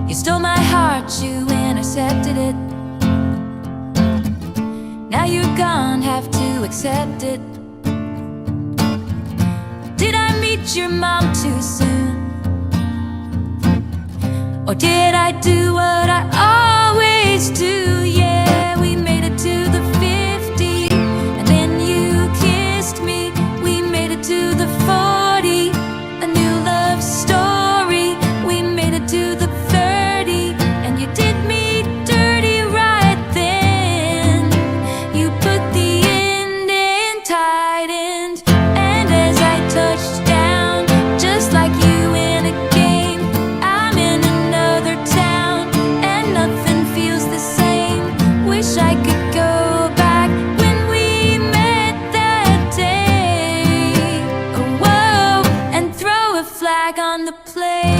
You stole my heart, you intercepted it. Now you're gone, have to accept it. Did I meet your mom too soon? Or did I do what I always do? Yeah, we made it to the 50, and then you kissed me. We made it to the 40, a new love story. We made it to the 30, and you did me dirty right then. You put the end in tight end, and as I touched down, just like you in a game, I'm in another town, and nothing feels the same. Wish I could go back when we met that day. Oh, whoa, and throw a flag on the play.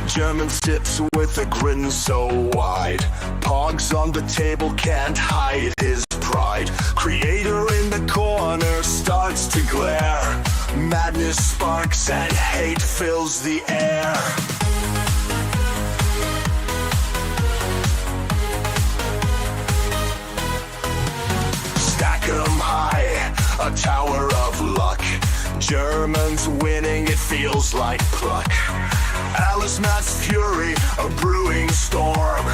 German sips with a grin so wide. Pogs on the table can't hide his pride. Creator in the corner starts to glare. Madness sparks and hate fills the air. Stack 'em high, a tower of luck. Germans winning, it feels like pluck. Alice Matt's fury, a brewing storm.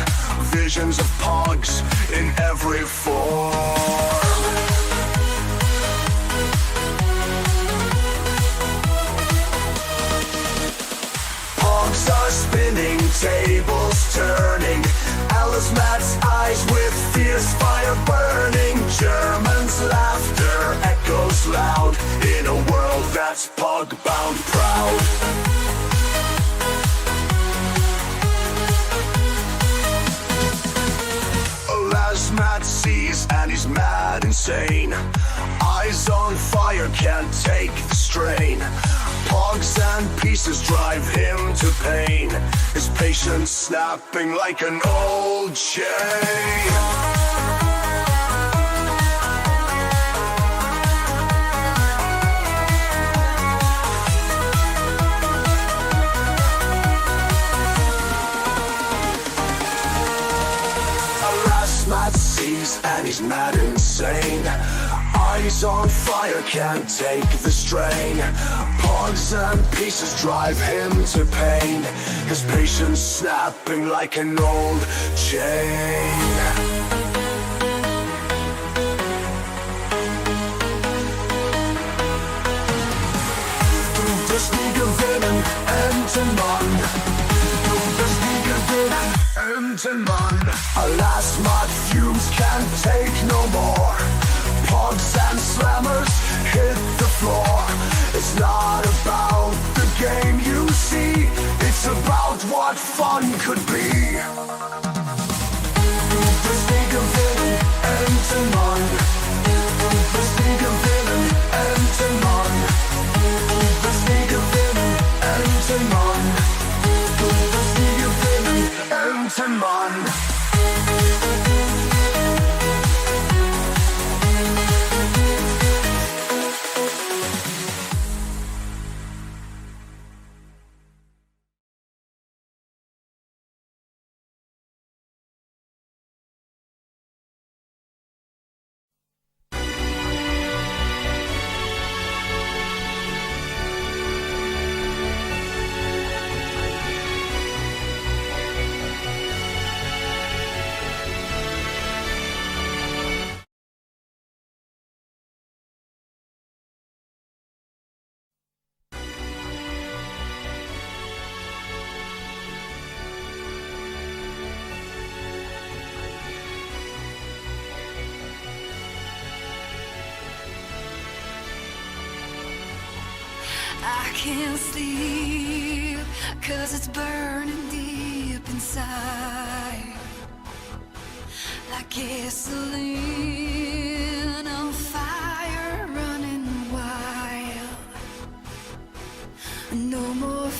Visions of pogs in every form. Pogs are spinning, tables turning. Alice Matt's eyes with fierce fire burning. Germans' laughter echoes loud in a world that's pog-bound proud. Matt sees and he's mad insane. Eyes on fire, can't take the strain. Pogs and pieces drive him to pain. His patience snapping like an old chain. Matt sees and he's mad insane. Eyes on fire, can't take the strain. Pogs and pieces drive him to pain. His patience snapping like an old chain. Das nie gewinnen, enden Mann. Das nie gewinnen, enden Mann. Alas, mud fumes can't take no more. Pogs and slammers hit the floor. It's not about the game you see, it's about what fun could be. Das nie gewinnen, enden Mann. Das nie gewinnen, enden Mann. Das nie gewinnen, enden Mann. Das nie gewinnen, enden Mann. I can't sleep, 'cause it's burning deep inside, like gasoline on fire running wild. No more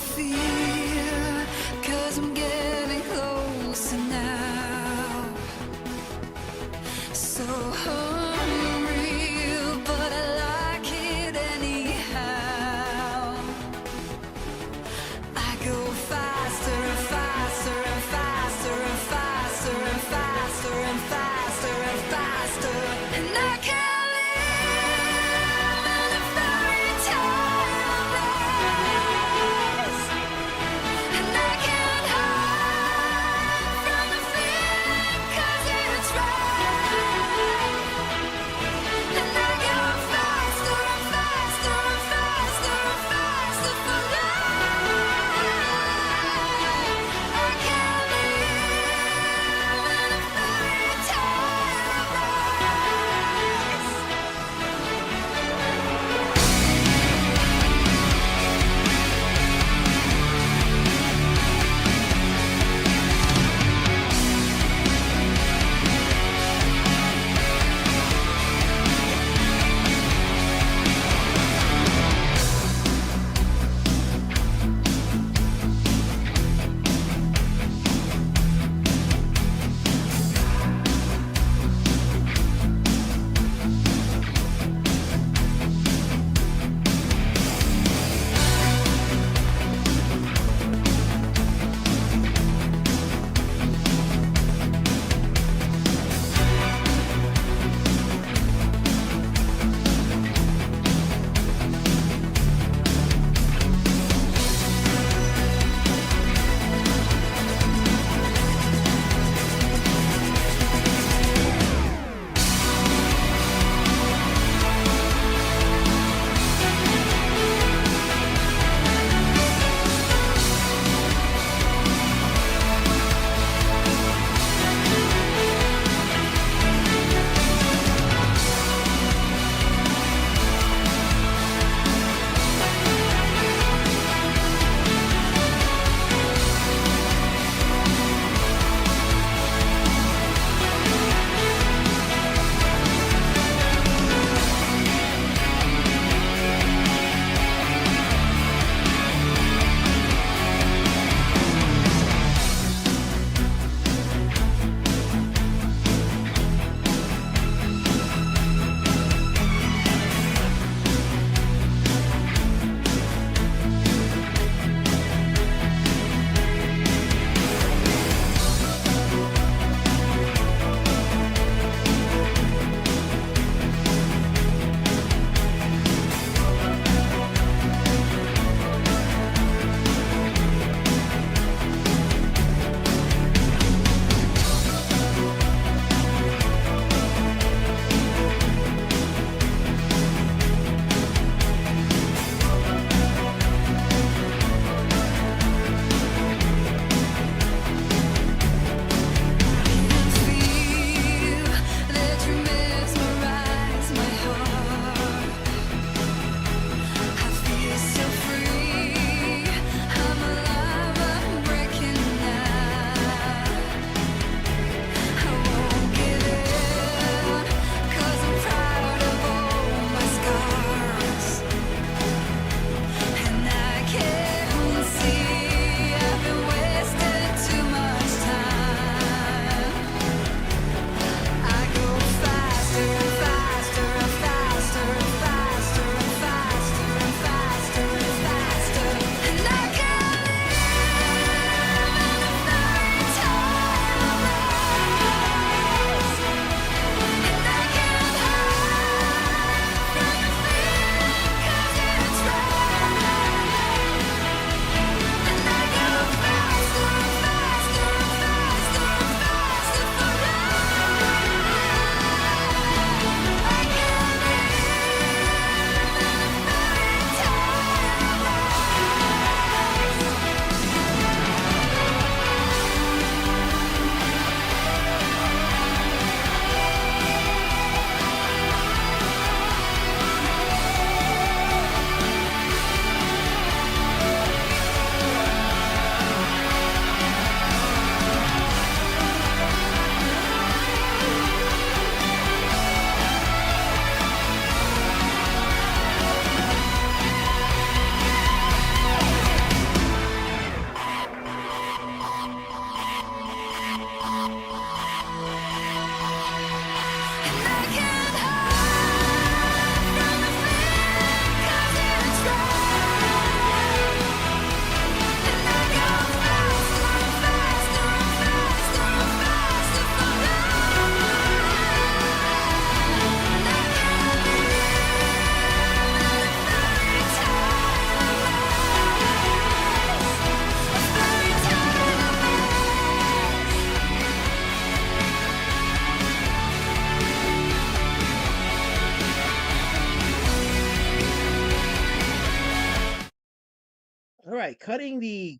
All right, cutting the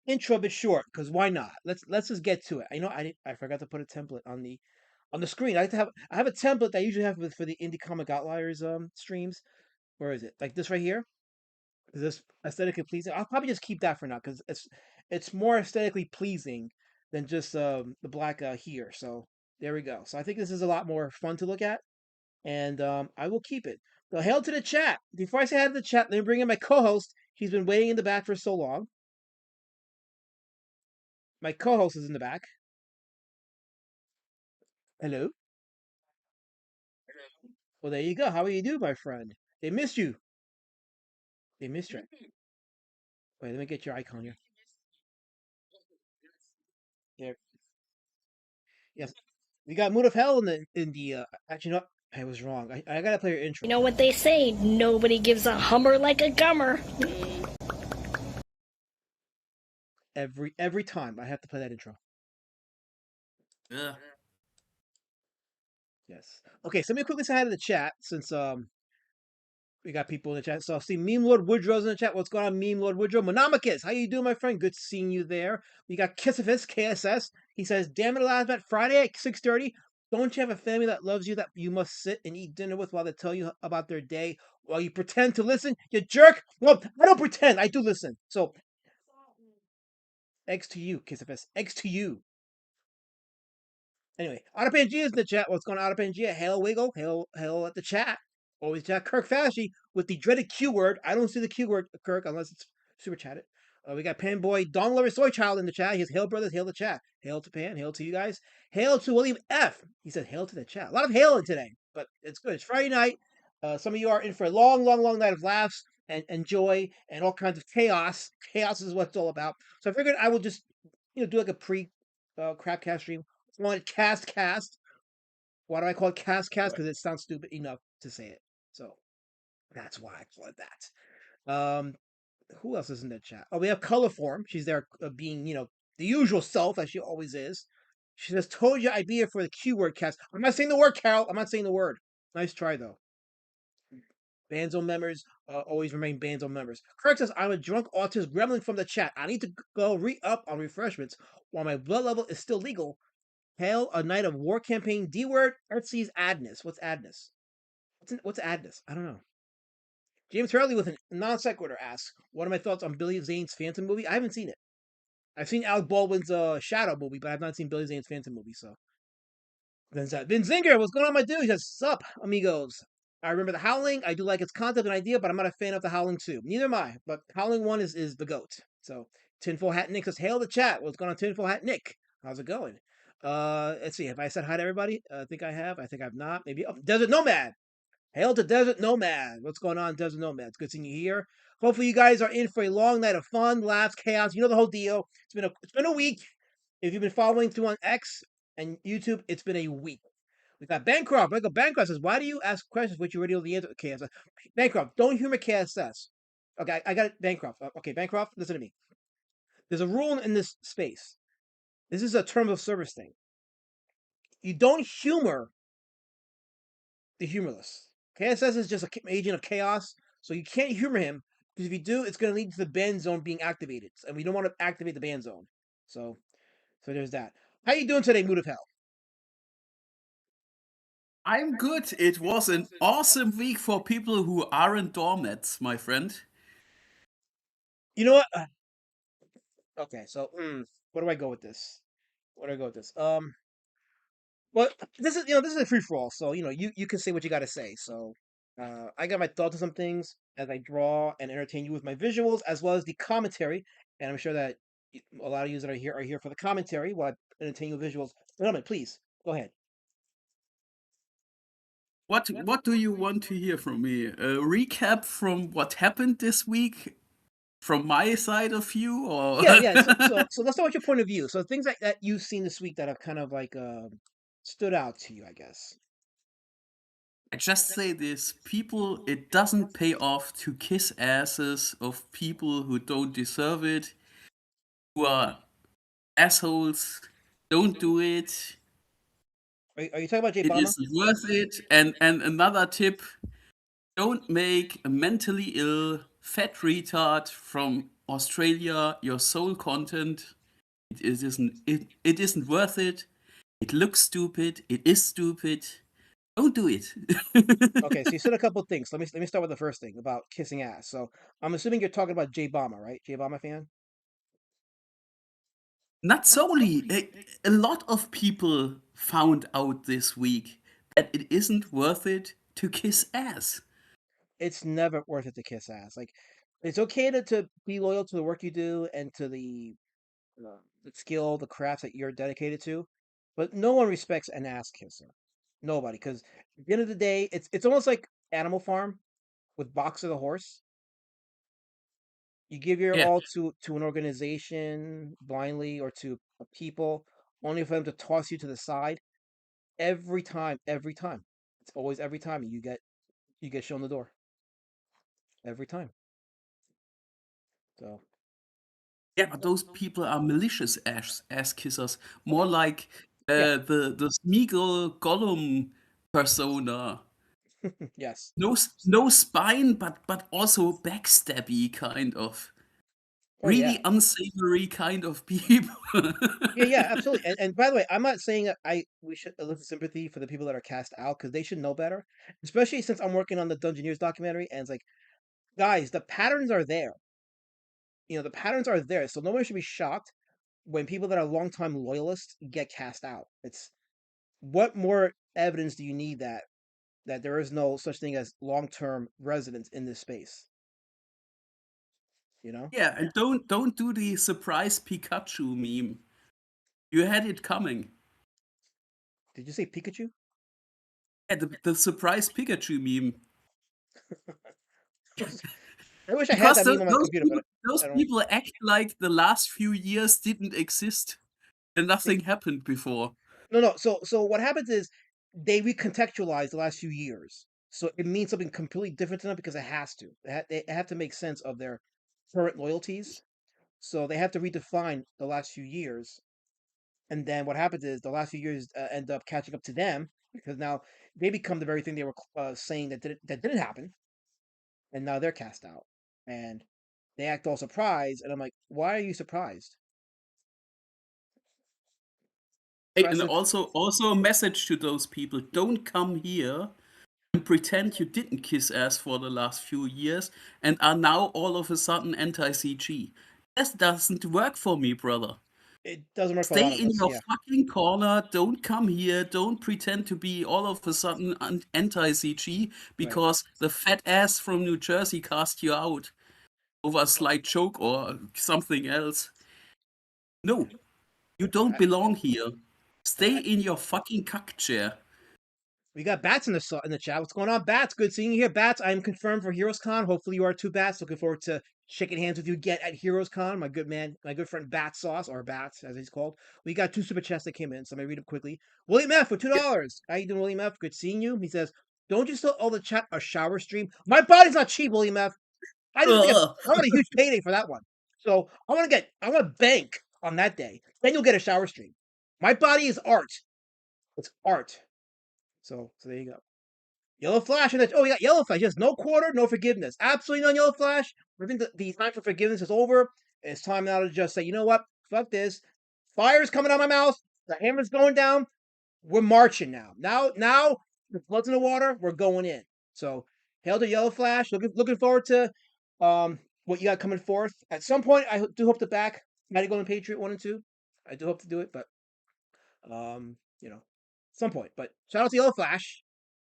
intro a bit short because why not? Let's just get to it. I know I forgot to put a template on the screen. I have a template that I usually have for the Indie Comic Outliers streams. Where is it? Like this right here. Is this aesthetically pleasing? I'll probably just keep that for now because it's more aesthetically pleasing than just the black here. So there we go. So I think this is a lot more fun to look at, and I will keep it. So hail to the chat. Before I say hail to the chat, let me bring in my co-host. He's been waiting in the back for so long. My co-host is in the back. Hello. Well, there you go. How are you doing, my friend? They missed you. They missed you. Wait, let me get your icon here. There. Yes. We got Mood of Hell in the actually no, I was wrong. I gotta play your You intro. know what they say, nobody gives a hummer like a gummer. Every time I have to play that intro. Yeah. Yes. Okay, so let me quickly say hi to the chat since we got people in the chat. So I see Meme Lord Woodrow's in the chat. What's going on, Meme Lord Woodrow? Monomachus, how you doing, my friend? Good seeing you there. We got Kissifus, KSS. He says, damn it, Lazmat, Friday at 6:30. Don't you have a family that loves you that you must sit and eat dinner with while they tell you about their day while you pretend to listen? You jerk! Well, I don't pretend. I do listen. So, eggs to you, Kissifus. Eggs to you. Anyway, Autopangea is in the chat. What's going on, Autopangea? Hail Wiggle. Hail at the chat. Always chat. Kirk Fashy with the dreaded Q word. I don't see the Q word, Kirk, unless it's super chatted. We got Panboy Don Lover Soy Child in the chat. He says, hail, brothers. Hail the chat. Hail to Pan. Hail to you guys. Hail to William F. He said, hail to the chat. A lot of hailing today, but it's good. It's Friday night. Some of you are in for a long, long, long night of laughs and joy and all kinds of chaos. Chaos is what it's all about. So I figured I will just, do like a pre crapcast stream. I want it Castcast. Why do I call it Castcast? Because it sounds stupid enough to say it. So that's why I call it that. Who else is in the chat? Oh, we have Colorform. She's there being, the usual self as she always is. She says, told you I'd be here for the Q word cast. I'm not saying the word, Carol. I'm not saying the word. Nice try, though. Banzo members always remain Banzo members. Kirk says, I'm a drunk autist gremlin from the chat. I need to go re-up on refreshments while my blood level is still legal. Hail a night of war campaign. D word. Earthsea's Adness. What's Adness? What's Adness? I don't know. James Hurley with a non sequitur asks, "What are my thoughts on Billy Zane's Phantom movie?" I haven't seen it. I've seen Alec Baldwin's Shadow movie, but I've not seen Billy Zane's Phantom movie. So then Vin Zinger, what's going on, my dude? He says, "Sup, amigos." I remember the Howling. I do like its concept and idea, but I'm not a fan of the Howling 2. Neither am I. But Howling 1 is the goat. So Tinfoil Hat Nick says, "Hail the chat." What's going on, Tinfoil Hat Nick? How's it going? Let's see. Have I said hi to everybody? I think I have. I think I've not. Maybe. Oh, Desert Nomad. Hail to Desert Nomad. What's going on, Desert Nomad? It's good seeing you here. Hopefully, you guys are in for a long night of fun, laughs, chaos. You know the whole deal. It's been a week. If you've been following through on X and YouTube, it's been a week. We got Bancroft. Michael Bancroft says, "Why do you ask questions which you already know the answer?" KSS. Bancroft, don't humor KSS. Okay, I got it. Bancroft. Okay, Bancroft, listen to me. There's a rule in this space. This is a term of service thing. You don't humor the humorless. KSS is just an agent of chaos, so you can't humor him because if you do, it's going to lead to the ban zone being activated, and we don't want to activate the ban zone. So there's that. How you doing today, Mood of Hell? I'm good. It was an awesome week for people who aren't doormats, my friend. You know what? Okay, so where do I go with this? Where do I go with this? Well, this is a free for all, so you can say what you got to say. So, I got my thoughts on some things as I draw and entertain you with my visuals as well as the commentary, and I'm sure that a lot of you that are here for the commentary while I entertain you with visuals. Gentlemen, please go ahead. What do you want to hear from me? A recap from what happened this week from my side of view, or Yeah. So let's start with your point of view. So things that you've seen this week that have kind of like stood out to you, I guess. I just say this, people, it doesn't pay off to kiss asses of people who don't deserve it, who are assholes. Don't do it. Are you talking about Jay It Obama? isn't worth it. And another tip, don't make a mentally ill fat retard from Australia, your soul content, it isn't worth it. It looks stupid. It is stupid. Don't do it. Okay, so you said a couple things. Let me start with the first thing about kissing ass. So I'm assuming you're talking about Jay Bama, right? Jay Bama fan. Not solely. A lot of people found out this week that it isn't worth it to kiss ass. It's never worth it to kiss ass. Like, it's okay to be loyal to the work you do and to the skill, the crafts that you're dedicated to, but no one respects an ass kisser. Nobody, because at the end of the day, it's almost like Animal Farm with Boxer the horse. You give your Yeah, all to an organization blindly or to a people, only for them to toss you to the side every time. Every time, it's always every time you get shown the door every time. So yeah, but those people are malicious ass kissers, more like yeah, the Smeagol Gollum persona. yes. No spine, but also backstabby kind of, Oh yeah. really unsavory kind of people. Yeah, yeah, absolutely. And by the way, I'm not saying that we should elicit sympathy for the people that are cast out because they should know better. Especially since I'm working on the Dungeoneers documentary, and it's like, guys, the patterns are there. The patterns are there, so no one should be shocked when people that are longtime loyalists get cast out. It's what more evidence do you need that there is no such thing as long-term residents in this space? You know? Yeah, and don't do the surprise Pikachu meme. You had it coming. Did you say Pikachu? Yeah, the surprise Pikachu meme. I wish I had Because that meme on my computer, but those I don't. people act like the last few years didn't exist and nothing happened before. No, no. So what happens is they recontextualize the last few years. So it means something completely different to them because it has to. They have to make sense of their current loyalties. So they have to redefine the last few years. And then what happens is the last few years end up catching up to them because now they become the very thing they were saying that didn't happen, and now they're cast out, and they act all surprised. And I'm like, why are you surprised? Hey, and Aggressive. also a message to those people: don't come here and pretend you didn't kiss ass for the last few years and are now all of a sudden anti-CG. That doesn't work for me, brother. It doesn't work for a Stay lot of in us. your Yeah, fucking corner. Don't come here. Don't pretend to be all of a sudden anti-CG right. because the fat ass from New Jersey cast you out over a slight joke or something else. No, you don't I, belong here. Stay I, in your fucking cuck chair. We got Bats in the chat. What's going on, Bats? Good seeing you here, Bats. I'm confirmed for Heroes Con. Hopefully, you are too, Bats. Looking forward to shaking hands with you again at Heroes Con. My good man, my good friend Bat Sauce, or Bats as he's called. We got two super chats that came in, so I'm gonna read them quickly. William F. for $2. How you doing, William F? Good seeing you. He says, "Don't you still owe the chat a shower stream?" My body's not cheap, William F. Ugh. I want a huge payday for that one. So I want to bank on that day. Then you'll get a shower stream. My body is art. It's art. So there you go. Yellow Flash, and we got Yellow Flash. Yes, no quarter, no forgiveness. Absolutely none Yellow Flash. I think the time for forgiveness is over. It's time now to just say, you know what? Fuck this. Fire's coming out my mouth. The hammer's going down. We're marching now. Now, the blood's in the water. We're going in. So, hail to Yellow Flash. Looking forward to what you got coming forth. At some point, I do hope to back Mighty Golden Patriot 1 and 2. I do hope to do it, but some point. But shout out to Yellow Flash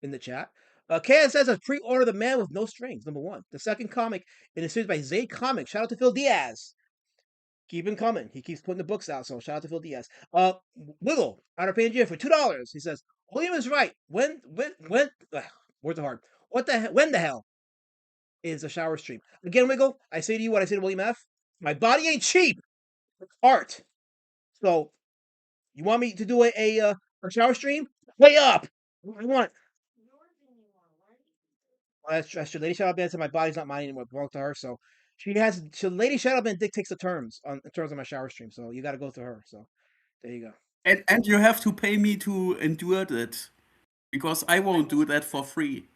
in the chat. KS says, I pre-ordered The Man with No Strings, #1. The second comic in a series by Zayd Comics. Shout out to Phil Diaz. Keep him coming. He keeps putting the books out, so shout out to Phil Diaz. Wiggle, out of Pangea for $2. He says, William is right. Words are hard. When the hell is a shower stream? Again, Wiggle, I say to you what I say to William F. My body ain't cheap. It's art. So, you want me to do a shower stream? Way up. I want That's true. Lady Shadowban said my body's not mine anymore. It belongs to her. So Lady Shadowban dictates the terms in terms of my shower stream. So you got to go through her. So there you go. And you have to pay me to endure that because I won't do that for free.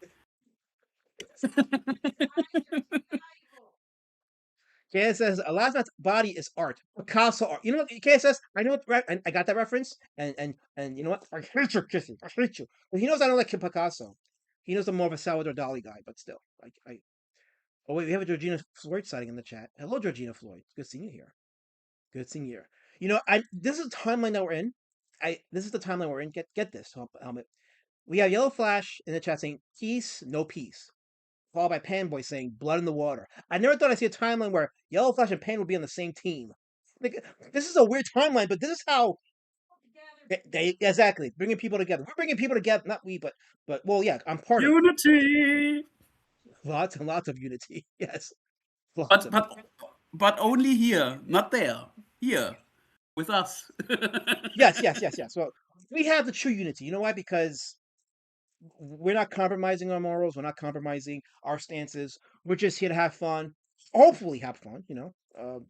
Kaya says Alasma's body is art, Picasso art. You know what? Kaya says I know what, I got that reference, and you know what? I hate you, Kissy. I hate you. But he knows I don't like Picasso. He knows I'm more of a Salvador Dali guy, but still, I. Oh wait, we have a Georgina Floyd sighting in the chat. Hello, Georgina Floyd. Good seeing you here. Good seeing you here. You know, I this is the timeline that we're in. This is the timeline we're in. Get this helmet. We have Yellow Flash in the chat saying peace, no peace, followed by Panboy saying blood in the water. I never thought I'd see a timeline where Yellow Flash and Pan would be on the same team. Like, this is a weird timeline, but this is how they exactly bringing people together. We're bringing people together, not we, but well, yeah, I'm part of it. Unity. Lots and lots of unity. Yes, lots But of it. but but only here, not there. Here with us. Yes. Well, we have the true unity. You know why? Because we're not compromising our morals. We're not compromising our stances. We're just here to have fun. Hopefully, have fun. You know,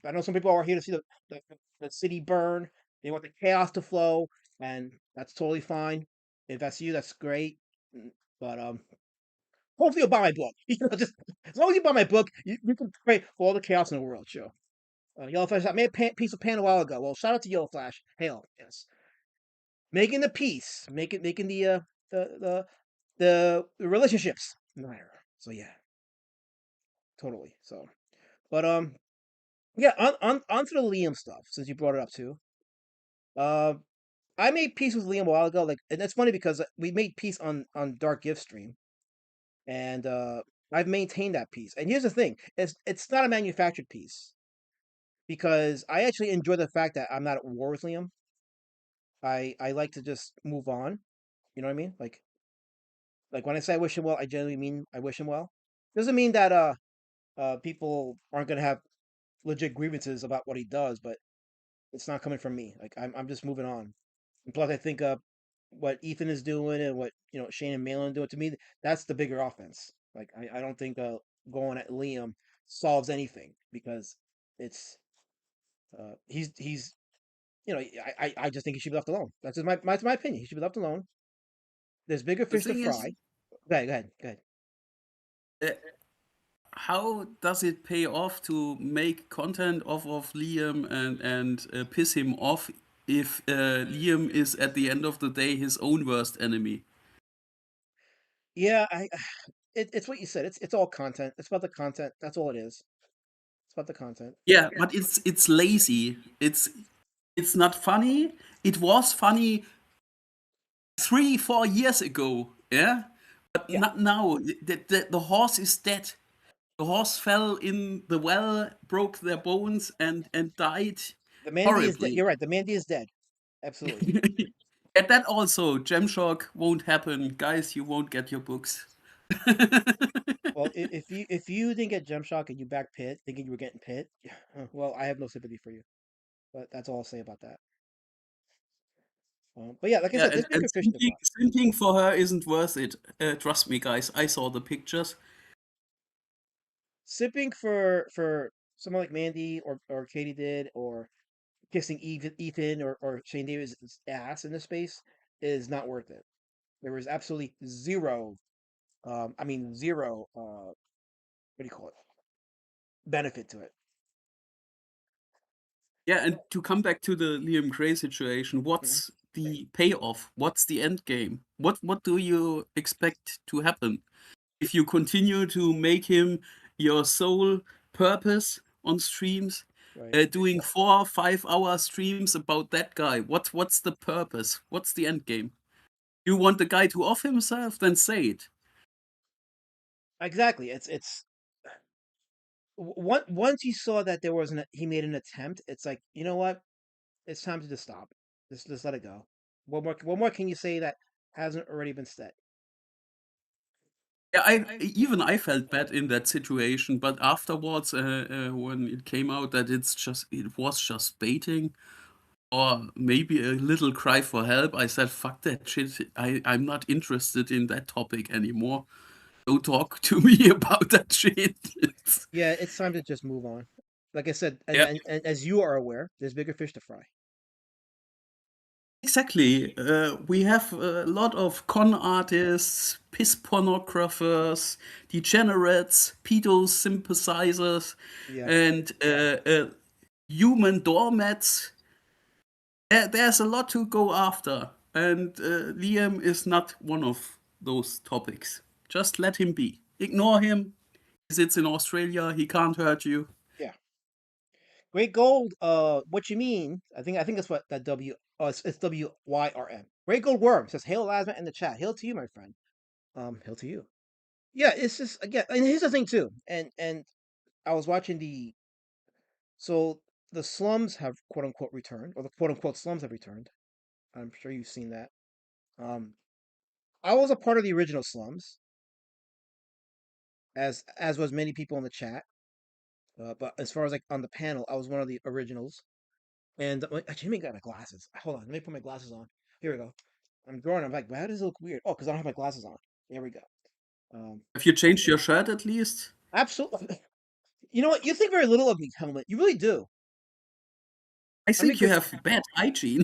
I know some people are here to see the, the city burn. They want the chaos to flow, and that's totally fine. If that's you, that's great. But hopefully, you'll buy my book. You know, just as long as you buy my book, you can pray for all the chaos in the world. Sure. Yellow Flash, I made a piece of pan a while ago. Well, shout out to Yellow Flash. Hail, yes, making the peace, making the the relationships matter. So yeah, totally. So, but yeah, onto the Liam stuff since you brought it up too. Uh, I made peace with Liam a while ago. Like, and that's funny because we made peace on Dark Gift Stream, and I've maintained that peace. And here's the thing: it's not a manufactured peace because I actually enjoy the fact that I'm not at war with Liam. I like to just move on. You know what I mean? Like when I say I wish him well, I generally mean I wish him well. Doesn't mean that people aren't gonna have legit grievances about what he does, but it's not coming from me. Like I'm just moving on. And plus, I think what Ethan is doing and what Shane and Malin doing to me, that's the bigger offense. Like I don't think going at Liam solves anything because he's I just think he should be left alone. That's my opinion. He should be left alone. There's bigger The fish to thing is, fry. Go ahead. uh, how does it pay off to make content off of Liam and piss him off if Liam is at the end of the day his own worst enemy? Yeah, it's what you said. It's all content. It's about the content. That's all it is. It's about the content. Yeah, but it's lazy. It's not funny. It was funny 3 4 years ago. Yeah, but Yeah, not now. The horse is dead. The horse fell in the well, broke their bones, and died the Mandy is dead. horribly. You're right. The Mandy is dead. Absolutely. And that also, Gemshock won't happen. Guys, you won't get your books. Well, if you didn't get Gem Shock and you back Pit, thinking you were getting Pit, well, I have no sympathy for you. But that's all I'll say about that. But yeah, like I Yeah, said, there's and bigger fish to fry. simping for her isn't worth it. Trust me, guys. I saw the pictures. Sipping for someone like Mandy or Katie did, or kissing Ethan or Shane Davis' ass in this space is not worth it. There was absolutely zero, I mean zero, what do you call it? Benefit to it. Yeah, and to come back to the Liam Gray situation, Mhm. what's the payoff? What's the end game? What do you expect to happen if you continue to make him your sole purpose on streams? Right. Doing 4 5 hour streams about that guy. What's the purpose? What's the end game? You want the guy to off himself? Then say it. Exactly. It's once you saw that there was he made an attempt, it's like, you know what? It's time to just stop. Just let it go. What more can you say that hasn't already been said? Yeah, I felt bad in that situation, but afterwards, when it came out that it was just baiting or maybe a little cry for help, I said, "Fuck that shit! I'm not interested in that topic anymore. Don't talk to me about that shit." Yeah, it's time to just move on. Like I said, and, Yeah, and, and as you are aware, there's bigger fish to fry. Exactly. We have a lot of con artists, piss pornographers, degenerates, pedo sympathizers, Yeah. and human doormats. There's a lot to go after, and Liam is not one of those topics. Just let him be. Ignore him. He sits in Australia. He can't hurt you. Yeah. Great Gold, what you mean? I think that's what that W. Oh, it's WYRM. Great Gold Worm says, "Hail Lasma" in the chat. Hail to you, my friend. Hail to you. Yeah, it's just again, and here's the thing too. And I was watching so the slums have quote unquote returned, or the quote unquote slums have returned. I'm sure you've seen that. Um, I was a part of the original slums, as was many people in the chat. But as far as like on the panel, I was one of the originals. And actually, let me get my glasses. Hold on, let me put my glasses on. Here we go. I'm drawing. I'm like, why does it look weird? Oh, because I don't have my glasses on. There we go. Have you changed your shirt at least? Absolutely. You know what? You think very little of me, Helmet. You really do. I I mean, think you because have bad hygiene.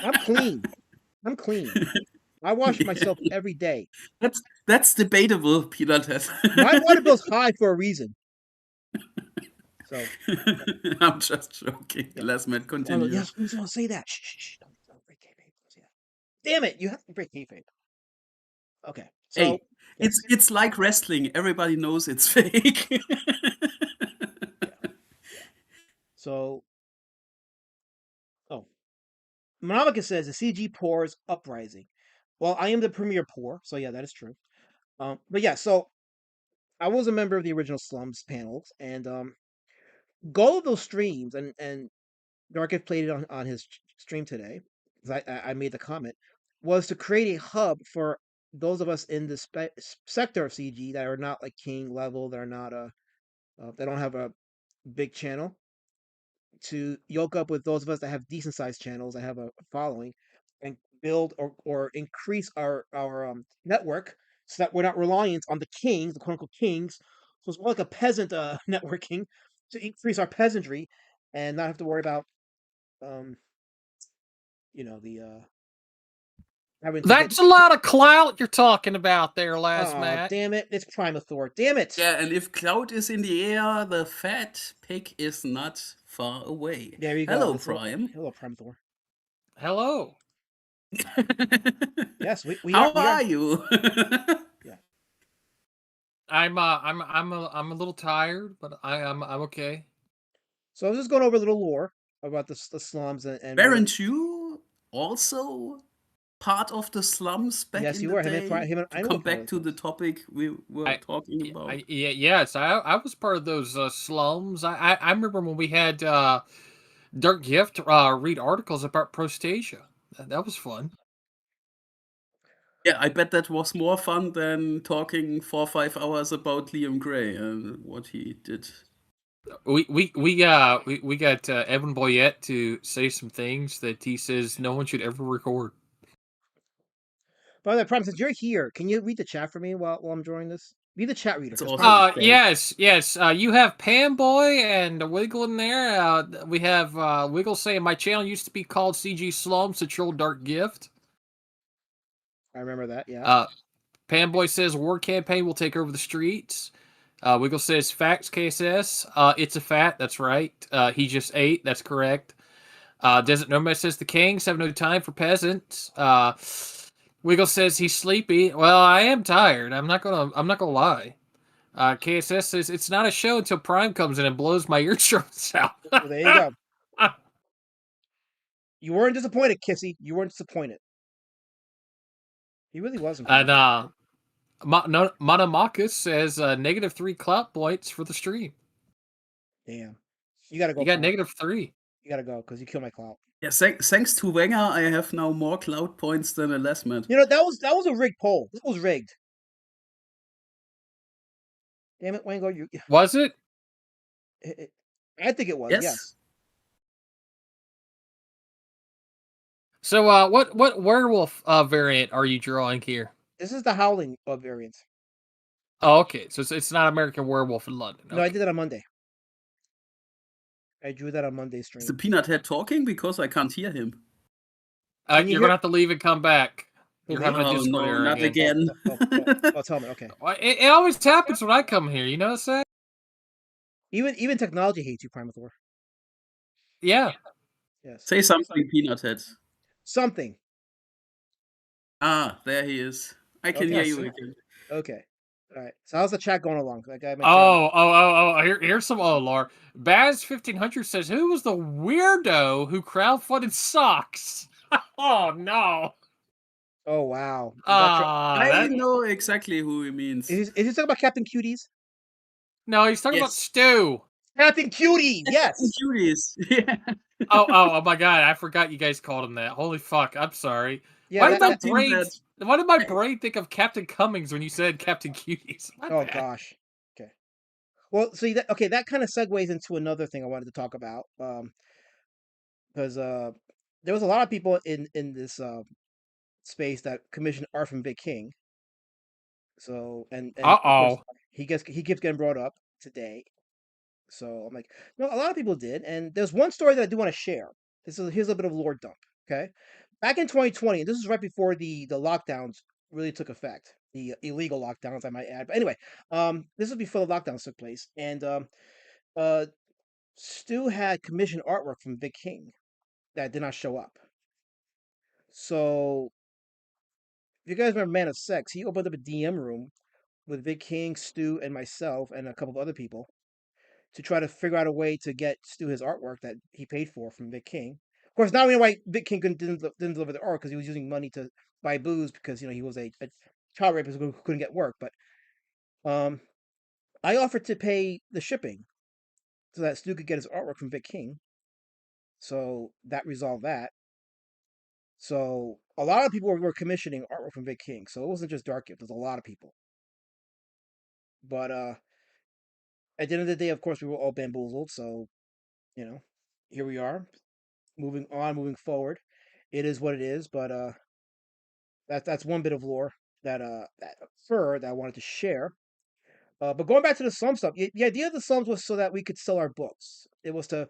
I'm clean. I'm clean. I wash myself every day. That's debatable, Peanut Head. My water bill's high for a reason. So, I'm just joking. yeah. Last man, Oh, no, continue. yes, please don't say that. Shh, shh, shh. Don't break kayfabe. Don't say that. Damn it! You have to break kayfabe. Okay. So, Hey, yes. it's like wrestling. Everybody knows it's fake. Yeah. Yeah. So, oh, Monomica says the CG pours uprising. Well, I am the premier poor, so yeah, that is true. But yeah, so I was a member of the original Slums panels, and goal of those streams, and Dark played it on his stream today, because I made the comment, was to create a hub for those of us in the sector of CG that are not like king level, that are not that don't have a big channel, to yoke up with those of us that have decent sized channels that have a following, and build or increase our network, so that we're not reliant on the kings, the quote unquote kings. So it's more like a peasant networking, to increase our peasantry and not have to worry about um the having to get. That's a lot of clout you're talking about there, last Oh, Matt. damn it! It's Primathor. Damn it! Yeah, and if cloud is in the air, the fat pig is not far away. There you go. Hello, This little, Prime. hello, Primathor. Hello. Yes, we How are. are you? Yeah. I'm a little tired, but I'm okay. So I was just going over a little lore about the slums and where. Weren't you also part of the slums back Yes, in you the were. day? I To know come part of back the to the slums. topic we were talking about. Yes, I was part of those slums. I remember when we had Dirk Gift read articles about Prostasia. That was fun. Yeah, I bet that was more fun than talking 4 or 5 hours about Liam Gray and what he did. We got Evan Boyette to say some things that he says no one should ever record. By the way, Prime, since you're here, can you read the chat for me while I'm drawing this? Be the chat reader. It's 'Cause awesome. Prime, Yes. You have Panboy and Wiggle in there. We have Wiggle saying my channel used to be called CG Slums to troll Dark Gift. I remember that. Yeah. Panboy says war campaign will take over the streets. Wiggle says facts KSS. It's a fat. That's right. He just ate. That's correct. Desert Nomad says the kings have no time for peasants. Wiggle says he's sleepy. Well, I am tired. I'm not gonna lie. KSS says it's not a show until Prime comes in and blows my eardrums out. Well, there you go. You weren't disappointed, Kissy. You weren't disappointed. He really wasn't. And Monomakis says -3 clout points for the stream. Damn. You gotta go. You got Prime. -3. You gotta go because you killed my clout. Yeah, thanks to Wenger, I have now more cloud points than a Lesmet. You know that was a rigged poll. That was rigged. Damn it, Wango. Was it? I think it was. Yes. Yes. So what werewolf variant are you drawing here? This is the Howling variant. Oh, okay. So it's not American Werewolf in London. Okay. No, I did that on Monday. I drew that on Monday's stream. Is the Peanut Head talking? Because I can't hear him. Can you You're hear? gonna have to leave and come back. You're Okay. having a Oh Discord no, error not again. again. Tell me. Okay. Well, it always happens when I come here. You know what I'm saying? Even technology hates you, Primathor. Yeah. Yes. Say something, Peanut Head. Something. Ah, there he is. I can Okay. hear you again. Okay. All right. So how's the chat going along? I gotta make sure. Here's some. Oh, Lord. Baz1500 says, "Who was the weirdo who crowdfunded socks?" Oh no. Oh wow. You got I That. know exactly who he means. is he talking about Captain Cuties? No, he's talking about Yes. Stu. Captain Cuties. Yeah, Captain Yes. Curious. Yeah. Oh my God! I forgot you guys called him that. Holy fuck! I'm sorry. Yeah. That. Why did my brain think of Captain Cummings when you said Captain Cuties? My Oh bad. gosh. Okay. Well, see that. Okay, that kind of segues into another thing I wanted to talk about. Because there was a lot of people in this space that commissioned art from Big King. So and of course Uh-oh. he keeps getting brought up today. So I'm like, no, a lot of people did, and there's one story that I do want to share. Here's a bit of lore dump. Okay, back in 2020, and this is right before the lockdowns really took effect, the illegal lockdowns, I might add. But anyway, this was before the lockdowns took place, and uh, Stu had commissioned artwork from Big King that did not show up. So if you guys remember Man of Sex, he opened up a DM room with Big King, Stu, and myself, and a couple of other people to try to figure out a way to get Stu his artwork that he paid for from Big King. Of course, now we know why Big King didn't deliver the art because he was using money to buy booze because he was a child rapist who couldn't get work. But um, I offered to pay the shipping so that Stu could get his artwork from Big King. So that resolved that. So a lot of people were commissioning artwork from Big King. So it wasn't just Dark Gift. There's a lot of people. But at the end of the day, of course, we were all bamboozled. So you know, here we are, moving on, moving forward. It is what it is, but that's one bit of lore that fur that I wanted to share. But going back to the slum stuff, the idea of the slums was so that we could sell our books. It was to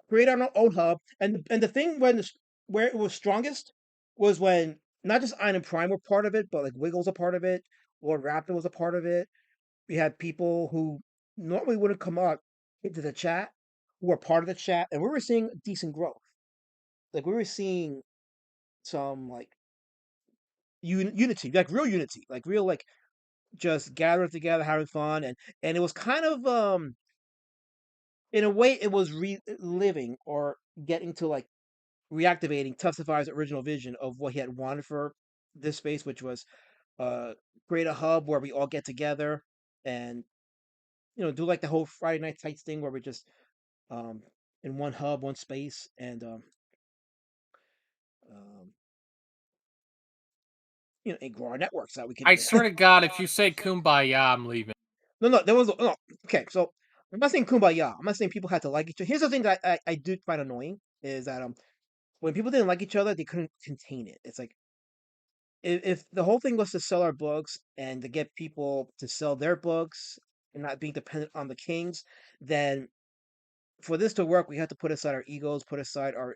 create our own hub, and the thing where it was strongest was when not just Ein and Prime were part of it, but like Wiggles a part of it, Lord Raptor was a part of it. We had people who normally wouldn't come up into the chat who were part of the chat, and we were seeing decent growth. Like we were seeing some like unity, like real unity, like real like just gathering together, having fun, and it was kind of in a way it was reliving or getting to like reactivating Tuftify's original vision of what he had wanted for this space, which was uh create a hub where we all get together and do like the whole Friday Night Tights thing where we're just um in one hub, one space, and um and grow our networks that we can. I swear to God, if you say Kumbaya, I'm leaving. No, there was no. Okay, so I'm not saying kumbaya. I'm not saying people had to like each other. Here's the thing that I do find annoying is that when people didn't like each other, they couldn't contain it. It's like if the whole thing was to sell our books and to get people to sell their books and not being dependent on the kings, then for this to work, we have to put aside our egos, put aside our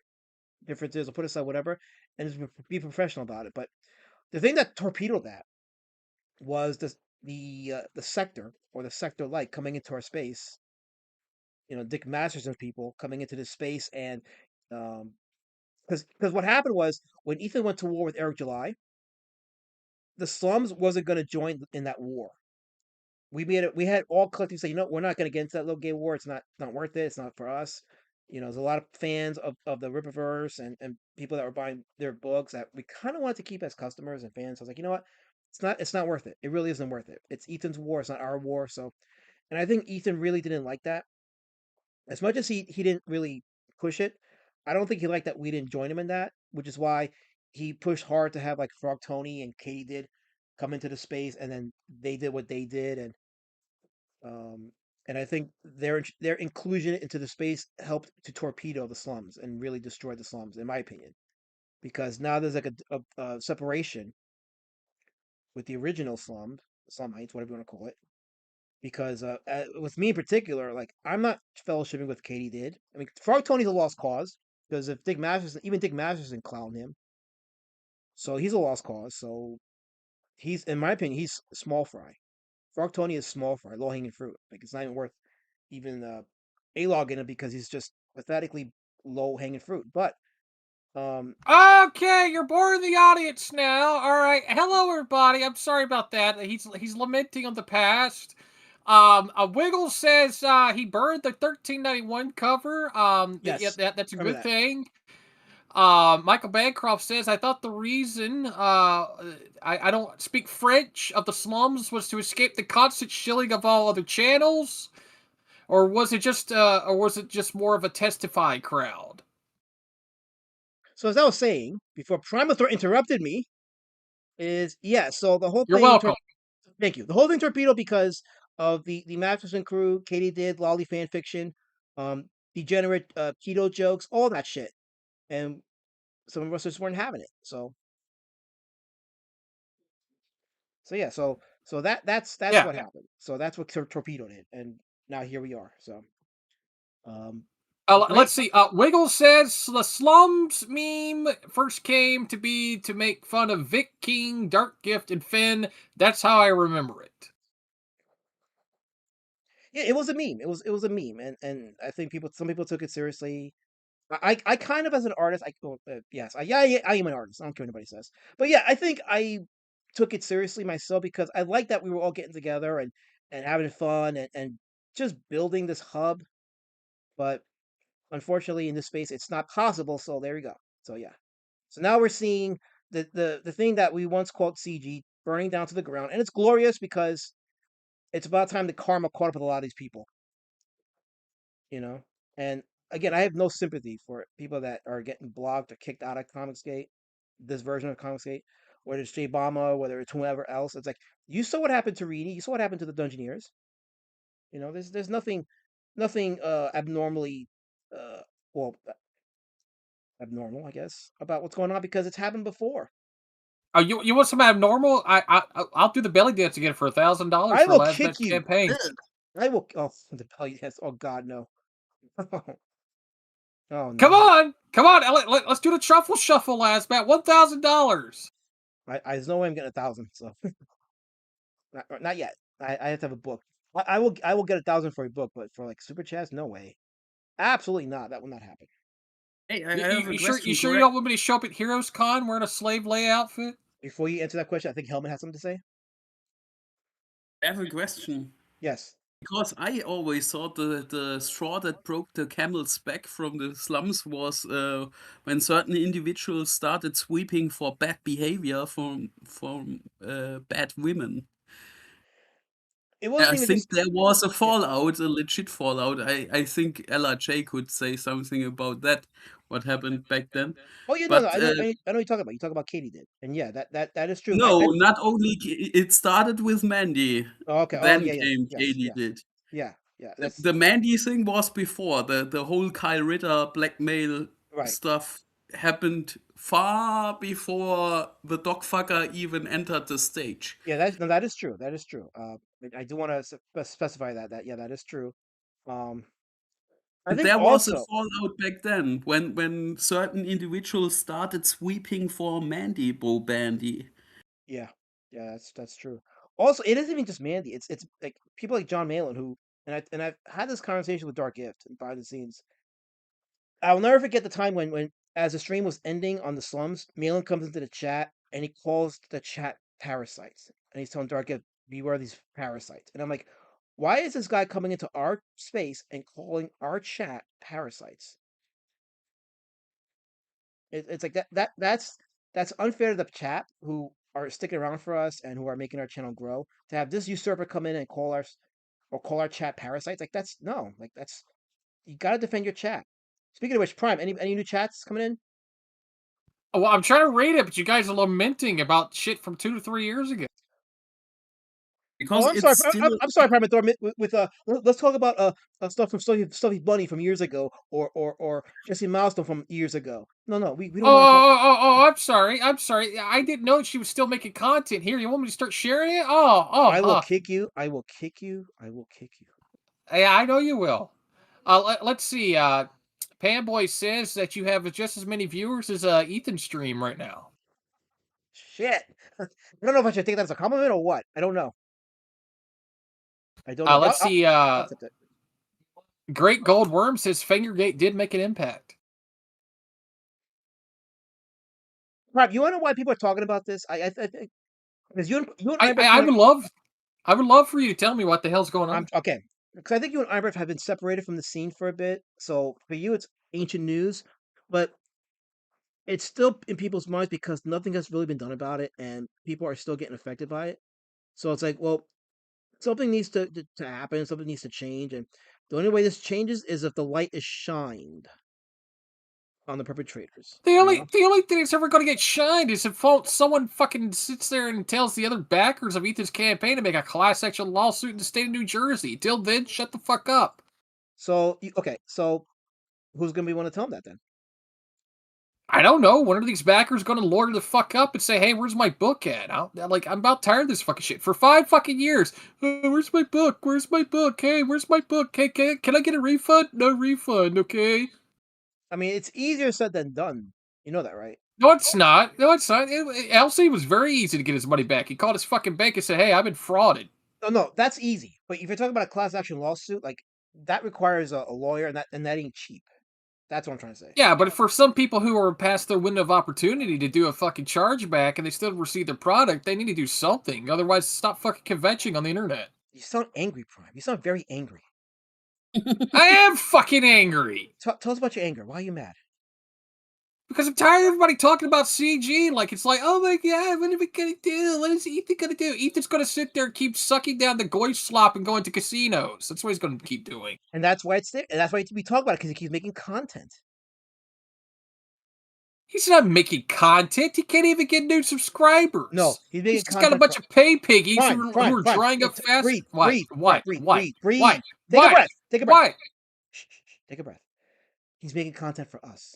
differences, or put aside whatever, and just be professional about it. But the thing that torpedoed that was the sector or the sector light coming into our space. Dick Masters and people coming into this space, and because what happened was when Ethan went to war with Eric July, the slums wasn't going to join in that war. We made it. We had all collectively say, we're not going to get into that little gay war. It's not worth it. It's not for us. There's a lot of fans of the Rippaverse and people that were buying their books that we kind of wanted to keep as customers and fans. So I was like, you know what? It's not worth it. It really isn't worth it. It's Ethan's war. It's not our war. So, and I think Ethan really didn't like that. As much as he didn't really push it, I don't think he liked that we didn't join him in that, which is why he pushed hard to have like Frog Tony and Katie did come into the space, and then they did what they did, um, and I think their inclusion into the space helped to torpedo the slums and really destroy the slums, in my opinion, because now there's like a separation with the original slumites, whatever you want to call it, because with me in particular, like I'm not fellowshipping with Katie did. I mean, Frog Tony's a lost cause because if Dick Masterson, even Dick Masterson clowned him. So he's a lost cause. So he's, in my opinion, he's small fry. Frog Tony is small fry, low hanging fruit. Like it's not even worth even a log in it because he's just pathetically low hanging fruit. But um, Okay, you're boring the audience now. All right, hello everybody. I'm sorry about that. He's lamenting on the past. Wiggle says he burned the 1391 cover. Yeah, yes, that's a remember good that. thing. Michael Bancroft says, I thought the reason I don't speak French of the slums was to escape the constant shilling of all other channels, or was it just more of a testify crowd? So as I was saying before, Primathor interrupted me. Is yeah. So the whole You're thing. welcome. Thank you. The whole thing torpedo because of the Masterson crew, Katie did Lolly fan fiction, degenerate keto jokes, all that shit, and some of us just weren't having it. So yeah. So that's Yeah. what happened. So that's what torpedo did, and now here we are. So um, Let's great. see. Wiggle says the slums meme first came to be to make fun of Vic King, Dark Gift, and Finn. That's how I remember it. Yeah, it was a meme. It was a meme, and I think some people took it seriously. I kind of as an artist, yes, I am an artist. I don't care what anybody says, but yeah, I think I took it seriously myself because I like that we were all getting together and having fun and just building this hub. But unfortunately, in this space, it's not possible. So there you go. So yeah, so now we're seeing the thing that we once called CG burning down to the ground, and it's glorious because it's about time the karma caught up with a lot of these people. You know. And again, I have no sympathy for people that are getting blocked or kicked out of Comicsgate, this version of Comicsgate, whether it's Jay Bama, whether it's whoever else. It's like you saw what happened to Reedy, you saw what happened to the Dungeoneers. You know, there's nothing abnormally uh well abnormal, I guess, about what's going on because it's happened before. Oh, you want some abnormal? I'll do the belly dance again for $1,000 I for will last kick match you. campaign. Ugh. I will. Oh, yes. Oh God, no. Oh no. Come on, let's do the truffle shuffle last match. $1,000. There's no way I'm getting 1,000. So not yet. I have to have a book. I will get 1,000 for a book, but for like super chats, no way. Absolutely not. That will not happen. Hey, I You, have a you sure question, you correct? don't want me to show up at Heroes Con wearing a slave lay outfit? Before you answer that question, I think Helmet has something to say. I have a question. Yes. Because I always thought the straw that broke the camel's back from the slums was when certain individuals started sweeping for bad behavior from bad women. It I wasn't even think just. there was a Yeah. fallout, a legit fallout. I think LRJ could say something about that, what happened back then. Oh yeah, no. But I know what you're talking about. You talk about Katie did, and yeah, that is true. no, not only it started with Mandy, Oh, okay. Oh then yeah, yes, came yes, Katie yes. did. Yeah, yeah. The, That's the Mandy thing was before the whole Kyle Ritter blackmail right. stuff happened far before the dogfucker even entered the stage. Yeah, that is true. That is true. I do want to specify that yeah, that is true. Um, I And think there was a also. fallout back then when certain individuals started sweeping for Mandy Bo Bandy. Yeah, yeah, that's true. Also, it isn't even just Mandy. It's like people like John Malin who, I've had this conversation with Dark Gift behind the scenes. I'll never forget the time when as the stream was ending on the slums, Malin comes into the chat and he calls the chat parasites, and he's telling Dark Gift, "Beware these parasites." And I'm like, why is this guy coming into our space and calling our chat parasites? It's like that's unfair to the chat who are sticking around for us and who are making our channel grow. To have this usurper come in and call our chat parasites, like that's no, like that's you got to defend your chat. Speaking of which, Prime, any new chats coming in? Well, I'm trying to read it, but you guys are lamenting about shit from 2 to 3 years ago. Oh, Because I'm sorry. it's still I'm sorry, Prime. With let's talk about stuff from Stuffy Bunny from years ago, or Jesse Milestone from years ago. No, we don't want to talk. I'm sorry. I'm sorry. I didn't know she was still making content here. You want me to start sharing it? I will kick you. I will kick you. I will kick you. Yeah, I know you will. Let's see. Panboy says that you have just as many viewers as Ethan's stream right now. Shit. I don't know if I should take that as a compliment or what. I don't know. I don't know. Let's see. I'll accept it. Great Gold Worm says Fingergate did make an impact. Rob, you want to know why people are talking about this? I think because you and I would love for you to tell me what the hell's going on. okay, because I think you and Ibref have been separated from the scene for a bit. So for you, it's ancient news, but it's still in people's minds because nothing has really been done about it, and people are still getting affected by it. So it's like, well, something needs to happen. Something needs to change, and the only way this changes is if the light is shined on the perpetrators. The You only know? the only thing that's ever going to get shined is if someone fucking sits there and tells the other backers of Ethan's campaign to make a class action lawsuit in the state of New Jersey. Till then, shut the fuck up. So okay, so who's gonna be one to tell them that then? I don't know. One of these backers going to lawyer the fuck up and say, "Hey, where's my book at?" I'm about tired of this fucking shit. For 5 fucking years, where's my book? Where's my book? Hey, where's my book? Hey, can I get a refund? No refund, okay? I mean, it's easier said than done. You know that, right? No, it's not. No, it's not. LC was very easy to get his money back. He called his fucking bank and said, "Hey, I've been frauded." No, that's easy. But if you're talking about a class action lawsuit, like that requires a lawyer, and that ain't cheap. That's what I'm trying to say. Yeah, but for some people who are past their window of opportunity to do a fucking chargeback and they still receive their product, they need to do something. Otherwise, stop fucking conventing on the internet. You sound angry, Prime. You sound very angry. I am fucking angry Tell us about your anger. Why are you mad? because I'm tired of everybody talking about CG. Like, it's like, oh my god, what are we gonna do? What is Ethan gonna do? Ethan's gonna sit there and keep sucking down the goy slop and going to casinos. That's what he's gonna keep doing. And that's why it's there. And that's why we talk about it because he keeps making content. He's not making content. He can't even get new subscribers. No, he's making He's just got a content. bunch of pay piggies Prime, who are drying No, up fast. breathe, What? breathe, What? breathe, What? breathe, What? breathe. Take What? a breath. Take a breath. What? Shh, shh, shh. Take a breath. He's making content for us.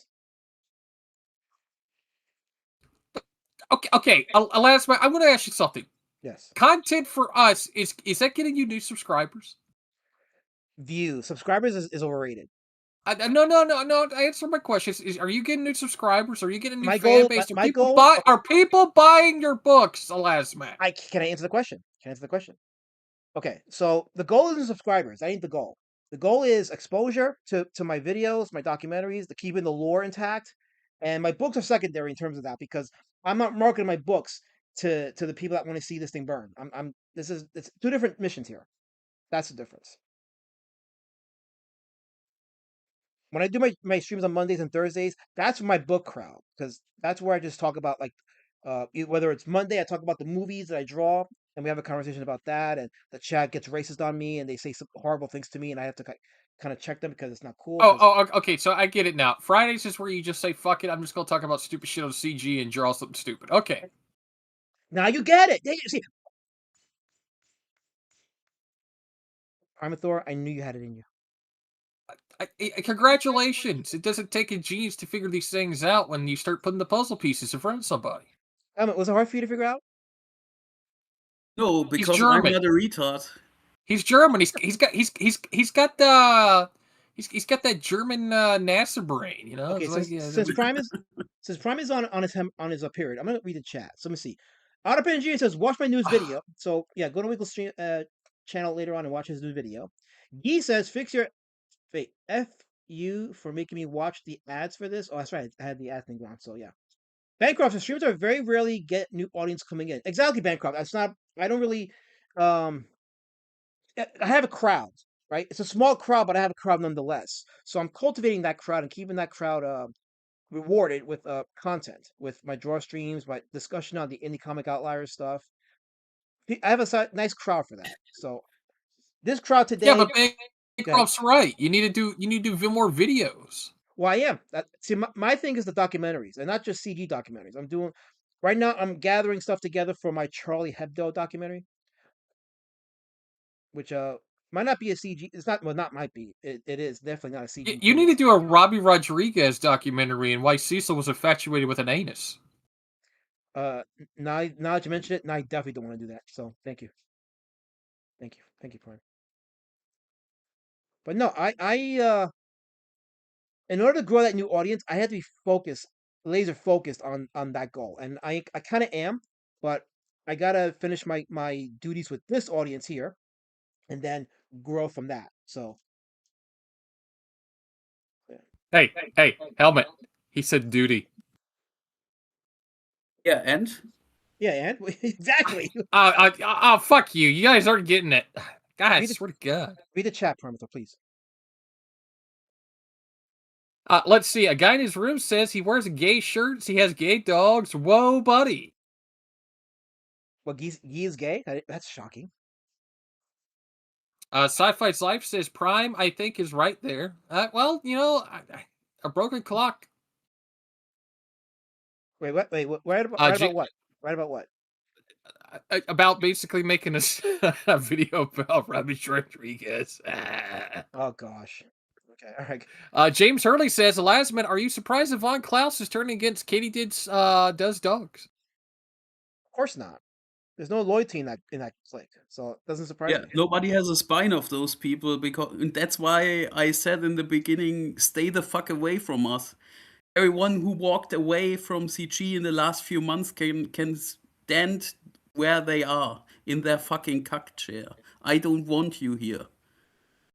Okay. I'll ask I'm going to ask you something. Yes. Content for us is that getting you new subscribers? View subscribers is overrated. No. Answer my question. Are you getting new subscribers? Are you getting a new My fan goal, base? my goal. Okay, Are people buying your books? Alasma. can I answer the question? Can I answer the question? Okay, so the goal isn't subscribers. That ain't the goal. The goal is exposure to my videos, my documentaries, to keeping the lore intact, and my books are secondary in terms of that because I'm not marketing my books to the people that want to see this thing burn. I'm it's two different missions here. That's the difference. When I do my streams on Mondays and Thursdays, that's my book crowd because that's where I just talk about like whether it's Monday, I talk about the movies that I draw, and we have a conversation about that, and the chat gets racist on me, and they say some horrible things to me, and I have to kind of check them because it's not cool. Okay. So I get it now. Fridays is where you just say, "Fuck it, I'm just gonna talk about stupid shit on CG and draw something stupid." Okay. Now you get it. See, Primathor, I knew you had it in you. Congratulations. It doesn't take a genius to figure these things out when you start putting the puzzle pieces in front of somebody. Was it hard for you to figure out? No, He's because I'm German. not a retard. He's German. He's got that German NASA brain. You know. Okay, It's like, since Prime is on his period, I'm gonna read the chat. So let me see. Out Engineer says, "Watch my newest video." So yeah, go to Wiggle's stream channel later on and watch his new video. Gee says, "Fix your wait, F you for making me watch the ads for this." Oh, that's right, I had the ad thing on. So yeah, Bancroft. The streamers are very rarely get new audience coming in. Exactly, Bancroft. That's not. I don't really. Um, I have a crowd, right? It's a small crowd, but I have a crowd nonetheless. So I'm cultivating that crowd and keeping that crowd rewarded with content, with my draw streams, my discussion on the indie comic outliers stuff. I have a nice crowd for that. So this crowd yeah, today, but Bancroft's right. You need to do more videos. well, I am. See, my thing is the documentaries, and not just CG documentaries. I'm doing right now. I'm gathering stuff together for my Charlie Hebdo documentary, which might not be a CG. It's not. Well, not might be. It is definitely not a CG You thing. need to do a Robbie Rodriguez documentary and why Cecil was infatuated with an anus. Now that you mention it, now I definitely don't want to do that. So thank you, thank you, Prime. But no, I in order to grow that new audience, I had to be focused laser focused on that goal, and I kind of am, but I gotta finish my duties with this audience here, and then grow from that. So yeah, Hey, helmet. He said duty. Yeah, and yeah, and exactly. Fuck you. You guys aren't getting it. God, I Read the swear to God. read the chat, Permito, please. Let's see. A guy in his room says he wears gay shirts. He has gay dogs. Whoa, buddy. Well, Guy is gay. That's shocking. Sci-Fi's Life says Prime, I think, is right there. Well, a broken clock. Wait, what? Wait, right about Uh, right about J- what? Right about what? about basically making a video about Robert Rodriguez. Oh gosh. Okay, all right. James Hurley says, Elasmin, are you surprised that Von Klaus is turning against Katie Does Dogs? Of course not. There's no loyalty in that clique, so it doesn't surprise yeah, me. nobody has a spine of those people because and that's why I said in the beginning, stay the fuck away from us. Everyone who walked away from CG in the last few months can stand where they are in their fucking cuck chair. I don't want you here.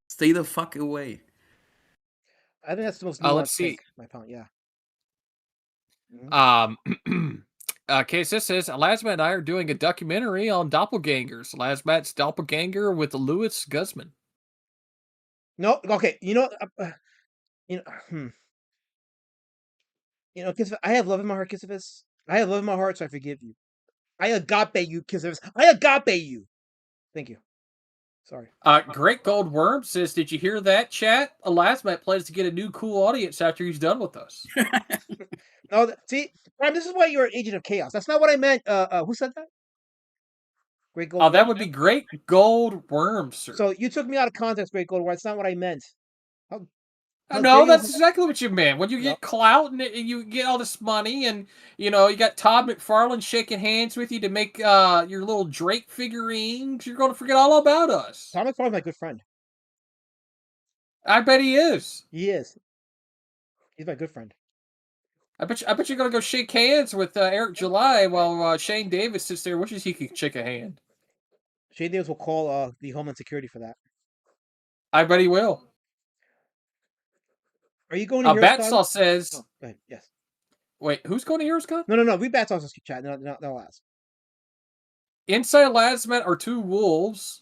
Stay the fuck away. I think that's the most Let's nuanced see. take, my opponent. Yeah. Mhm. KSS says, Lasmat and I are doing a documentary on doppelgangers. Lasmat's doppelganger with Louis Guzman. No, okay. You know, hmm. I have love in my heart, Kissifus. I have love in my heart, so I forgive you. I agape you, Kissifus. I agape you. Thank you. Sorry. Great Gold Worm says, did you hear that, chat? Lasmat plans to get a new cool audience after he's done with us. No, see, Prime, this is why you're an agent of chaos. That's not what I meant. Who said that? Great Gold That Worm? would be Great Gold Worm, sir. So you took me out of context, Great Gold Worm. That's not what I meant. How dare No, you? that's exactly what you meant. When you No, get clout and you get all this money, and you got Todd McFarlane shaking hands with you to make your little Drake figurines, you're going to forget all about us. Tom McFarlane's my good friend. I bet he is. He is. He's my good friend. I bet you're going to go shake hands with Eric July while Shane Davis sits there wishes he could shake a hand. Shane Davis will call the Homeland Security for that. I bet he will. Are you going to HeroesCon? Batsaw says, Oh, go ahead. Yes. wait, who's going to HeroesCon? No. We Batsaw's chat. No ask. Inside Lasmet are two wolves.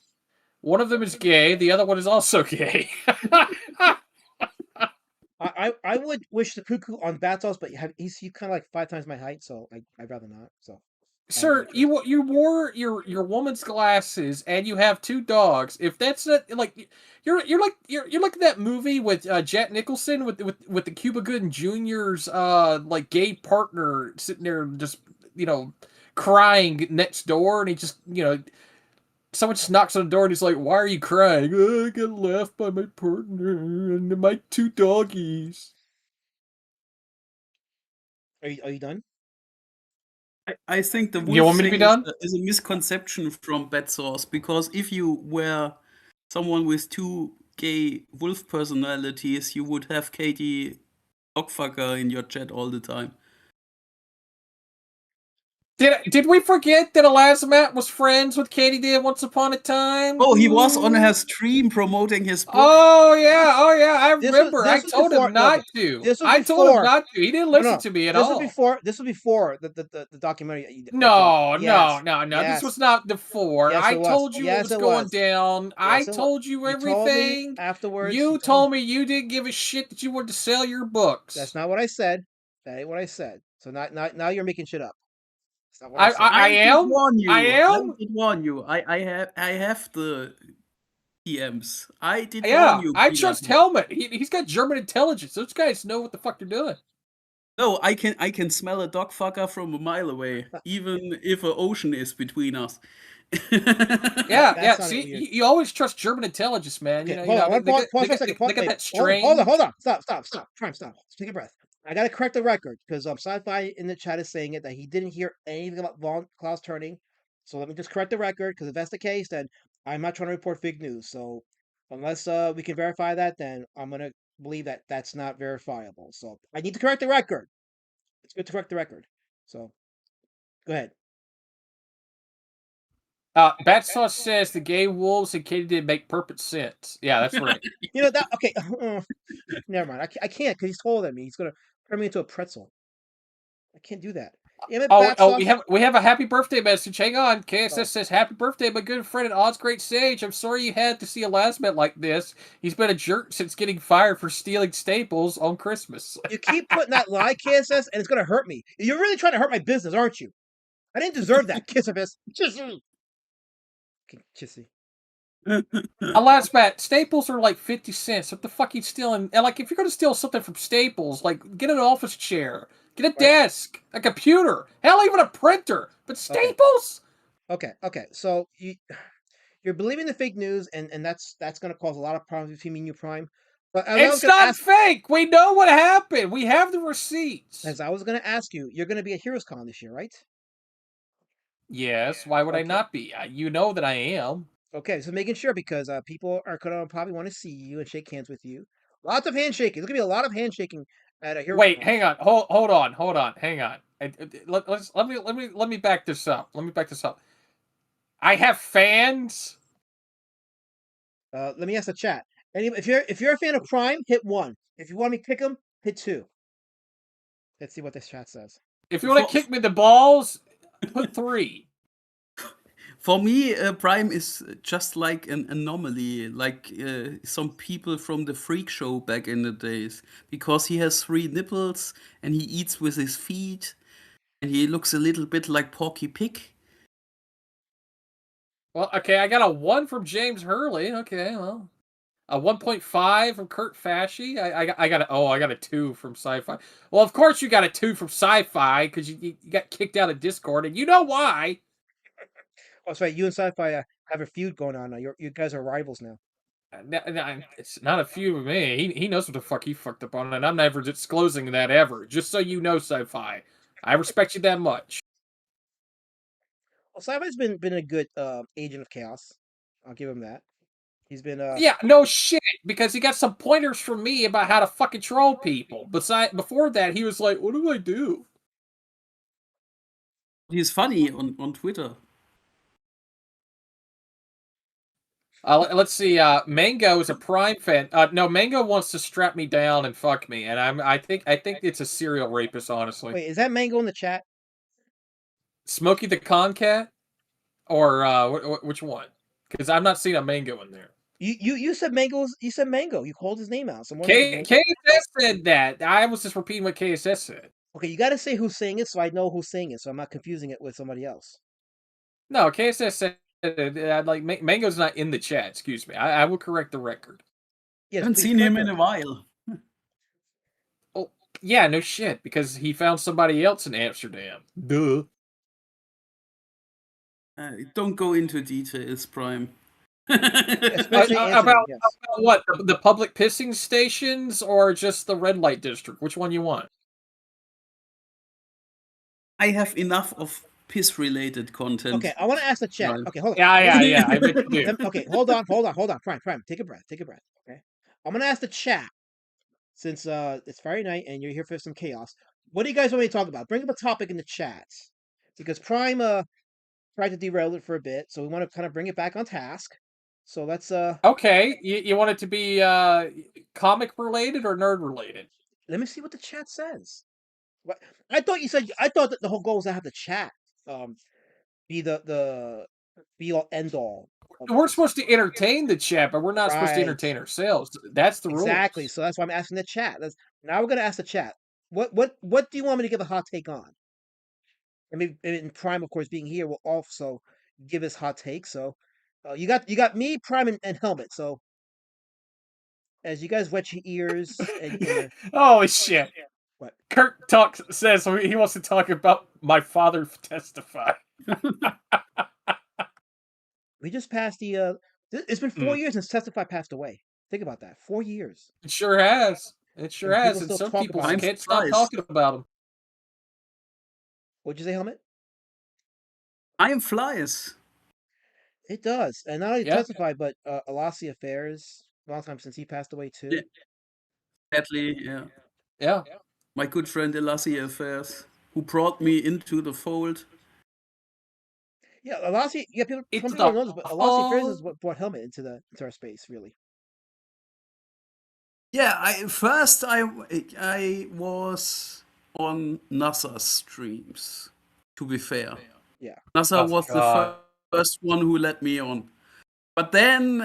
One of them is gay. The other one is also gay. I would wish the cuckoo on Batsaw's, but he's kind of like 5 times my height, so I'd rather not. So. Sir, you wore your woman's glasses and you have two dogs. If that's not like you're like that movie with Jack Nicholson with the Cuba Gooding Jr.'s like gay partner sitting there just crying next door, and he just someone just knocks on the door and he's like, "Why are you crying?" "Oh, I got left by my partner and my two doggies." Are you done? I think the You wolf want me to be thing done? is a misconception from Bad Source because if you were someone with two gay wolf personalities, you would have Katie Dogfucker in your chat all the time. Did we forget that Elazamat was friends with Katie did once upon a time? Oh, he was on her stream promoting his book. Oh yeah, I remember. I This was told before- him no, not okay. to. This was I told him before- not to. He didn't No, listen no. to me at This all. was before the documentary. No. Yes, This was not before. Yes, I it was. told you Yes, what was it going was. down. I Yes, it was. told you You told me everything. afterwards. You told me you didn't give a shit that you wanted to sell your books. That's not what I said. That ain't what I said. So now you're making shit up. That's not what I said. I did am. warn you. I am. I did warn you. I have the PMs. I did Yeah, warn you. I Peter. trust Helmet. He's got German intelligence. Those guys know what the fuck they're doing. No, I can smell a dog fucker from a mile away, even if an ocean is between us. Yeah. sounded See, weird. you always trust German intelligence, man. Okay, You hold know, on. I want to pause for a they second. got that strange. Hold on. Stop. Prime, stop. Take a breath. I gotta correct the record because Sci-Fi in the chat is saying it that he didn't hear anything about Von Klaus turning. So let me just correct the record because if that's the case, then I'm not trying to report fake news. So unless we can verify that, then I'm gonna believe that that's not verifiable. So I need to correct the record. It's good to correct the record. So, go ahead. Bat Sauce says the gay wolves and Katie did make perfect sense. Yeah, that's right. You know that? Okay, never mind. I can't because he's taller than me. He's gonna turn me into a pretzel. I can't do that. Damn it, Bat Oh, Sauce. we have a happy birthday message. Hang on. KSS Oh. says happy birthday, my good friend and odds great sage. I'm sorry you had to see a last minute like this. He's been a jerk since getting fired for stealing staples on Christmas. You keep putting that lie, KSS, and it's gonna hurt me. You're really trying to hurt my business, aren't you? I didn't deserve that, KSS. Kissy. Kissy. Alas, Matt, staples are like 50 cents. What the fuck you stealing? And like, if you're gonna steal something from Staples, like, get an office chair, get a desk, a computer, hell, even a printer. But Staples? Okay. So you're believing the fake news, and that's gonna cause a lot of problems between me and you, Prime. But as I was It's gonna not ask, fake. We know what happened. We have the receipts. as I was gonna ask you, you're gonna be at Heroes Con this year, right? Yes. Why would I Okay. not be? You know that I am. Okay, so making sure because people are gonna probably want to see you and shake hands with you. Lots of handshaking. There's gonna be a lot of handshaking at a Heroes Wait, Con. hang on. Hold on. Hang on. Let me back this up. I have fans. Let me ask the chat. If you're a fan of Prime, hit 1. If you want me to pick them, hit 2. Let's see what this chat says. If you want to kick me in the balls, put 3. For me, Prime is just like an anomaly, like some people from the freak show back in the days, because he has 3 nipples and he eats with his feet, and he looks a little bit like Porky Pig. Well, okay, I got a 1 from James Hurley. Okay, well, a 1.5 from Kurt Fasci. I got a 2 from Sci-Fi. Well, of course you got a 2 from Sci-Fi because you got kicked out of Discord, and you know why. Oh, that's right. You and Sci-Fi have a feud going on now. You guys are rivals now. It's not a few of me. He knows what the fuck he fucked up on, and I'm never disclosing that ever. Just so you know, Sci-Fi, I respect you that much. Well, Sci-Fi's been a good agent of chaos. I'll give him that. He's been Yeah, no shit, because he got some pointers from me about how to fucking troll people. Before that, he was like, "What do I do?" He's funny on Twitter. Let's see. Mango is a Prime fan. No, Mango wants to strap me down and fuck me, and I think it's a serial rapist. Honestly, wait. Is that Mango in the chat? Smokey the Concat, or which one? Because I'm not seeing a Mango in there. You said Mango's. You said Mango. You called his name out. So KSS said that. I was just repeating what KSS said. okay, you got to say who's saying it, so I know who's saying it, so I'm not confusing it with somebody else. No, KSS said like Mango's not in the chat. Excuse me. I will correct the record. Yes, Haven't please seen him correct in a her. while. Oh, yeah, no shit, because he found somebody else in Amsterdam. Duh. Don't go into details, Prime. Especially Amsterdam, About yes. what? The public pissing stations or just the red light district? Which one you want? I have enough of piss-related content. Okay, I want to ask the chat. Right. Okay, hold on. Yeah. I bet you do. Okay, hold on. Prime, take a breath. Okay, I'm gonna ask the chat since it's Friday night and you're here for some chaos. What do you guys want me to talk about? Bring up a topic in the chat because Prime tried to derail it for a bit, so we want to kind of bring it back on task. So let's Okay, you want it to be comic related or nerd related? let me see what the chat says. What I thought you said. I thought that the whole goal was to have the chat be the be all end all. We're supposed to entertain the chat, but we're not supposed to Right. entertain ourselves. That's the rules. Exactly. So that's why I'm asking the chat. Now we're gonna ask the chat. What do you want me to give a hot take on? I mean, and Prime, of course, being here will also give his hot take. So you got me, Prime, and Helmet. So as you guys wet your ears and your Holy shit! what? Kurt says he wants to talk about my father testify. We just passed the. It's been 4 years since Testify passed away. Think about that. 4 years. It sure has. It sure And has. people And still some talk people about it. can't stop talking about him. What'd you say, Helmet? Time flies. It does, and not only Yeah. Testify, but Alassi Affairs. Long time since he passed away too. Yeah. Sadly, yeah. Yeah. my good friend Elassie Affairs, who brought me into the fold. Yeah, Elassie. Yeah, some It's people don't the know this, but Elassie Affairs is fall. what brought Helmet into our space. Really. Yeah, I was on NASA's streams. To be fair, Yeah. NASA Oh, was the God. first one who let me on. But then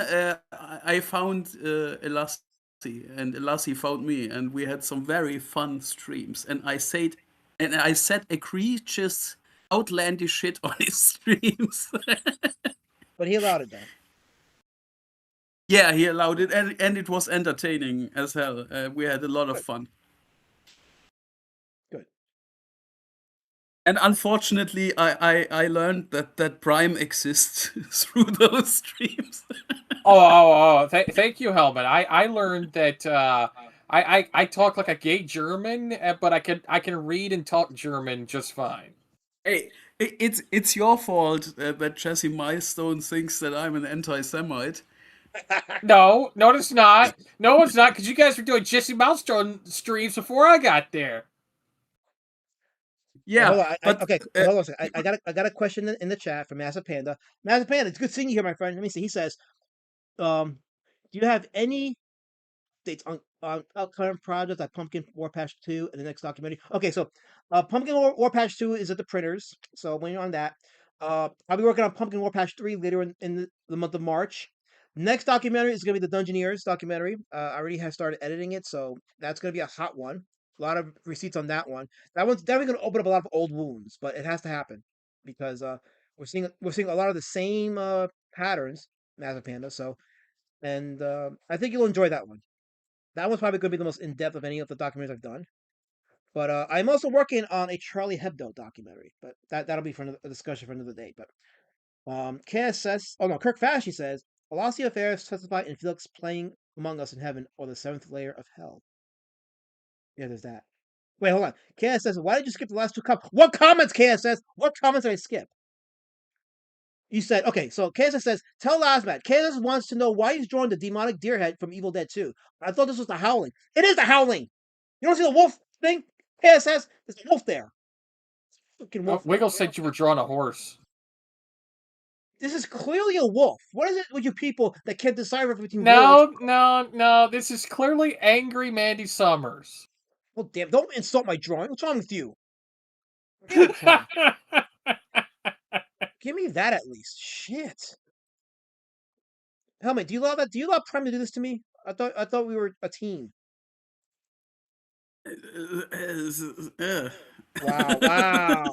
I found Elassie, and Elassie found me, and we had some very fun streams. And I said egregious, outlandish shit on his streams. But he allowed it though. Yeah, he allowed it, and it was entertaining as hell. We had a lot of Good. fun. Good. And unfortunately, I learned that Prime exists through those streams. Thank you, Helmet. I learned that I talk like a gay German, but I can read and talk German just fine. Hey, it's your fault that Jesse Milestone thinks that I'm an anti-Semite. No, it's not. No, it's not, because you guys were doing Jesse Milestone streams before I got there. Yeah, hold on. but Okay, hold on a second. I got a question in the chat from Massive Panda. Massive Panda, it's good seeing you here, my friend. Let me see. He says, do you have any dates on upcoming projects like Pumpkin Warpath 2 and the next documentary? Okay, so Pumpkin Warpath 2 is at the printers, so when you're on that. I'll be working on Pumpkin Warpath 3 later in the month of March. Next documentary is going to be the Dungeoneers documentary. I already have started editing it, so that's going to be a hot one. A lot of receipts on that one. That one's definitely going to open up a lot of old wounds, but it has to happen because we're seeing a lot of the same patterns, Massive Panda. So, and I think you'll enjoy that one. That one's probably going to be the most in depth of any of the documentaries I've done. But I'm also working on a Charlie Hebdo documentary, but that'll be for a discussion for another day. But KSS, oh no, Kirk Fashy says, Elassie Affairs testified in Felix playing Among Us in Heaven or the seventh layer of hell. Yeah, there's that. Wait, hold on. KSS says, why did you skip the last two comments? What comments, KSS? What comments did I skip? You said, okay, so KSS says, tell Lasmat. KSS wants to know why he's drawing the demonic deerhead from Evil Dead 2. I thought this was the Howling. It is the Howling! You don't see the wolf thing? KSS, there's a wolf there. Fucking wolf. Wiggle said you were drawing a horse. This is clearly a wolf. What is it with you people that can't decipher between wolf? No. This is clearly angry Mandy Summers. Well, damn, don't insult my drawing. What's wrong with you? Give me that at least. Shit. Helmet, do you allow that? Do you allow Prime to do this to me? I thought we were a team.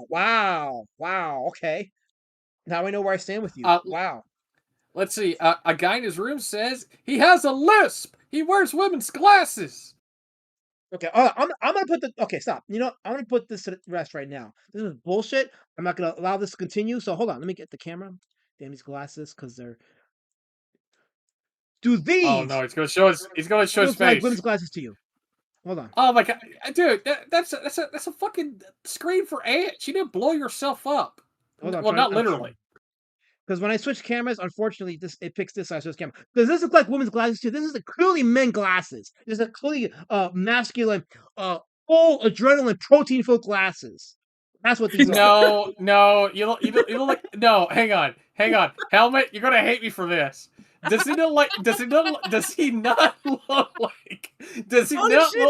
Wow. Okay. Now I know where I stand with you. Wow. Let's see. A guy in his room says he has a lisp. He wears women's glasses. Okay, I'm gonna put the. Okay, stop. You know, I'm gonna put this to rest right now. This is bullshit. I'm not gonna allow this to continue. So hold on. Let me get the camera. Damn these glasses, because they're. Do these? Oh no, he's gonna show his. He's gonna show his look like face. women's glasses to you? Hold on. Oh my god, dude, that's a fucking screen for ants. You didn't blow yourself up. Hold on. Well, not literally. Because when I switch cameras, unfortunately, it picks this side. So this camera. Does this look like women's glasses too? This is clearly men glasses. This is clearly masculine, full adrenaline, protein-filled glasses. That's what these are. No, you don't like. No, hang on. Helmet, you're gonna hate me for this. Does he not like? Does he not look like? Does he not look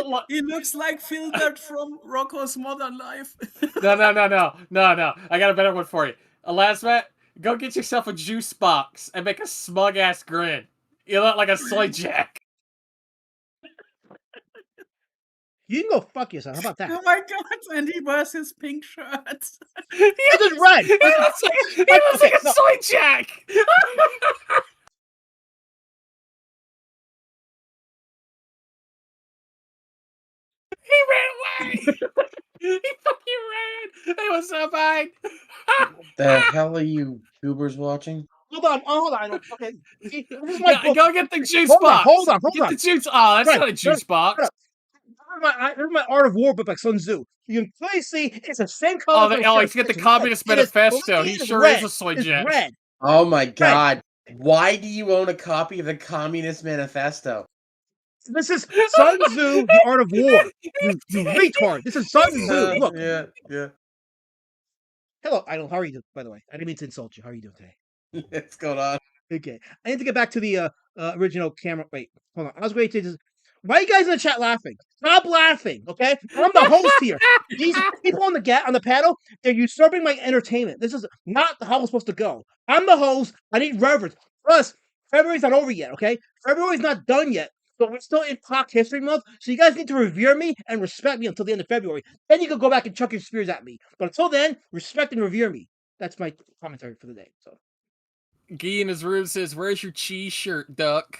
like? He looks like Filbert from Rocco's Modern Life. No. I got a better one for you. Elasmat, go get yourself a juice box and make a smug ass grin. You look like a soy jack. You can go fuck yourself. How about that? Oh my god! And he wears his pink shirt. This is red. He looks like a soy jack. He ran away. He fucking ran. It was so fine. The hell are you goobers watching? Hold on. Okay. See, this is my book. Go get the juice Hold box. Hold on. Get the juice. Oh, that's not a juice box. This is my Art of War book by Sun Tzu. You can clearly see it's the same color. He's got the Communist Manifesto. He sure is a soy jack. Red. Oh my god. Why do you own a copy of the Communist Manifesto? This is Sun Tzu, The Art of War. You retard. This is Sun Tzu. Look. Yeah. Hello, Idol. How are you doing, by the way? I didn't mean to insult you. How are you doing today? What's going on? Okay. I need to get back to the original camera. Wait, hold on. I was going to just. Why are you guys in the chat laughing? Stop laughing, okay? I'm the host here. These people on the panel, they're usurping my entertainment. This is not how it's supposed to go. I'm the host. I need reverence. Plus, February's not over yet, okay? February's not done yet. So we're still in Talk History Month. So you guys need to revere me and respect me until the end of February. Then you can go back and chuck your spears at me. But until then, respect and revere me. That's my commentary for the day. So. Guy in his room says, "Where's your cheese shirt, Duck?"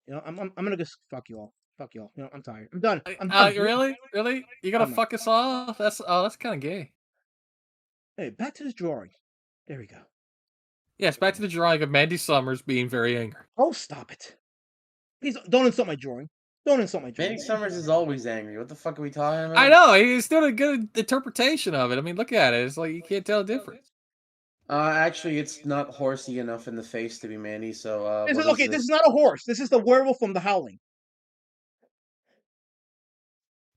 You know, I'm gonna just fuck you all. Fuck you all. You know, I'm tired. I'm done. I'm done. Really? You gonna I'm not. fuck us off? That's kind of gay. Hey, back to this drawing. There we go. Yes, back to the drawing of Mandy Summers being very angry. Oh, stop it. Please don't insult my drawing. Don't insult my drawing. Manny Summers is always angry. What the fuck are we talking about? I know he's doing a good interpretation of it. I mean, look at it. It's like you can't tell the difference. Actually, it's not horsey enough in the face to be Manny. So, This what is is okay. This this? is not a horse. This is the werewolf from the Howling.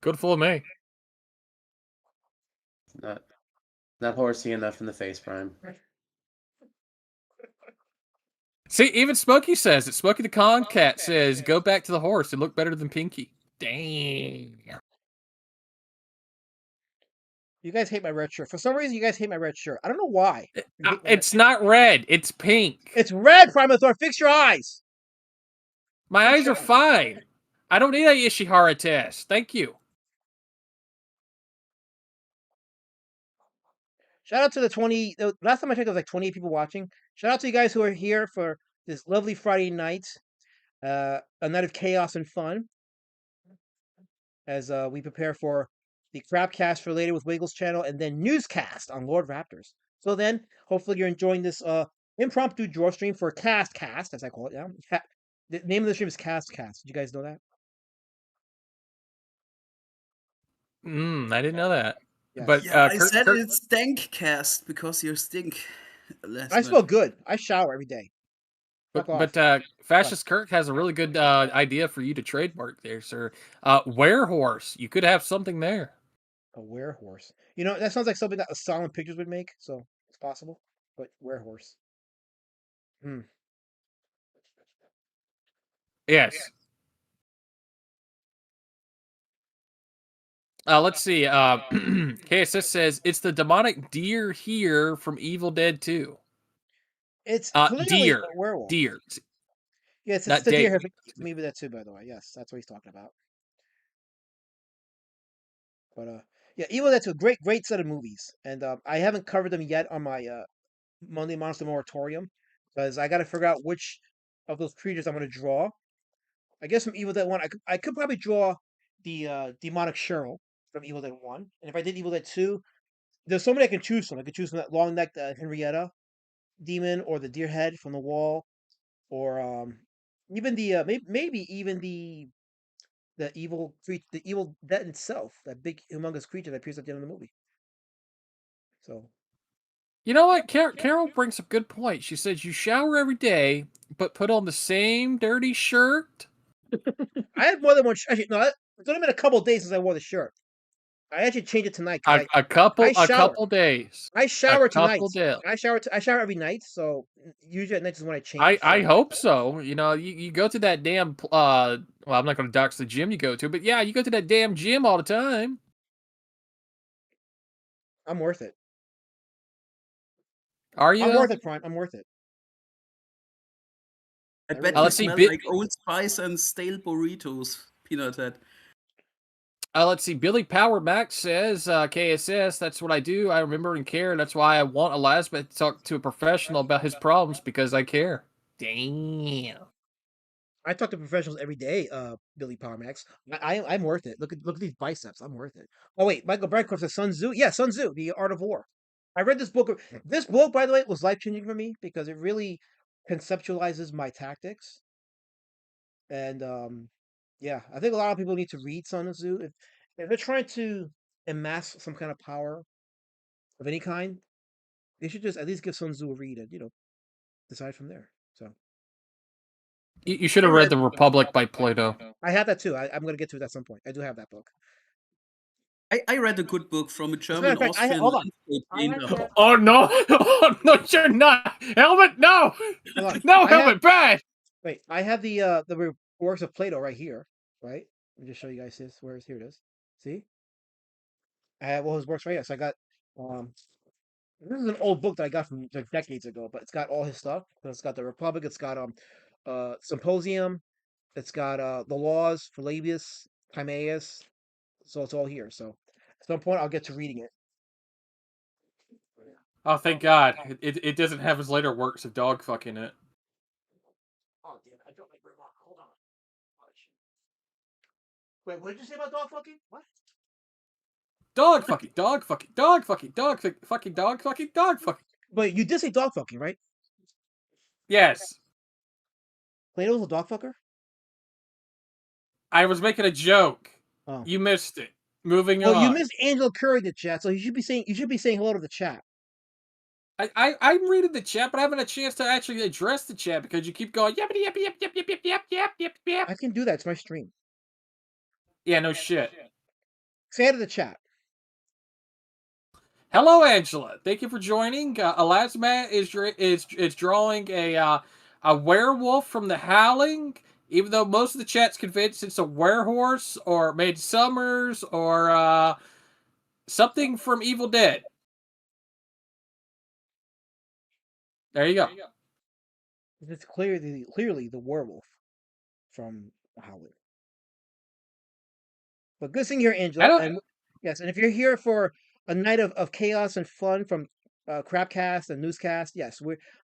Good for me. Not horsey enough in the face, Prime. See, even Smokey says it. Smokey the Con Cat says, "Go back to the horse. It looked better than Pinky." Dang. You guys hate my red shirt. For some reason, you guys hate my red shirt. I don't know why. It's not red. It's pink. It's red, Primathor. Fix your eyes. My eyes are fine. I don't need a Ishihara test. Thank you. Shout out to the 20. Last time I checked, there was like 28 people watching. Shout out to you guys who are here for this lovely Friday night. A night of chaos and fun. As we prepare for the Crapcast for later with Wiggles channel and then Newscast on Lord Raptors. So then, hopefully you're enjoying this impromptu draw stream for Castcast, as I call it now. The name of the stream is Castcast. Did you guys know that? I didn't know that. Yes. But Yeah, I Kurt, said Kurt, it's Stankcast because you stink. Last I night. smell good. I shower every day. Fuck off. but Fascist Kirk has a really good idea for you to trademark there, sir. Werehorse. You could have something there. A werehorse. You know, that sounds like something that a Silent Pictures would make, so it's possible. But werehorse. Yes. Let's see. KSS says it's the demonic deer here from Evil Dead 2. It's clearly Deer. a werewolf. Deer. Yes, it's Not the deer deer. here. Maybe that too, by the way. Yes, that's what he's talking about. But yeah, Evil Dead's a great set of movies, and I haven't covered them yet on my Monday Monster Moratorium because I got to figure out which of those creatures I'm going to draw. I guess from Evil Dead 1, I could probably draw the demonic Cheryl from Evil Dead 1, and if I did Evil Dead 2, there's so many I can choose from. I could choose from that long necked Henrietta demon, or the deer head from the wall, or even the maybe even the evil dead itself, that big humongous creature that appears at the end of the movie. So You know what? Carol brings up a good point. She says you shower every day, but put on the same dirty shirt. I have more than one. Actually, no, it's only been a couple of days since I wore the shirt. I actually changed it tonight. A couple shower. days. I shower A tonight. couple days. I shower every night. So usually at night is when I change. I hope so. You know, you go to that damn well, I'm not going to dox the gym you go to, but yeah, you go to that damn gym all the time. I'm worth it. Are you? I'm worth it, Prime. I'm worth it. I bet let's see, smell like Old Spice and stale burritos, Peanut Head. Let's see. Billy Power Max says, KSS, that's what I do. I remember and care. That's why I want Elasma to talk to a professional about his problems, because I care. Damn. I talk to professionals every day, Billy Power Max. I'm worth it. Look at these biceps. I'm worth it. Oh wait, Michael Brandcroft says Sun Tzu. Yeah, Sun Tzu, The Art of War. I read this book. This book, by the way, was life changing for me because it really conceptualizes my tactics. And yeah, I think a lot of people need to read Sun Tzu if they're trying to amass some kind of power of any kind. They should just at least give Sun Tzu a read and decide from there. So You should have read The Republic by Plato. I have that too. I'm going to get to it at some point. I do have that book. I read a good book from a As a matter German of fact, Austrian hold on. landscape I actually painter. have- Oh no! Oh no, you're not. Helmet, no, Hold on. no, I Helmet, have- bad. Wait, I have the works of Plato right here. Right. Let me just show you guys this. Here it is. See, I have all his works right here. So I got this is an old book that I got from like decades ago, but it's got all his stuff. So it's got the Republic. It's got Symposium. It's got the laws for Labius, Timaeus. So it's all here. So at some point I'll get to reading it. Oh, thank God. It doesn't have his later works of dog fucking it. Oh damn! I dropped my remote. Hold on. Wait, what did you say about dog fucking? What? Dog fucking, dog fucking, dog fucking, dog fucking, dog fucking, dog fucking. But you did say dog fucking, right? Yes. Plato's a dog fucker? I was making a joke. Oh. You missed it. Moving Well, on. you missed Angela Curry in the chat, so you should be saying hello to the chat. I'm reading the chat, but I haven't had a chance to actually address the chat because you keep going yep yep yep yep yep yep yep yep yep yep. I can do that. It's my stream. Yeah, no shit. Say hi to the chat. Hello, Angela. Thank you for joining. Elasmat is drawing a werewolf from the Howling, even though most of the chat's convinced it's a werehorse or Midsummers or something from Evil Dead. There you go. It's clearly the werewolf from Howling. But good seeing you here, Angela. And yes, and if you're here for a night of chaos and fun from Crapcast and Newscast, yes,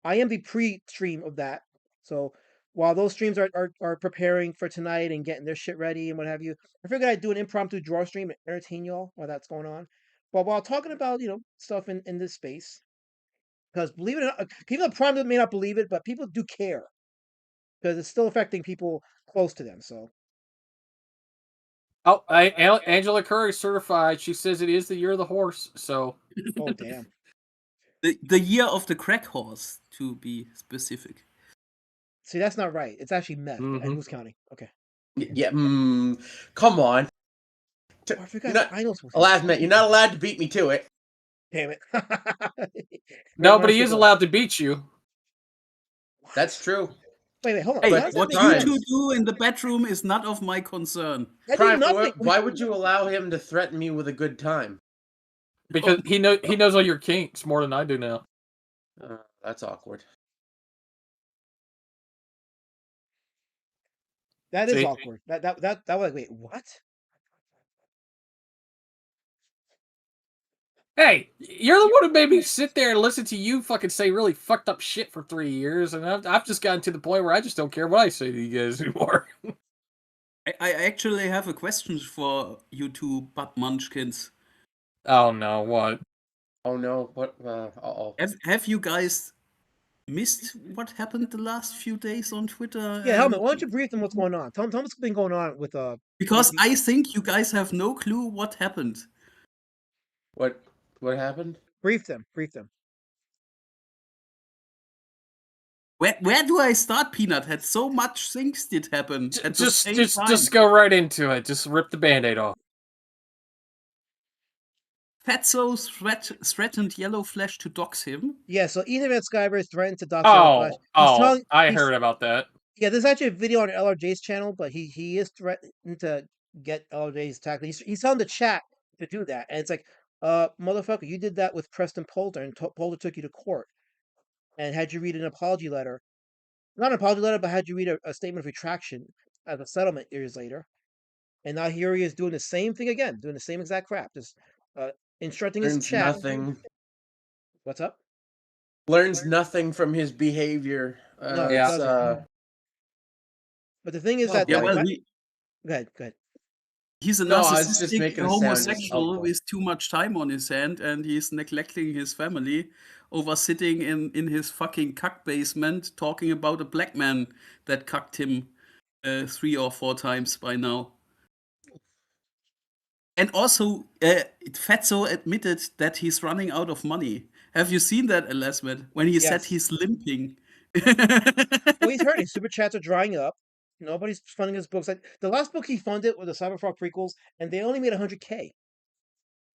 I am the pre-stream of that. So while those streams are preparing for tonight and getting their shit ready and what have you, I figured I'd do an impromptu draw stream and entertain y'all while that's going on. But while talking about stuff in this space, because believe it or not, people at Prime may not believe it, but people do care because it's still affecting people close to them. So Oh, Angela Curry certified. She says it is the year of the horse. So. oh damn. The year of the crack horse, to be specific. See, that's not right. It's actually meth. Mhm. And who's counting? Okay. Yeah, come on. Oh, I forgot. You're not, I know supposed Elasmat, you're not allowed to beat me to it. Damn it. No, but he is allowed to beat you. That's true. Wait, hold on. Hey, How does that what make you sense? two do in the bedroom is not of my concern. That Prime, did nothing. why would you allow him to threaten me with a good time? Because he knows all your kinks more than I do now. That's awkward. That is See? awkward. That was wait, what? Hey, you're the one who made me sit there and listen to you fucking say really fucked up shit for 3 years, and I've just gotten to the point where I just don't care what I say to you guys anymore. I actually have a question for you two butt munchkins. Oh no, what? Oh no, what? Uh-oh. Have you guys missed what happened the last few days on Twitter? Yeah, Helmet, why don't you brief them what's going on? Tell them what's been going on with Because I think you guys have no clue what happened. What happened? brief them. Where do I start, Peanut? Had so much things did happen at the same time. Just go right into it. Just rip the Band-Aid off. Fatso threatened Yellow Flash to dox him. Yeah, so Ethan Van Skyver is threatened to dox Yellow Flash. I heard about that. Yeah, there's actually a video on LRJ's channel, but he is threatening to get LRJ's attack. He's telling the chat to do that, and it's like, motherfucker, you did that with Preston Poulter, and Poulter took you to court, and had you read an apology letter, not an apology letter, but had you read a statement of retraction as a settlement years later, and now here he is doing the same thing again, doing the same exact crap, just instructing his Learns chat. nothing. What's up? Learns nothing from his behavior. No, Yeah. it doesn't. But the thing is that Yeah, well, go ahead. he's a No, I was just narcissistic making a sound, just homosexual helpful. with too much time on his hand, and he's neglecting his family over sitting in his fucking cuck basement talking about a black man that cucked him 3 or 4 times by now. And also, Fatso admitted that he's running out of money. Have you seen that, Elasmet? When he said Yes. he's limping Well, he's hurting. Super chats are drying up. Nobody's funding his books. Like the last book he funded was the Cyberfrog prequels, and they only made 100K.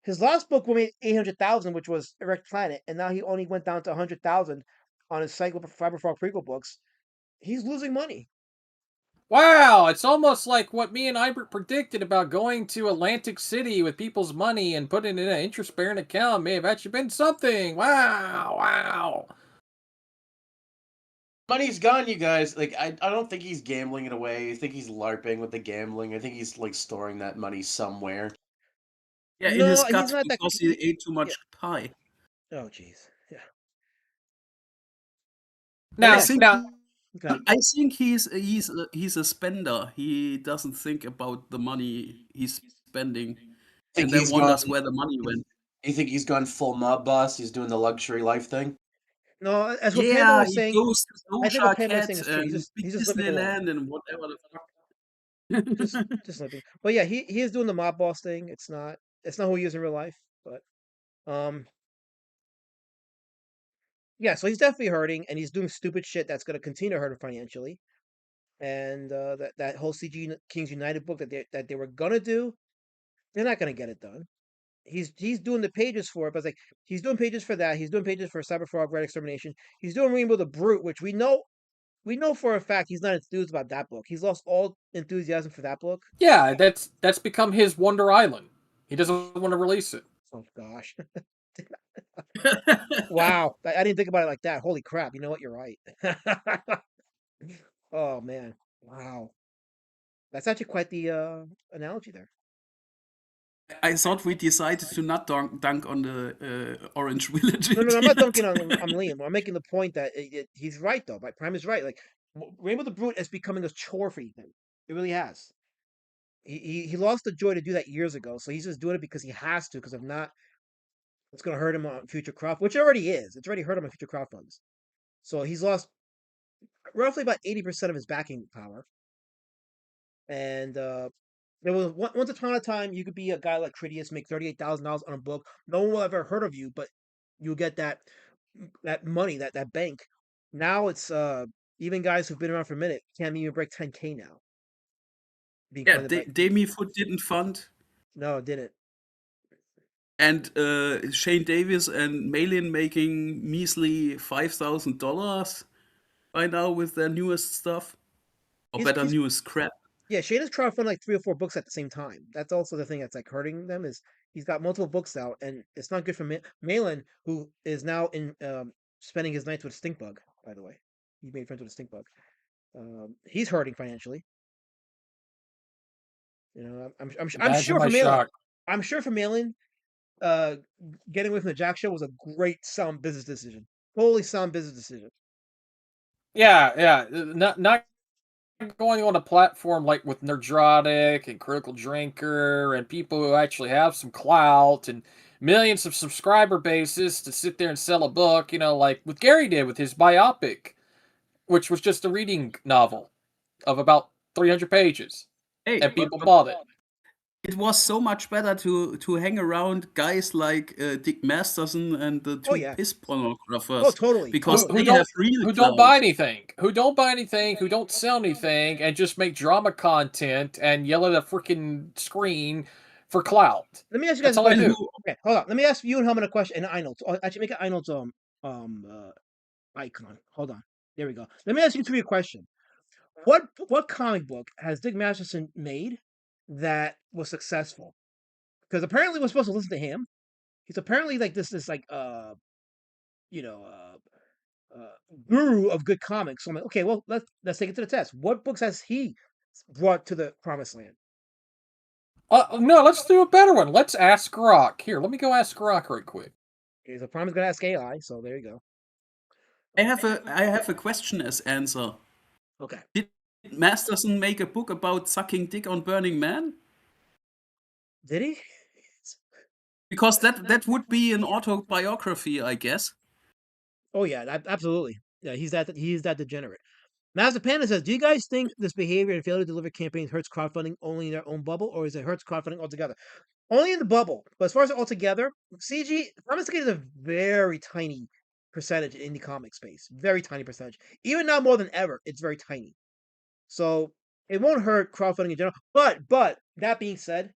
His last book made 800,000, which was Erect Planet, and now he only went down to 100,000 on his Cyberfrog prequel books. He's losing money. Wow, it's almost like what me and Ibert predicted about going to Atlantic City with people's money and putting it in an interest-bearing account may have actually been something. Wow. Money's gone, you guys. Like, I don't think he's gambling it away. I think he's LARPing with the gambling. I think he's like storing that money somewhere. Yeah, in No, his he's gut not that. because he ate too much pie. Oh, jeez. Yeah. Now, yes. Okay. I think he's a spender. He doesn't think about the money he's spending, Think and then he's wonders gone. where the money went. You think he's gone full mob boss? He's doing the luxury life thing. No, as what Panda Yeah, was he saying, goes to I think what Doja Panda was saying Cat is true. and He's just living along. Disneyland and whatever the fuck. Just living. But yeah, he is doing the mob boss thing. It's not who he is in real life. But yeah, so he's definitely hurting, and he's doing stupid shit that's going to continue to hurt him financially. And that whole CG Kings United book that they were gonna do, they're not gonna get it done. He's doing the pages for it, but it's like he's doing pages for that. He's doing pages for Cyberfrog Red Extermination. He's doing Rainbow the Brute, which we know for a fact he's not enthused about that book. He's lost all enthusiasm for that book. yeah, that's become his Wonder Island. He doesn't want to release it. Oh gosh. Wow. I didn't think about it like that. Holy crap. You know what? You're right. Oh man. Wow. That's actually quite the analogy there. I thought we decided to not dunk on the Orange Village. No, I'm not idiot. dunking on Liam. I'm making the point that he's right though. Like Prime is right. Like Rainbow the Brute is becoming a chore for Ethan. It really has. He lost the joy to do that years ago, so he's just doing it because he has to. Because if not, it's going to hurt him on future crop, which it already is. It's already hurt him on future crop funds. So he's lost roughly about 80% of his backing power. And there was once upon a time you could be a guy like Critias, make $38,000 on a book. No one will ever heard of you, but you get that money, that bank. Now it's even guys who've been around for a minute can't even break 10K now. Being Yeah, funded by Demi Foot didn't fund, no, it didn't. and Shane Davis and Malin making measly $5,000 by now with their newest stuff, or better, newest crap. Yeah, Shane has crowdfunded like 3 or 4 books at the same time. That's also the thing that's like hurting them is he's got multiple books out, and it's not good for Malin, who is now in spending his nights with Stinkbug. By the way, he made friends with a Stinkbug. He's hurting financially. You know, I'm Imagine sure my for Malin. shock. I'm sure for Malin, getting away from the Jack Show was a great sound business decision. Totally sound business decision. Yeah. Not going on a platform like with Nerdrotic and Critical Drinker and people who actually have some clout and millions of subscriber bases to sit there and sell a book, like what Gary did with his biopic, which was just a reading novel of about 300 pages. Hey, And people bought it. It was so much better to hang around guys like Dick Masterson and the two piss pornographers. Oh, totally. Because Totally. they have real who clout. don't buy anything, who don't sell anything, and just make drama content and yell at a freaking screen for clout. Let me ask you guys a question. Okay, hold on. Let me ask you and Helmet a question. And Einolds. Actually, make it Einolds icon. Hold on. There we go. Let me ask you three a question. What comic book has Dick Masterson made that was successful? Because apparently we're supposed to listen to him. He's apparently like this like guru of good comics. So I'm like, okay, well let's take it to the test. What books has he brought to the promised land? No, let's do a better one. Let's ask Rock. Here, let me go ask Rock right quick. Okay, so Prime is gonna ask AI, so there you go. I have a question as answer. Okay. Did Masterson make a book about sucking dick on Burning Man? Did he? Because that would be an autobiography, I guess. Oh yeah, absolutely. Yeah, he's that degenerate. Master Panda says, do you guys think this behavior and failure to deliver campaigns hurts crowdfunding only in their own bubble, or is it hurts crowdfunding altogether? Only in the bubble. But as far as altogether, CG, Promise is a very tiny percentage in indie comic space. Very tiny percentage. Even now more than ever, it's very tiny. So it won't hurt crowdfunding in general. But that being said,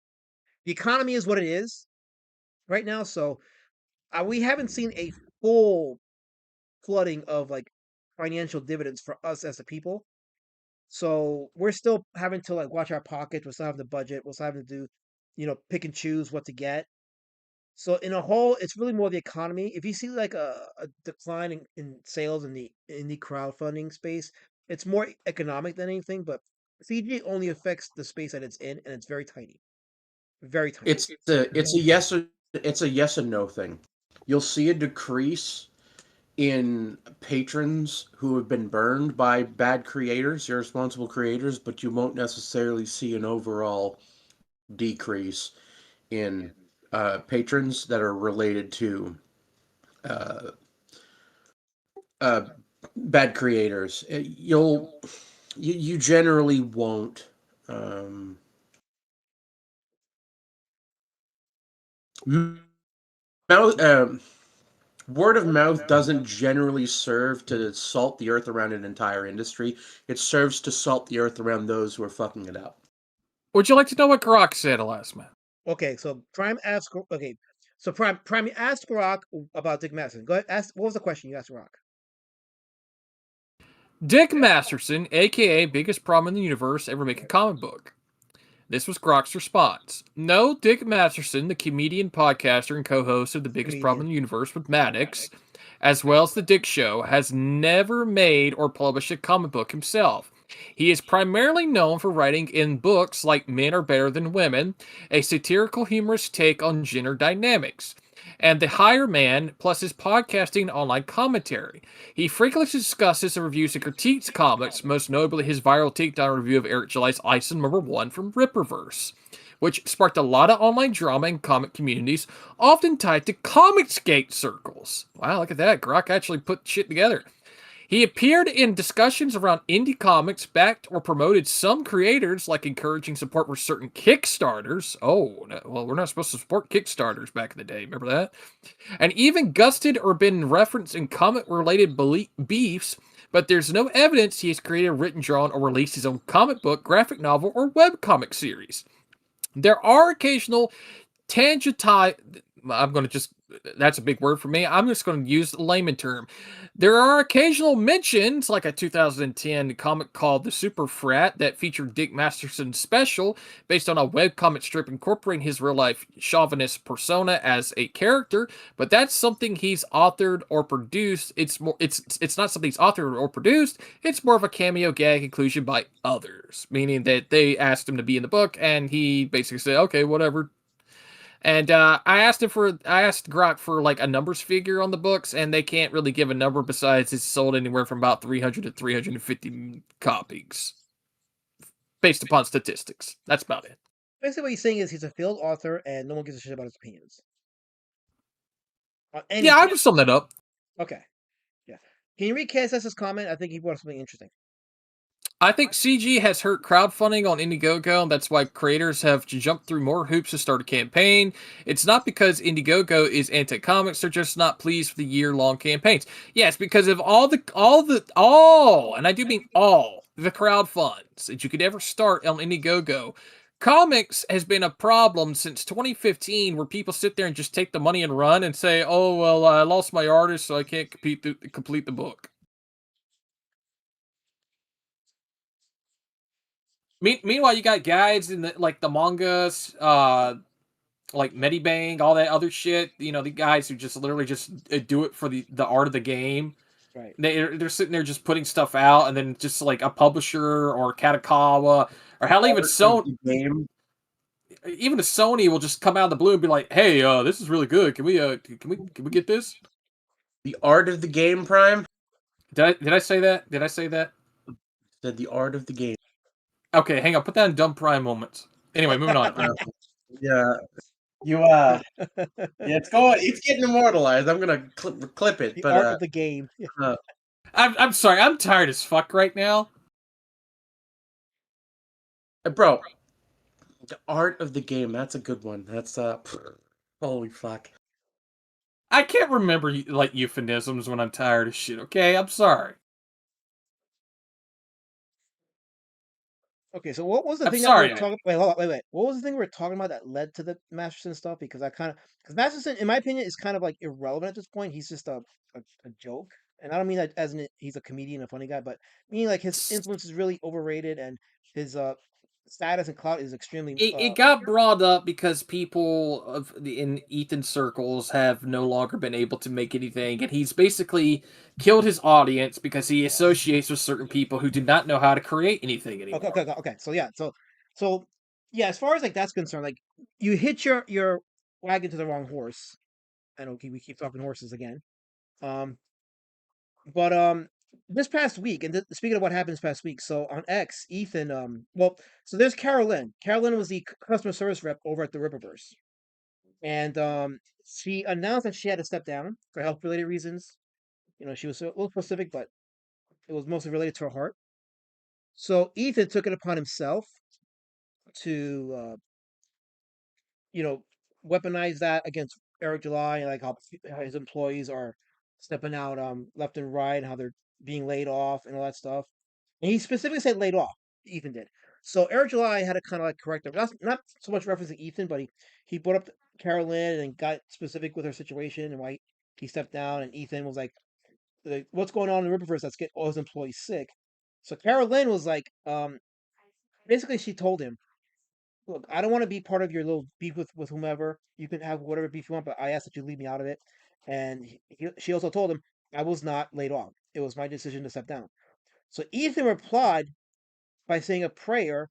the economy is what it is right now. So we haven't seen a full flooding of like financial dividends for us as a people. So we're still having to like watch our pockets. We're still having the budget. We're still having to do, pick and choose what to get. So in a whole, it's really more the economy. If you see like a decline in sales in the crowdfunding space, it's more economic than anything. But CG only affects the space that it's in, and it's very tiny, very tiny. It's a yes and no thing. You'll see a decrease in patrons who have been burned by bad creators, irresponsible creators, but you won't necessarily see an overall decrease in patrons that are related to uh, uh, bad creators. You generally won't. Um, mouth, Word of mouth doesn't generally serve to salt the earth around an entire industry. It serves to salt the earth around those who are fucking it up. Would you like to know what Grok said last month? Okay, so Prime asked. Okay, so Prime you asked Rock about Dick Masterson. Go ahead. Ask. What was the question you asked Rock? Dick Masterson, aka biggest problem in the universe, ever make a comic book? This was Grok's response. No, Dick Masterson, the comedian, podcaster, and co-host of The Biggest Problem in the Universe with Maddox, as well as The Dick Show, has never made or published a comic book himself. He is primarily known for writing in books like Men Are Better Than Women, a satirical humorous take on gender dynamics, and The Higher Man, plus his podcasting and online commentary. He frequently discusses and reviews and critiques comics, most notably his viral takedown review of Eric July's Ice and #1 from Ripperverse, which sparked a lot of online drama in comic communities, often tied to Comicsgate circles. Wow, look at that. Grok actually put shit together. He appeared in discussions around indie comics, backed or promoted some creators, like encouraging support for certain Kickstarters. Oh, well, we're not supposed to support Kickstarters back in the day. Remember that? And even gusted or been referenced in comic-related beefs, but there's no evidence he has created, written, drawn, or released his own comic book, graphic novel, or webcomic series. There are occasional tangential. I'm going to just, that's a big word for me. I'm just going to use the layman term. There are occasional mentions, like a 2010 comic called The Super Frat that featured Dick Masterson's special based on a webcomic strip incorporating his real life chauvinist persona as a character, but that's something he's authored or produced. It's not something he's authored or produced. It's more of a cameo gag inclusion by others, meaning that they asked him to be in the book and he basically said, okay, whatever. And I asked Grok for like a numbers figure on the books, and they can't really give a number besides it's sold anywhere from about 300 to 350 copies, based upon statistics. That's about it. Basically, what he's saying is he's a failed author, and no one gives a shit about his opinions on Yeah, I anything. would sum that up. Okay, yeah. Can you read KSS's comment? I think he brought up something interesting. I think CG has hurt crowdfunding on Indiegogo, and that's why creators have to jump through more hoops to start a campaign. It's not because Indiegogo is anti-comics; they're just not pleased with the year-long campaigns. Yes, because of all, and I do mean all the crowd funds that you could ever start on Indiegogo. Comics has been a problem since 2015, where people sit there and just take the money and run and say, "Oh well, I lost my artist, so I can't complete the book." Meanwhile, you got guides in the mangas, like Medibang, all that other shit. You know, the guys who just literally just do it for the art of the game. Right. They're sitting there just putting stuff out, and then just like a publisher or Katakawa or hell, even Sony, even a Sony will just come out of the blue and be like, "Hey, this is really good. Can we get this?" The art of the game, Prime. Did I say that? Did I say that? Said the art of the game. Okay, hang on. Put that in dumb prime moments. Anyway, moving on. Yeah, you yeah, it's getting immortalized. I'm gonna clip it, The but art of the game. I'm sorry. I'm tired as fuck right now. bro, the art of the game. That's a good one. That's holy fuck. I can't remember like euphemisms when I'm tired of shit. Okay, I'm sorry. Okay, so what was the I'm thing that we were sorry. talking? Wait, hold on, wait. What was the thing we were talking about that led to the Masterson stuff? Because because Masterson, in my opinion, is kind of like irrelevant at this point. He's just a joke, and I don't mean that as in he's a comedian, a funny guy, but meaning like his influence is really overrated, and his status and clout is extremely It got brought up because people in Ethan circles have no longer been able to make anything, and he's basically killed his audience because he associates with certain people who do not know how to create anything anymore. Okay. So yeah, so yeah, as far as like that's concerned, like you hit your wagon to the wrong horse. I know we keep talking horses again. Um, but this past week, and speaking of what happened this past week, so on X, Ethan, so there's Carolyn. Carolyn was the customer service rep over at the Rippaverse, and she announced that she had to step down for health related reasons. You know, she was a little specific, but it was mostly related to her heart. So Ethan took it upon himself to you know, weaponize that against Eric July and like how his employees are stepping out left and right, and how they're being laid off and all that stuff. And he specifically said laid off. Ethan did. So Eric July had to kind of like correct him. Not so much referencing Ethan, but he brought up Carolyn and got specific with her situation and why he stepped down. And Ethan was like, "What's going on in the Riververse that's getting all his employees sick?" So Carolyn was like, basically she told him, look, I don't want to be part of your little beef with whomever. You can have whatever beef you want, but I ask that you leave me out of it. And she also told him I was not laid off. It was my decision to step down. So Ethan replied by saying a prayer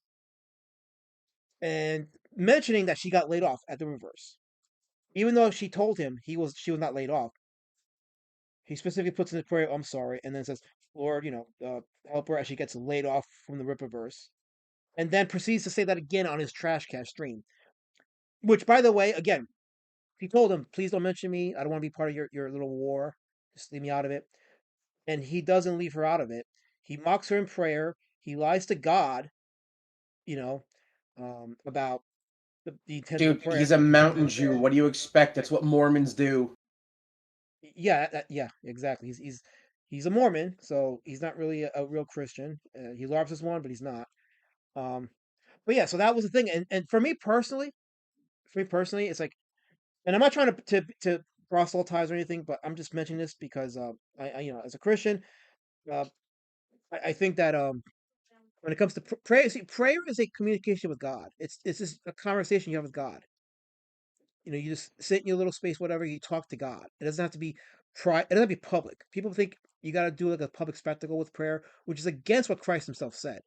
and mentioning that she got laid off at the reverse. Even though she told him she was not laid off, he specifically puts in the prayer, "I'm sorry," and then says, "Lord, help her as she gets laid off from the Rippaverse," and then proceeds to say that again on his Trashcast stream. Which, by the way, again, he told him, "Please don't mention me. I don't want to be part of your little war. Just leave me out of it." And he doesn't leave her out of it. He mocks her in prayer. He lies to God, you know, about the intent of the Dude, prayer. he's a mountain Jew. What do you expect? That's what Mormons do. Yeah, yeah, exactly. He's a Mormon, so he's not really a real Christian. He loves as one, but he's not. Um, but yeah, so that was the thing. And for me personally, it's like, and I'm not trying to proselytize or anything, but I'm just mentioning this because I as a Christian, uh, I think that when it comes to prayer, see, prayer is a communication with God. It's just a conversation you have with God. You know, you just sit in your little space, whatever. You talk to God. It doesn't have to be It doesn't have to be public. People think you got to do like a public spectacle with prayer, which is against what Christ Himself said.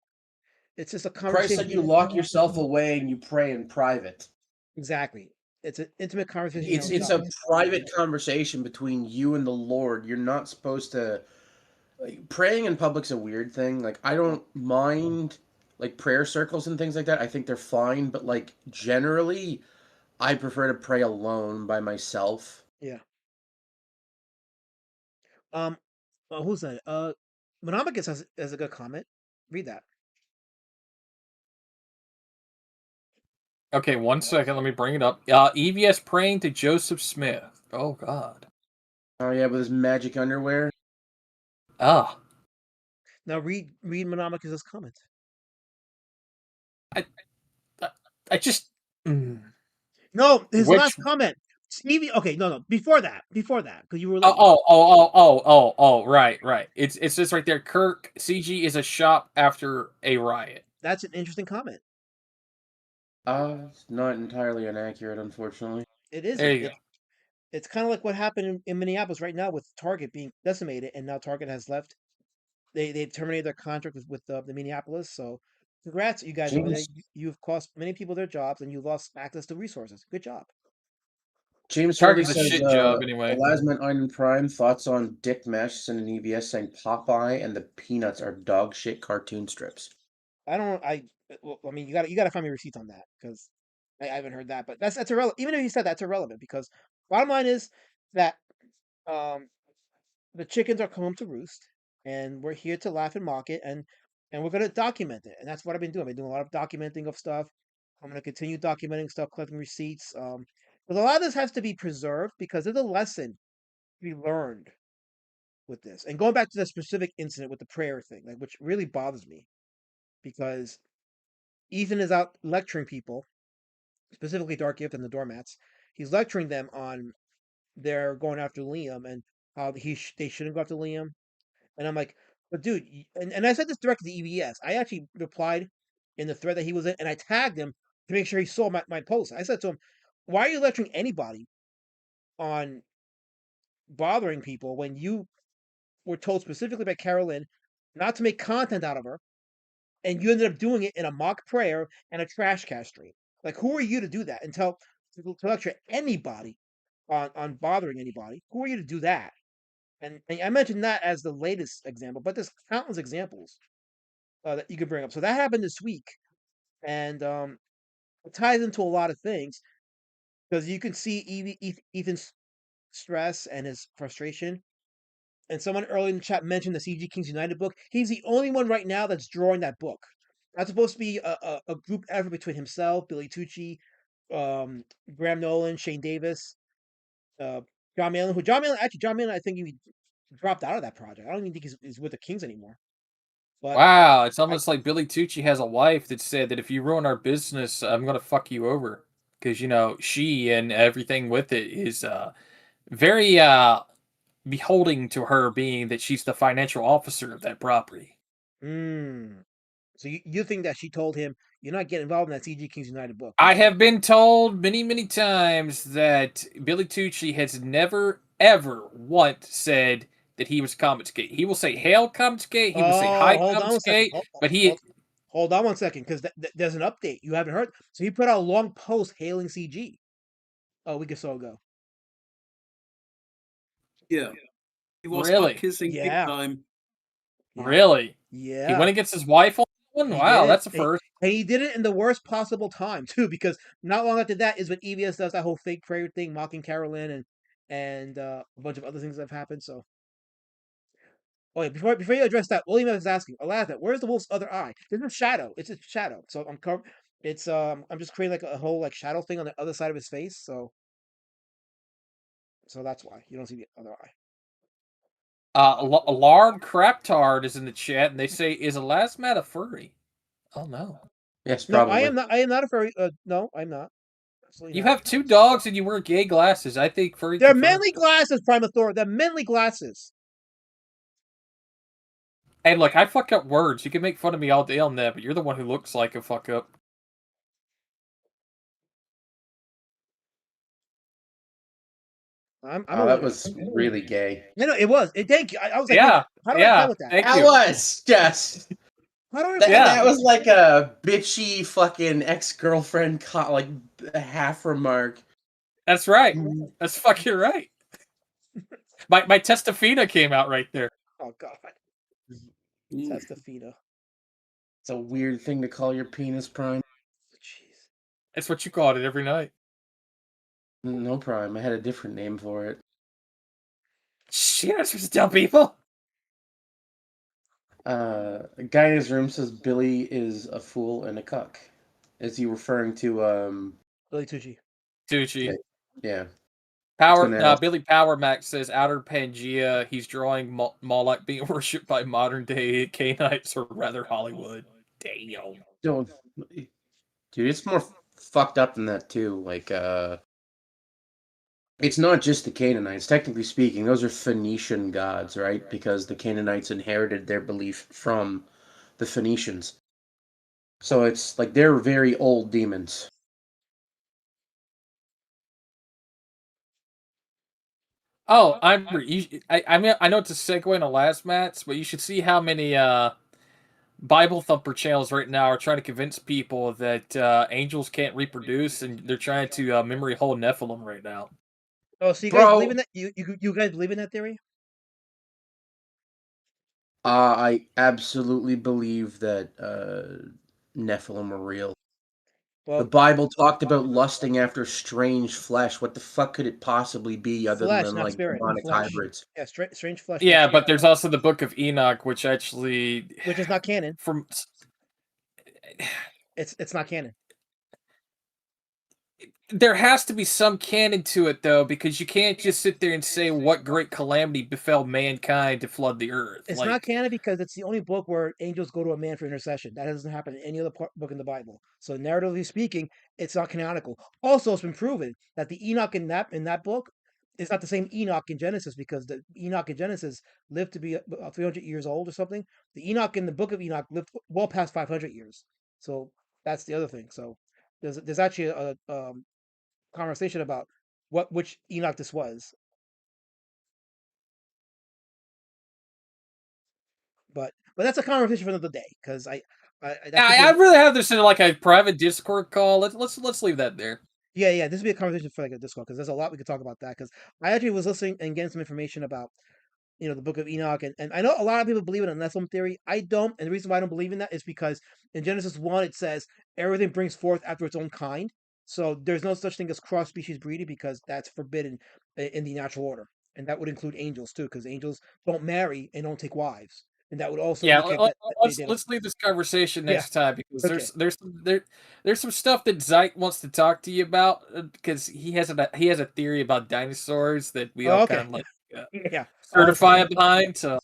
It's just a Christ conversation. said you lock yourself away and you pray in private. Exactly. It's an intimate conversation you have with It's God. a private conversation between you and the Lord. You're not supposed to like praying in public's a weird thing. Like I don't mind like prayer circles and things like that. I think they're fine, but like generally I prefer to pray alone by myself. Yeah. Um. Who's that? Monomicus has a good comment. Read that. Okay, 1 second. Let me bring it up. EVS praying to Joseph Smith. Oh God. Oh yeah, with his magic underwear. Ah. Now read Monomicus's comment. I. I, I just. Mm. No, his Which last comment. Stevie. Okay, no. Before that, because you were Oh, late. right. It's just right there. Kirk CG is a shop after a riot. That's an interesting comment. It's not entirely inaccurate, unfortunately. It There isn't. you go. It's kind of like what happened in Minneapolis right now with Target being decimated, and now Target has left. They terminated their contract with the Minneapolis. So, congrats, you guys over there. James You've cost many people their jobs, and you lost access to resources. Good job. James Furley Target's a says shit job anyway. Elasman Iron Prime thoughts on Dick Mesh and an EBS saying Popeye and the Peanuts are dog shit cartoon strips. I don't. Well, I mean, you got to find me receipts on that because I haven't heard that. But that's irrelevant. Even if you said that's irrelevant because bottom line is that um the chickens are coming to roost, and we're here to laugh and mock it, and we're gonna document it, and that's what I've been doing. I've been doing a lot of documenting of stuff. I'm gonna continue documenting stuff, collecting receipts. But a lot of this has to be preserved because there's a lesson be learned with this? And going back to the specific incident with the prayer thing, like which really bothers me because Ethan is out lecturing people, specifically Dark Gift and the doormats. He's lecturing them on their going after Liam and how they shouldn't go after Liam. And I'm like, but dude, and I said this directly to EBS. I actually replied in the thread that he was in, and I tagged him to make sure he saw my post. I said to him, why are you lecturing anybody on bothering people when you were told specifically by Carolyn not to make content out of her, and you ended up doing it in a mock prayer and a trash cast stream? Like, who are you to do that and to lecture anybody on bothering anybody? Who are you to do that? And I mentioned that as the latest example, but there's countless examples that you could bring up. So that happened this week, and it ties into a lot of things because you can see Ethan's stress and his frustration. And someone earlier in the chat mentioned the CG Kings United book. He's the only one right now that's drawing that book. That's supposed to be a group effort between himself, Billy Tucci, Graham Nolan, Shane Davis, uh, John Malin. John Malin, I think he dropped out of that project. I don't even think he's with the Kings anymore. But Wow, it's almost like Billy Tucci has a wife that said that if you ruin our business, I'm gonna fuck you over because she and everything with it is very beholding to her, being that she's the financial officer of that property. So you think that she told him you're not getting involved in that CG Kings United book? I have been told many, many times that Billy Tucci has never, ever once said that he was Comicsgate. He will say "Hail Comicsgate," he will say "Hi Hold on one second. Comicsgate," but he. Hold on one second, because there's an update you haven't heard. So he put out a long post hailing CG a week or so ago. Yeah. He was Really? kissing big Yeah. time. Yeah. Really? Yeah. He went against his wife on that one? He Wow, did. that's a first. And he did it in the worst possible time too, because not long after that is when EBS does that whole fake prayer thing, mocking Carolyn and a bunch of other things that have happened. So, oh yeah, before you address that, William is asking, Alaska, where's the wolf's other eye? There's a shadow. It's a shadow. So I'm just creating like a whole like shadow thing on the other side of his face. So that's why you don't see the other eye. Lard Craptard is in the chat, and they say, "Is Elasmat a furry?" Oh no. Yes, No, probably. I am not. I am not a furry. No, I'm not. Absolutely You not. have 2 dogs and you wear gay glasses. I think furry. They're manly glasses, Primathor. They're manly glasses. Hey, look, I fuck up words. You can make fun of me all day on that, but you're the one who looks like a fuck up. I'm Oh, a that winner. was really gay. You know, it was. Thank you. I was like, Yeah, how do I yeah. deal with that? Thank That you. was just. How do I? That was like a bitchy fucking ex-girlfriend like half remark. That's right. That's fucking right. My testafina came out right there. Oh God. Mm. Testafina. It's a weird thing to call your penis, Prime. Jeez. That's what you called it every night. No, Prime. I had a different name for it. Shit, you're not supposed to tell people. A guy in his room says Billy is a fool and a cuck. Is he referring to Billy Tucci. Tucci. Yeah. Billy Power Max says Outer Pangea. He's drawing Moloch being worshipped by modern day Canaanites, or rather Hollywood. Damn. Dude, it's more fucked up than that too. Like, it's not just the Canaanites. Technically speaking, those are Phoenician gods, right? Because the Canaanites inherited their belief from the Phoenicians. So it's like they're very old demons. Oh, I mean, I know it's a segue into last match, but you should see how many Bible Thumper channels right now are trying to convince people that angels can't reproduce, and they're trying to memory hold Nephilim right now. Oh, so you guys believe in that? You guys believe in that theory? I absolutely believe that Nephilim are real. Well, the Bible talked about lusting after strange flesh. What the fuck could it possibly be other flesh, than not like spirit. demonic Flesh. hybrids? Yeah, strange flesh. Yeah, but there's also the Book of Enoch, which actually, which is not canon. From It's not canon. There has to be some canon to it, though, because you can't just sit there and say what great calamity befell mankind to flood the earth. It's not canon because it's the only book where angels go to a man for intercession. That doesn't happen in any other book in the Bible. So narratively speaking, it's not canonical. Also, it's been proven that the Enoch in that book is not the same Enoch in Genesis because the Enoch in Genesis lived to be 300 years old or something. The Enoch in the book of Enoch lived well past 500 years. So that's the other thing. So there's actually a conversation about which Enoch this was. But that's a conversation for another day because that could be I'd rather have this in like a private Discord call. Let's leave that there. yeah, this would be a conversation for like a Discord because there's a lot we could talk about that because I actually was listening and getting some information about the Book of Enoch and I know a lot of people believe in a Nephilim theory. I don't, and the reason why I don't believe in that is because in Genesis 1 it says everything brings forth after its own kind. So there's no such thing as cross species breeding because that's forbidden in the natural order, and that would include angels too because angels don't marry and don't take wives, and that would also Yeah, indicate that they don't. let's leave this conversation Yeah. next time because Okay. there's some stuff that Zeit wants to talk to you about because he has a theory about dinosaurs that we Oh, all okay. kind of like Yeah. certify behind. So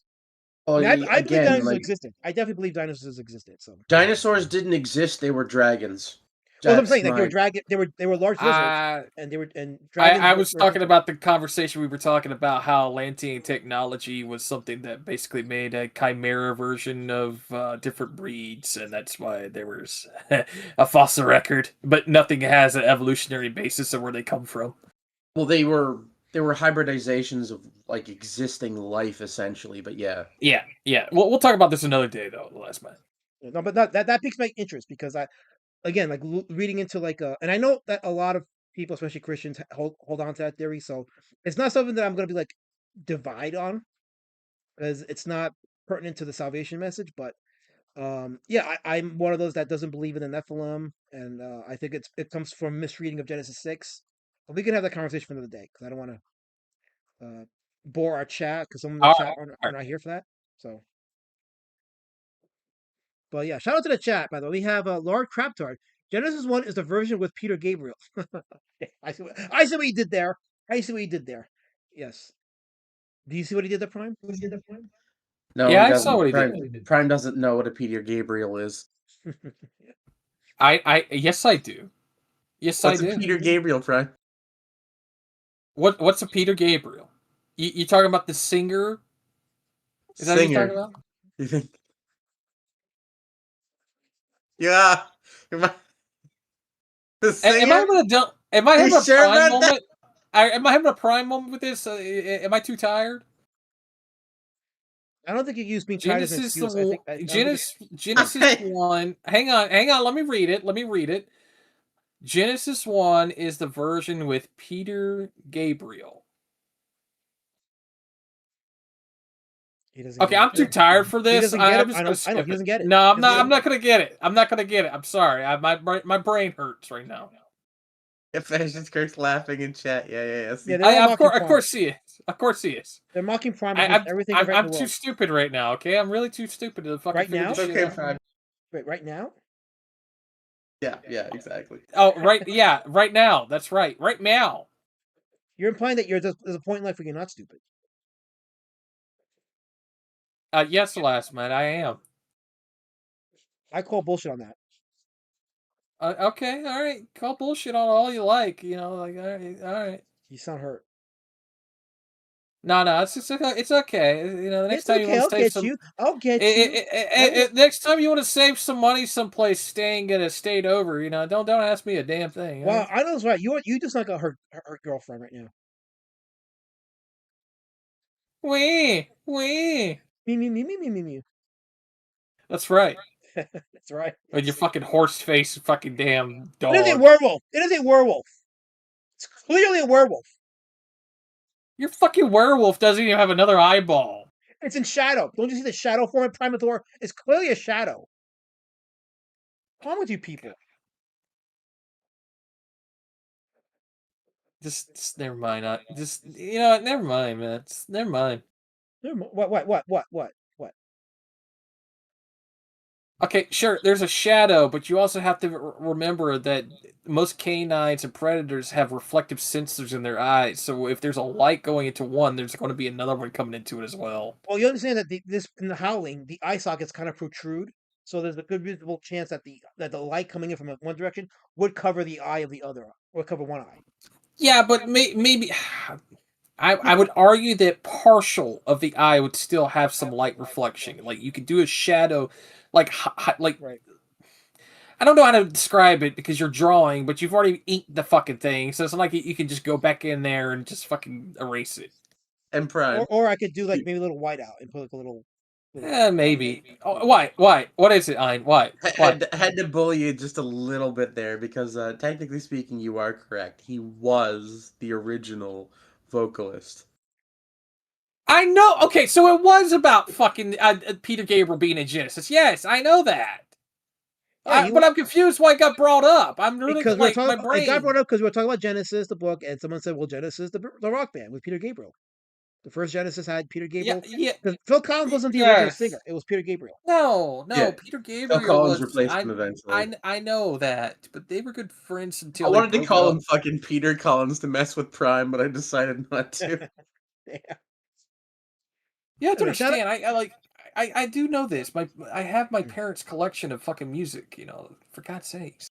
Oh, I mean, I believe again, dinosaurs like existed. I definitely believe dinosaurs existed. So, dinosaurs didn't exist; they were dragons. well, I'm That's saying like they were my. dragon. They were large lizards, I and dragons. I was talking about the conversation we were talking about how Atlantean technology was something that basically made a chimera version of different breeds, and that's why there was a fossil record, but nothing has an evolutionary basis of where they come from. Well, they were hybridizations of like existing life, essentially. But yeah, Yeah. We'll talk about this another day, though. The last man. No, but that piques my interest because I again like reading into like and I know that a lot of people, especially Christians, hold on to that theory. So it's not something that I'm going to be like divide on because it's not pertinent to the salvation message. But yeah, I'm one of those that doesn't believe in the Nephilim, and I think it comes from misreading of Genesis 6. But we can have that conversation for another day because I don't want to bore our chat because some of the All chat right. are not here for that. So, but yeah, shout out to the chat. By the way, we have Lord Craptard. Genesis 1 is the version with Peter Gabriel. I see what he did there. I see what he did there. Yes. Do you see what he did there, Prime? no, Yeah, he I saw doesn't. what he did. Prime doesn't know what a Peter Gabriel is. I yes, I do. Yes, What's I a do. Peter Gabriel, Prime? What's a Peter Gabriel? You talking about the singer? Is that what you're talking Singer. about? You think? Yeah. The singer. Am I having am I You having a sure prime about that? moment? Am I having a prime moment with this? Am I too tired? I don't think you use being tired as an excuse. I think I don't think Genesis 1. Hang on. Let me read it. Genesis 1 is the version with Peter Gabriel. he doesn't Okay, get I'm it. too tired for He this. doesn't get I'm it. just I gonna know. I know. skip He it. doesn't get it. No, He doesn't get I'm it. not gonna get it. I'm sorry. My brain hurts right now. If I just Kirk's laughing in chat. Yeah. See? Yeah, they're all mocking Of Prime. course he is. Of course he is. They're mocking Prime against everything right in I'm the too world. stupid right now. Okay, I'm really too stupid to fucking Right figure now? this It's shit okay, out. Prime. Wait, right now? Yeah, exactly. Oh, right. Yeah, right now. That's right. Right now. You're implying that there's a point in life where you're not stupid. Yes, last man. I am. I call bullshit on that. Okay, all right. Call bullshit on all you like. Like all right. You sound hurt. No, it's okay. The next It's time you okay. want I'll to save get some, you. I'll get you. next time you want to save some money someplace, staying at a state over. Don't ask me a damn thing. All Wow, right? I know it's right. You just like a her girlfriend right now. Wee. Me. That's right. That's right. With your fucking horse face, fucking damn It is a dog. werewolf. It is a werewolf. It's clearly a werewolf. Your fucking werewolf doesn't even have another eyeball. It's in shadow. Don't you see the shadow form in Primator? It's clearly a shadow. What's wrong with you people? Just never mind. Never mind, man. Never mind. What? Okay, sure. There's a shadow, but you also have to remember that most canines and predators have reflective sensors in their eyes. So if there's a light going into one, there's going to be another one coming into it as well. Well, you understand that this in the Howling, the eye sockets kind of protrude, so there's a good reasonable chance that the light coming in from one direction would cover the eye of the other, or cover one eye. Yeah, but maybe I would argue that partial of the eye would still have some light reflection. Like you could do a shadow, like like Right. I don't know how to describe it because you're drawing, but you've already inked the fucking thing, so it's not like you can just go back in there and just fucking erase it. And Prime. Or I could do like maybe a little white out and put like a little. Maybe. Oh, why? Why? What is it, Ein? Why? Why? Had to bully you just a little bit there because technically speaking, you are correct. He was the original vocalist. I know. Okay, so it was about fucking Peter Gabriel being in Genesis. Yes, I know that. Yeah, But I'm confused why it got brought up. I'm really because we're like my talking. It got brain. brought up because we were talking about Genesis, the book, and someone said, "Well, Genesis, the rock band with Peter Gabriel. The first Genesis had Peter Yeah, Gabriel yeah, because Phil Collins wasn't the original yes. singer; it was Peter Gabriel." No, Yeah, Peter Phil Gabriel Collins was. replaced him eventually. I know that, but they were good friends I until they wanted to broke call up. him fucking Peter Collins to mess with Prime, but I decided not to. Yeah. You have to Anyway, shout out, understand. I do know this. I have my Mm. parents' collection of fucking music. You know, for God's sakes.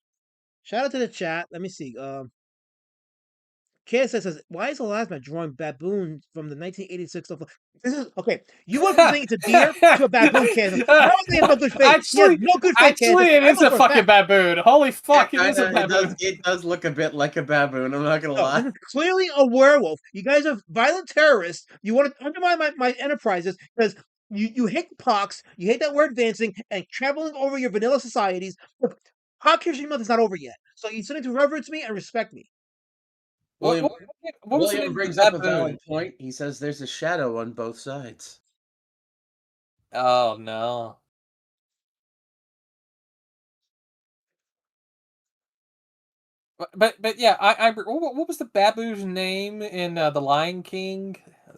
shout out to the chat. Let me see. KSS says, "Why is Elasma drawing baboons from the 1986 stuff?" This is okay. You went from saying it's a deer to a baboon, KSS. How is he have no good faith? He has no good faith, Actually, KSS. it I is know a for a fucking fact. baboon. Holy fuck, it Yeah, is a kinda, baboon. it does look a bit like a baboon. I'm not gonna No, this lie. is clearly a werewolf. You guys are violent terrorists. You want to undermine my enterprises because you hate the pox. You hate that we're advancing and traveling over your vanilla societies. Look, Hot History Month is not over yet, so you still need to reverence me and respect me. What, William what, what was the William name of the brings up a baboon? valid point. He says there's a shadow on both sides. Oh no. But yeah, what was the baboon's name in the Lion King?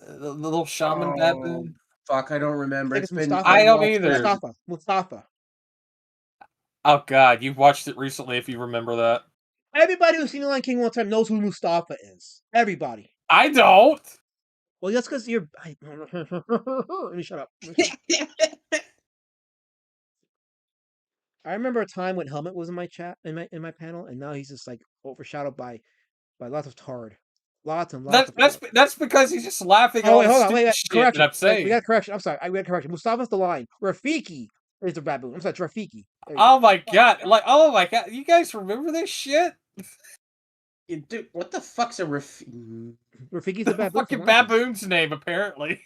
The little shaman Oh, baboon. fuck, I don't I remember. think It's it's been Mustafa. I I don't watched either. Mustafa. Oh god, you've watched it recently if you remember that. Everybody who's seen The Lion King one time knows who Mustafa is. Everybody. I don't. Well, that's because you're. Let me shut up. Let me shut up. I remember a time when Helmet was in my chat in my panel, and now he's just like overshadowed by lots of tard, lots and lots of tard. That's because he's just laughing at Oh all wait, the hold on, wait, stupid wait. shit that Correction. I'm We saying. got correction. I'm sorry. We got correction. Mustafa's the line. Rafiki is the baboon. I'm sorry, it's Rafiki. There you go. Oh my god! Like, oh my god! You guys remember this shit? Dude, what the fuck's a Rafiki's the The baboon from fucking Lion King. baboon's name, apparently.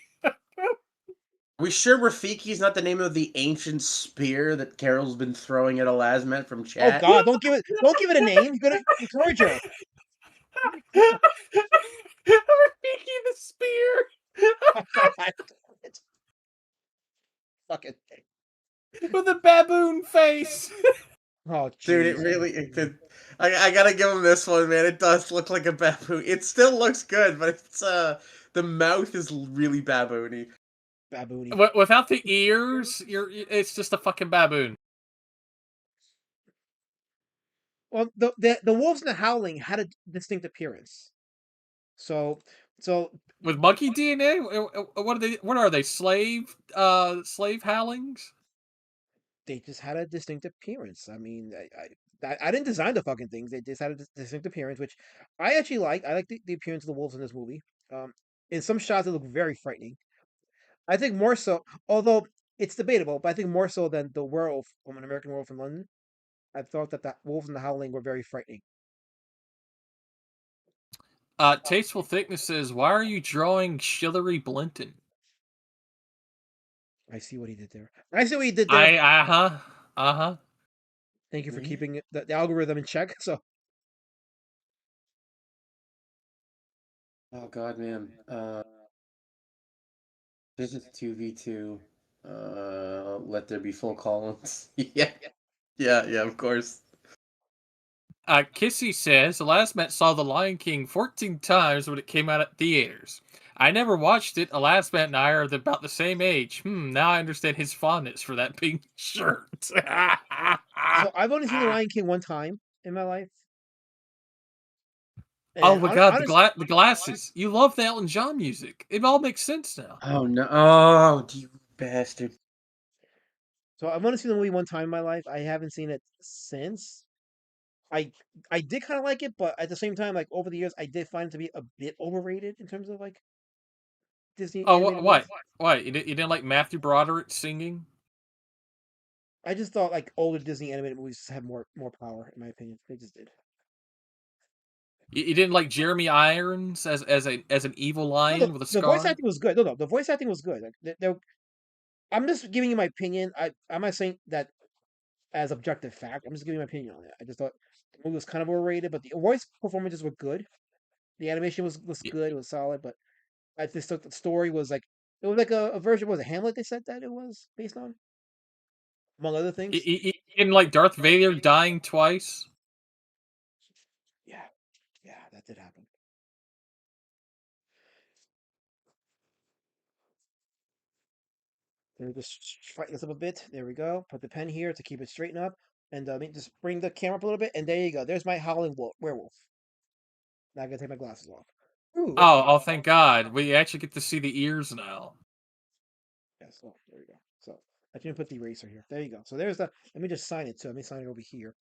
We sure Rafiki's not the name of the ancient spear that Carol's been throwing at Elasmet from Oh chat? God! Don't give it a name. You're gonna encourage her. Rafiki the spear God. Fucking. with a baboon face. Oh Dude, it jeez. really it could. I gotta give him this one, man. It does look like a baboon. It still looks good, but it's the mouth is really baboony. Baboony. Without the ears, it's just a fucking baboon. Well, the wolves in the Howling had a distinct appearance. So so With monkey DNA? What are they? What are they? Slave howlings? they just had a distinct appearance. I mean, I didn't design the fucking things. They just had a distinct appearance, which I actually liked. I like the appearance of the wolves in this movie. Um, in some shots, they look very frightening. I think more so, although it's debatable, but I think more so than the werewolf from An American Werewolf in London. I thought that the wolves in the Howling were very frightening. Tasteful Thickness says, "Why are you drawing Hillary Blinton?" I see what he did there. I see what he did there. Uh huh. Thank you for keeping the algorithm in check. So Oh god, man. This is 2v2. Let there be full Collins. Yeah. Yeah, of course. Kissy says, "The last Met saw The Lion King 14 times when it came out at theaters. I never watched it. Alasmat and I are about the same age. Now I understand his fondness for that pink shirt. So I've only seen The Lion King one time in my life. Oh And my god, honestly, the glasses. You love the Elton John music. It all makes sense now. Oh no! Oh, you bastard! so I've only seen the movie one time in my life. I haven't seen it since. I I did kind of like it, but at the same time, like over the years, I did find it to be a bit overrated in terms of like Disney Oh, animated what? movies. What? You didn't like Matthew Broderick singing? I just thought like older Disney animated movies had more power, in my opinion. They just did. You didn't like Jeremy Irons as an evil No, lion with a the voice scar? acting was good. No, the voice acting was good. Like, I'm just giving you my opinion. I'm not saying that as objective fact. I'm just giving you my opinion on it. I just thought the movie was kind of overrated, but the voice performances were good. The animation was Y- good. It was solid, but I just thought the story was like it was like a version. Was it Hamlet? They said that it was based on, among other things. You didn't like Darth Vader dying twice? Yeah, yeah, that did happen. Let me just straighten this up a bit. There we go. Put the pen here to keep it straightened up, and let me just bring the camera up a little bit. And there you go. There's my howling werewolf. Now I gotta take my glasses off. Ooh, look. Oh, thank God. We actually get to see the ears now. Yes. Oh, there we go. So I can put the eraser here. There you go. So there's the. Let me just sign it too. Let me sign it over here.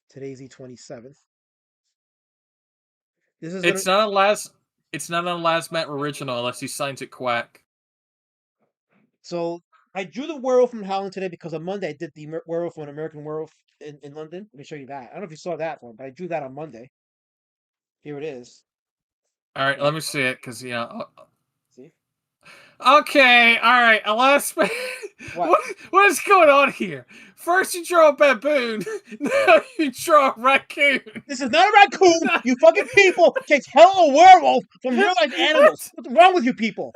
Today's the 27th. This is gonna. It's not a last Matt original unless he signs it quack. So I drew the werewolf from Howling today because on Monday I did the werewolf on American Werewolf in London. Let me show you that. I don't know if you saw that one, but I drew that on Monday. Here it is. All right, And let me see it because see Okay, all right. Last what? what is going on here? First you draw a baboon, now you draw a raccoon. This is not a raccoon. You fucking people takes hell a werewolf from real life animals. What's wrong with you people?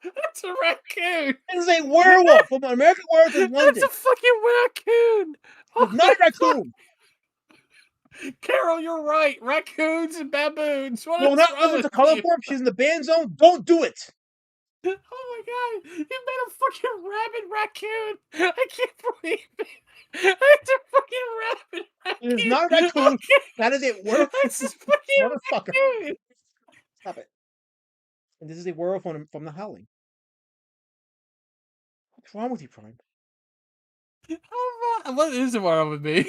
That's a raccoon. This is a werewolf from American Werewolf in That's London. a fucking raccoon. This Oh is not my a raccoon. God. Carol, you're right. Raccoons and baboons. You will What is not wrong listen with to Color you? Corp. She's in the ban zone. Don't do it. Oh my God! You made a fucking rabbit raccoon. I can't believe it. It's a fucking rabbit It is raccoon. not a raccoon. Okay. That is a werewolf. That's a fucking Motherfucker. raccoon. Stop it. And this is a werewolf from the Howling. What's wrong with you, Prime? What is wrong with me?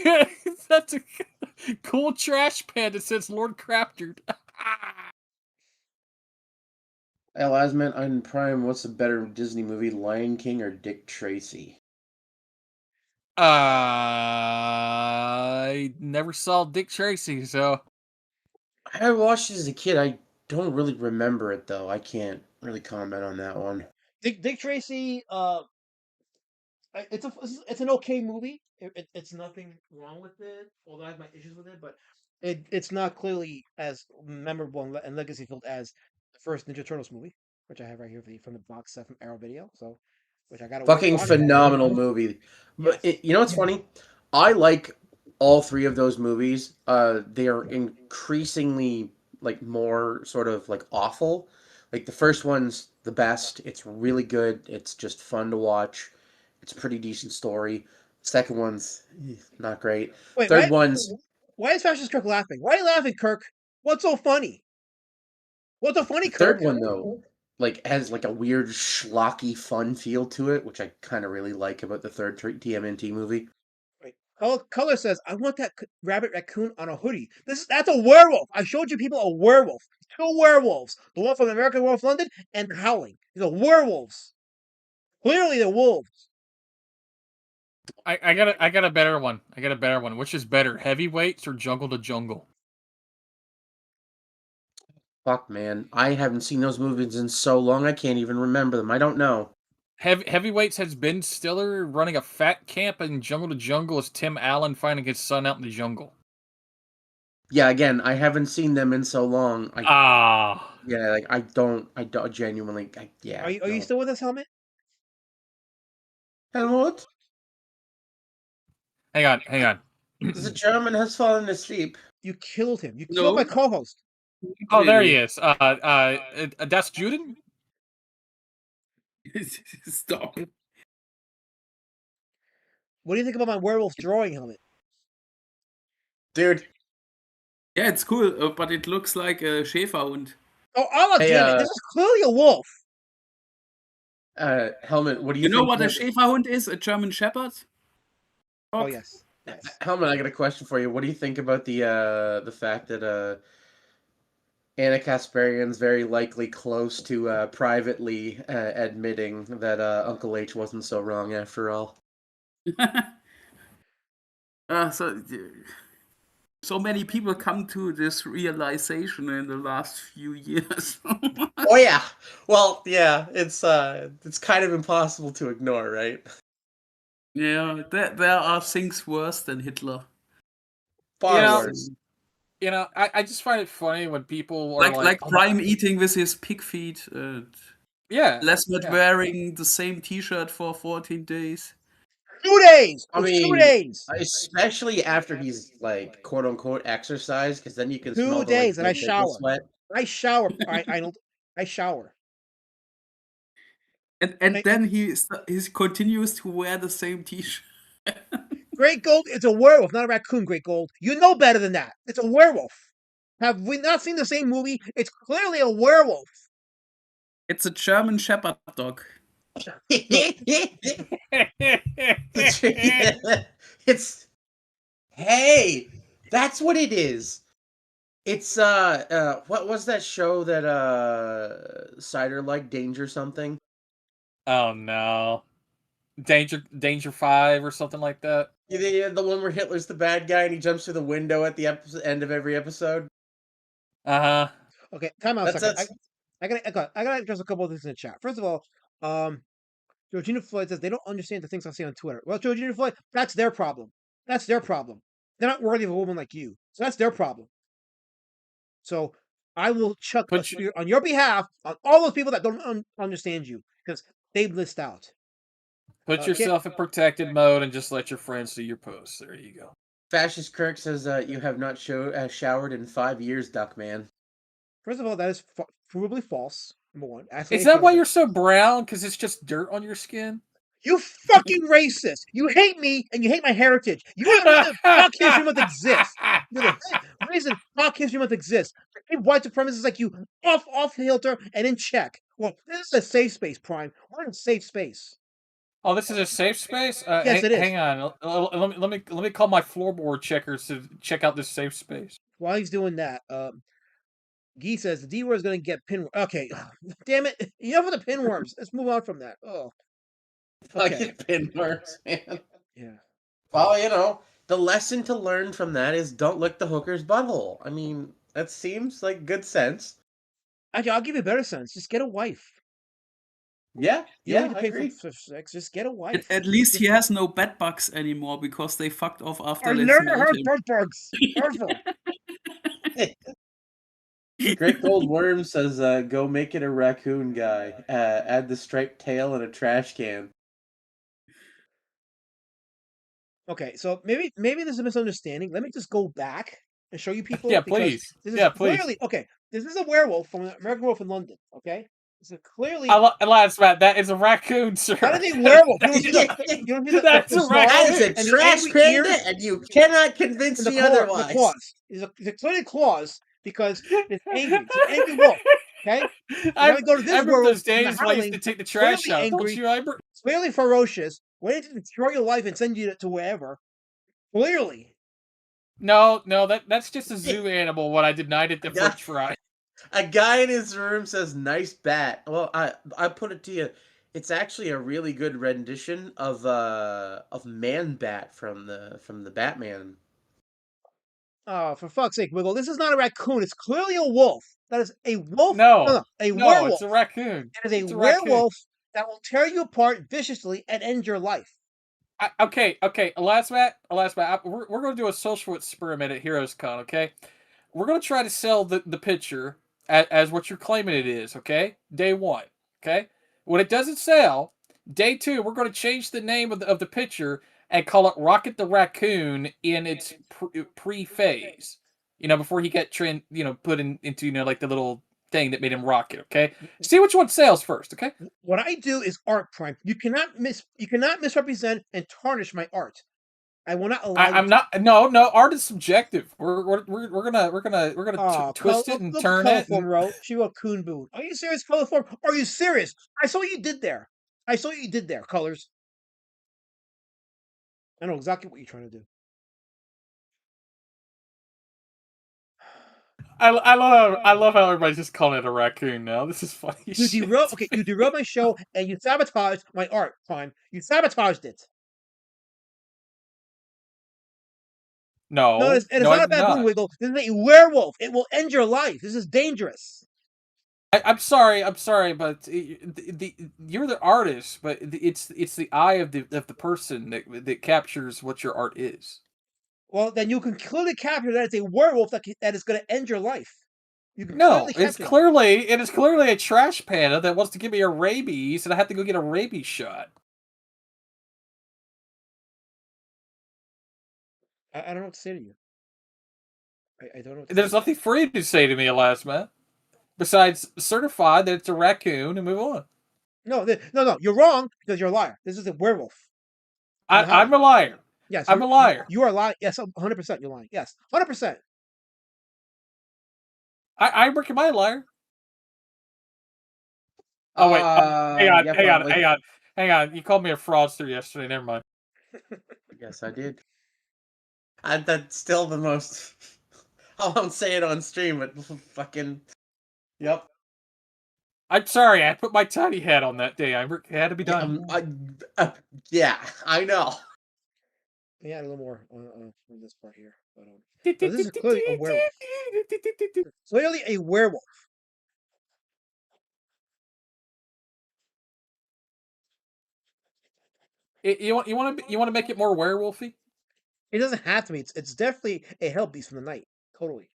That's a cool trash pan that says Lord Crafter. Elasman on Prime. What's a better Disney movie, Lion King or Dick Tracy? I never saw Dick Tracy, so I watched it as a kid. I don't really remember it though. I can't really comment on that one. Dick Tracy. It's an okay movie. It's nothing wrong with it. Although I have my issues with it, but it's not clearly as memorable and legacy filled as the first Ninja Turtles movie, which I have right here from the box set from Arrow Video. So, which I got to work Fucking on that. phenomenal movie. But Yes. you know what's funny? I like all three of those movies. They are increasingly like more sort of like awful. Like the first one's the best. It's really good. It's just fun to watch. It's a pretty decent story. Second one's not great. Wait, Third one's why is Fascist Kirk laughing? Why are you laughing, Kirk? What's so funny? What's so funny, the third Kirk? one though like has like a weird schlocky fun feel to it, which I kind of really like about the third TMNT movie. Wait, Color says, I want that rabbit raccoon on a hoodie. That's a werewolf. I showed you people a werewolf. Two werewolves. The one from American Werewolf London and the Howling. These are werewolves. Clearly they're wolves. I got a better one. I got a better one. Which is better, Heavyweights or Jungle to Jungle? Fuck, man. I haven't seen those movies in so long, I can't even remember them. I don't know. Heavyweights has Ben Stiller running a fat camp, and Jungle to Jungle is Tim Allen finding his son out in the jungle. Yeah, again, I haven't seen them in so long. Yeah, like I don't genuinely. Yeah. Are you still with us, Helmet? Helmut, Hang on. the German has fallen asleep. You killed him. You killed my No. co-host. Oh, there he Really. is. That's Juden? Stop. What do you think about my werewolf drawing helmet? Dude, Yeah, it's cool, but it looks like a Schäferhund. Oh, oh hey, damn it! This is clearly a wolf. Helmet, what do you You know think what a about... Schäferhund is? A German Shepherd? Oh Dog? yes, yes. Helmet, I got a question for you. What do you think about the fact that Anna Kasparian's very likely close to privately admitting that Uncle H wasn't so wrong after all? So many people come to this realization in the last few years. Oh yeah. Well, yeah, it's kind of impossible to ignore, right? Yeah, there are things worse than Hitler. Far know, worse. I just find it funny when people are Like oh, Prime eating with his pig feet. yeah, Lesmet yeah. wearing the same T-shirt for 14 days. 2 days. I It was 2 mean, days. especially after he's like quote unquote exercise, because then you can smell 2 the like days, and I dead pickle shower. sweat. I shower. I don't. I shower. And I- then he continues to wear the same T-shirt. Great Gold is a werewolf, not a raccoon. Great Gold. You know better than that. It's a werewolf. Have we not seen the same movie? It's clearly a werewolf. It's a German Shepherd dog. It's hey, that's what it is. It's what was that show that Cider liked, Danger something? Oh no, Danger 5 or something like that. Yeah, the one where Hitler's the bad guy and he jumps through the window at the end of every episode. Uh-huh. Okay, time out a second. That's I gotta address a couple of things in the chat. First of all, Georgina Floyd says they don't understand the things I say on Twitter. Well, Georgina Floyd, that's their problem. That's their problem. They're not worthy of a woman like you. So that's their problem. So I will chuck a Put you, spear on your behalf on all those people that don't understand you because they list out. put Can't- yourself in protected mode and just let your friends see your posts. There you go. Fascist Kirk says you have not showered in 5 years, Duckman. First of all, that is provably false. Number one. Is that why you're so brown? Because it's just dirt on your skin? You fucking racist! You hate me and you hate my heritage. You are the reason Black History Month exists. You're the reason Black History Month exists. Keep white supremacists like you off kilter and in check. Well, this is a safe space, Prime. We're in a safe space. Oh, this is a safe space? Yes, it is. Hang on. Let me call my floorboard checkers to check out this safe space. While he's doing that, Guy says the D word is going to get pin. Okay, damn it! Enough with the pinworms. Let's move on from that. Oh, okay. Fucking pinworms, man. Yeah. Well, the lesson to learn from that is don't lick the hooker's butthole. I mean, that seems like good sense. Actually, I'll give you a better sense. Just get a wife. Yeah, You don't yeah, need to I pay agree. for sex. Just get a wife. At least he has no bed bugs anymore because they fucked off after I they never smelled heard him. bed bugs. Careful. Great Gold Worm says, go make it a raccoon guy. Add the striped tail in a trash can. Okay, so maybe there's a misunderstanding. Let me just go back and show you people. Yeah, because please. This is Yeah, please. clearly okay. This is a werewolf from American Wolf in London. Okay, this is clearly. Lads, Matt, that is a raccoon, sir. How is a werewolf? You don't see the That's a snarl raccoon. That is a and the trash angry panda, ears and you cannot convince and the me claws. otherwise. The claws. It's clearly claws because it's angry. It's an angry wolf. Okay. Now we go to this I remember werewolf those from the days when I used Howling. to take the trash Clearly out. Don't angry. you, Ibert? Clearly ferocious. Ready to destroy your life and send you to wherever. Clearly. No, that's just a zoo animal. What I denied at the Yeah. French fry. A guy in his room says, "Nice bat." Well, I put it to you, it's actually a really good rendition of Man Bat from the Batman. Oh, for fuck's sake, Wiggle! This is not a raccoon. It's clearly a wolf. That is a wolf. No, a no, werewolf. it's a raccoon. It is a It's a raccoon. werewolf that will tear you apart viciously and end your life. Okay. Last Matt, we're going to do a social experiment at Heroes Con, okay? We're going to try to sell the picture as what you're claiming it is, okay? Day 1, okay? When it doesn't sell, day 2, we're going to change the name of the picture and call it Rocket the Raccoon in its pre-phase. before he got put into like the little thing that made him rocket. Okay, see which one sells first. Okay, What I do is art, Prime. You cannot misrepresent and tarnish my art. I will not allow you I'm to. not. No. Art is subjective. We're gonna twist it and Look at turn it. Colorform And wrote. She wrote Coon Boon. Are you serious, Colorform? Are you serious? I saw what you did there. I saw what you did there, Colors. I know exactly what you're trying to do. I love how everybody's just calling it a raccoon now. This is funny as You shit. derailed. Okay, you derailed my show and you sabotaged my art, Prime. You sabotaged it. No, No, it's no, I not a did baboon not. wiggle. This is a werewolf. It will end your life. This is dangerous. I'm sorry, but you're the artist, but it's the eye of the person that captures what your art is. Well, then you can clearly capture that it's a werewolf that is going to end your life. You can No, clearly capture that. it is clearly a trash panda that wants to give me a rabies, and I have to go get a rabies shot. I don't know what to say to you. I don't know what to say There's to you. nothing for you to say to me, last man, besides certify that it's a raccoon and move on. No. You're wrong because you're a liar. This is a werewolf. I'm a liar. Yes, I'm a liar. you are lying. Yes, 100%. You're lying. Yes, 100%. I reckon I'm a liar. Oh wait, Yeah, probably. hang on. You called me a fraudster yesterday. Never mind. Yes, I did. That's still the most. I won't say it on stream, but fucking. Yep. I'm sorry. I put my tiny hat on that day. It had to be done. Yeah, I know. Yeah, a little more on this part here. So this is clearly a werewolf. Clearly a werewolf. You want to make it more werewolfy? It doesn't have to be. It's definitely a hell beast from the night. Totally.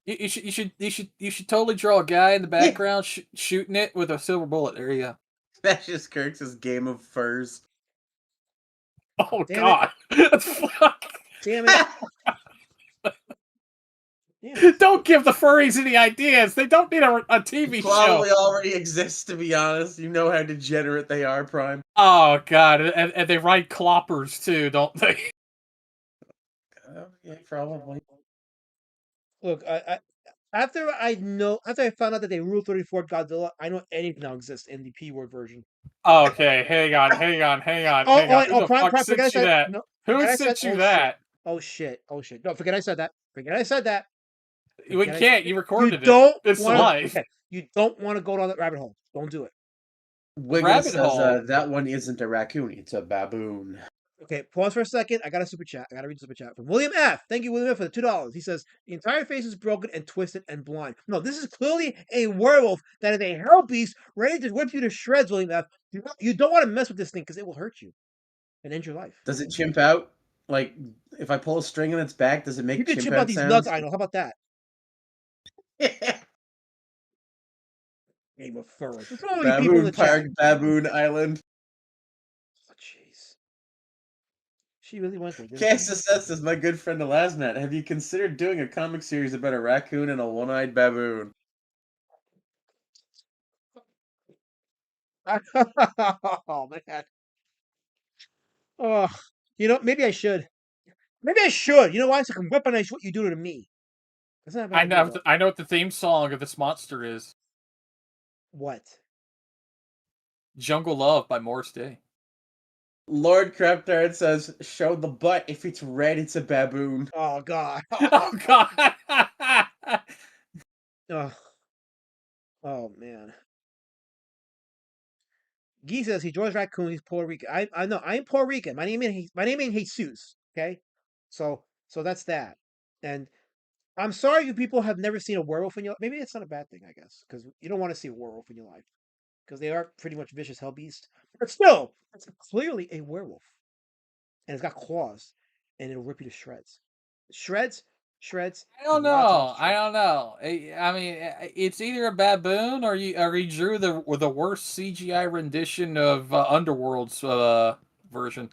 You should totally draw a guy in the Yeah. background shooting it with a silver bullet. There you go. That's just Kirk's game of furs. Oh Damn God! Fuck. Damn it. Damn it. Don't give the furries any ideas. They don't need a TV Probably show. already exists, to be honest. You know how degenerate they are, Prime. Oh God! And they ride cloppers too, don't they? Yeah, probably. Look, after I found out that they Rule 34 Godzilla, I know anything now exists in the P word version. Okay, hang on. Who the Prime, fuck forget I sent you said that? no. Who Forget I said sent you that? oh shit. No, forget I said that. Forget I said that. We can't. You recorded You don't it. It's wanna, live. okay, you don't want to go down that rabbit hole. Don't do it. Wiggle Rabbit says hole. that one isn't a raccoon, it's a baboon. Okay, pause for a second. I got a super chat. I got to read the super chat from William F. Thank you, William F. for the $2. He says the entire face is broken and twisted and blind. No, this is clearly a werewolf that is a hell beast ready to whip you to shreds, William F. You don't want to mess with this thing because it will hurt you and end your life. Does it chimp out? Like, if I pull a string on its back, does it make You can chimp chip out out these sounds? nuts, I know. How about that? Game of furries. There's so many people in the Baboon Park, chat. Baboon Island. Oh, jeez. She really went there, didn't she? Kansas says, my good friend Elasmat, have you considered doing a comic series about a raccoon and a one-eyed baboon? Oh, man. Oh, maybe I should. Maybe I should. You know why? So I can weaponize what you do to me. That's not a bad idea, though. I know what the theme song of this monster is. What? Jungle Love by Morris Day. Lord Craptard says, show the butt. If it's red, it's a baboon. Oh, God. Oh God! Oh, oh man. Guy says he draws raccoons. He's Puerto Rican. I know. I'm Puerto Rican. My name is Jesus. Okay, so that's that. And I'm sorry you people have never seen a werewolf in your life. Maybe it's not a bad thing, I guess, because you don't want to see a werewolf in your life because they are pretty much vicious hell beasts. But still, it's clearly a werewolf, and it's got claws, and it'll rip you to shreds. Shreds, shreds. I don't and lots of know. I shreds. don't know. I mean, it's either a baboon or you drew the worst CGI rendition of Underworld's version.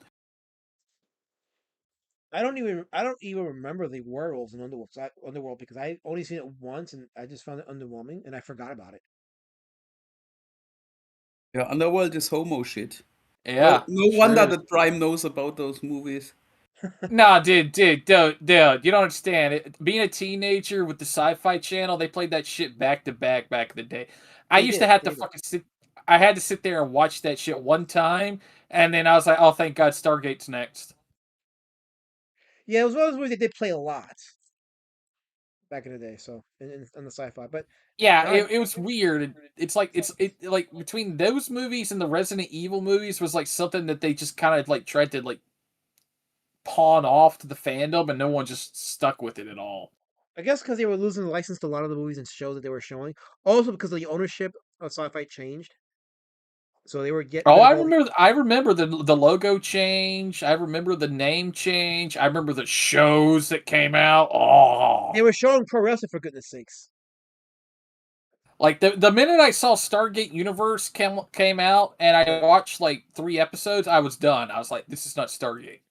I don't even remember the werewolves in Underworld because I only seen it once and I just found it underwhelming and I forgot about it. Yeah, Underworld is homo shit. Yeah, Well, no sure wonder is. that Prime knows about those movies. Nah, dude, you don't understand. Being a teenager with the Sci-Fi Channel, they played that shit back to back in the day. I They used to did. have to They did. fucking sit. I had to sit there and watch that shit one time, and then I was like, oh, thank God, Stargate's next. Yeah, it was one of those movies that they play a lot back in the day. So in the sci-fi, but Yeah, God, it was weird. It's like like between those movies and the Resident Evil movies was like something that they just kind of like tried to like pawn off to the fandom, and no one just stuck with it at all. I guess because they were losing the license to a lot of the movies and shows that they were showing. Also because the ownership of sci-fi changed, so they were getting Oh, rid of all the. I remember the logo change. I remember the name change. I remember the shows that came out. They Oh, were showing pro wrestling for goodness sakes. like the minute I saw Stargate Universe came out and I watched like 3 episodes, I was done. I was like, this is not Stargate.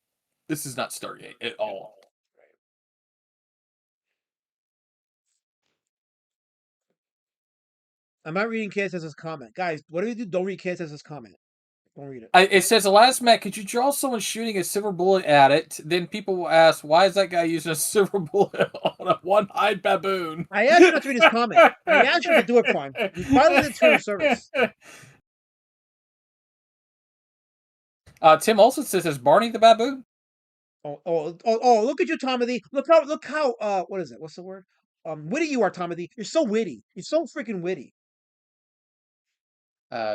This is not Stargate at all. I'm not reading KSS's comment, guys. Whatever you do, don't read KSS's comment. Don't read it. It says, last Matt, could you draw someone shooting a silver bullet at it? Then people will ask, why is that guy using a silver bullet on a one-eyed baboon? I asked you not to read his comment. I asked you to do a crime. You violated the terms of service. Tim Olson says, is Barney the baboon? Oh! Look at you, Tomothy. Look how. What is it? What's the word? Witty you are, Tomothy. You're so witty. You're so freaking witty.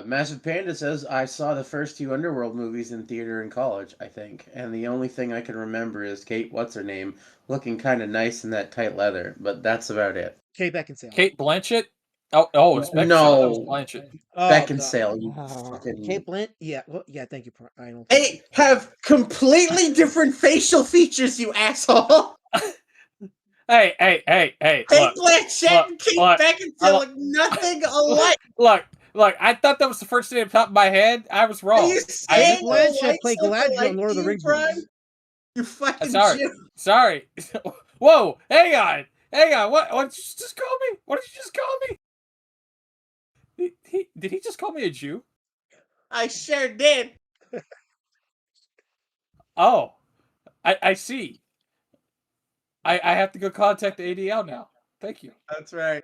Massive Panda says, I saw the first 2 Underworld movies in theater in college, I think, and the only thing I can remember is Kate, what's her name, looking kind of nice in that tight leather, but that's about it. Kate Beckinsale. Kate Blanchett? Oh, it's Beckinsale. That was No, Blanchett. Oh God. Beckinsale, you fucking... Kate Blanchett. Yeah. Well, yeah. Thank you. I don't. They have completely different facial features, you asshole! Hey, Kate look, Blanchett and Kate look, Beckinsale look nothing alike! look, I thought that was the first thing that popped in my head. I was Are wrong. you I Kate saying knew, the Blanchett light played look Galadriel in alike Lord of to the you, Rings Brian? movies. You fucking sorry, Jew! sorry. Whoa, hang on. What did you just call me? What did you just call me? Did he just call me a Jew? I sure did! Oh, I see. I have to go contact the ADL now. Thank you. That's right.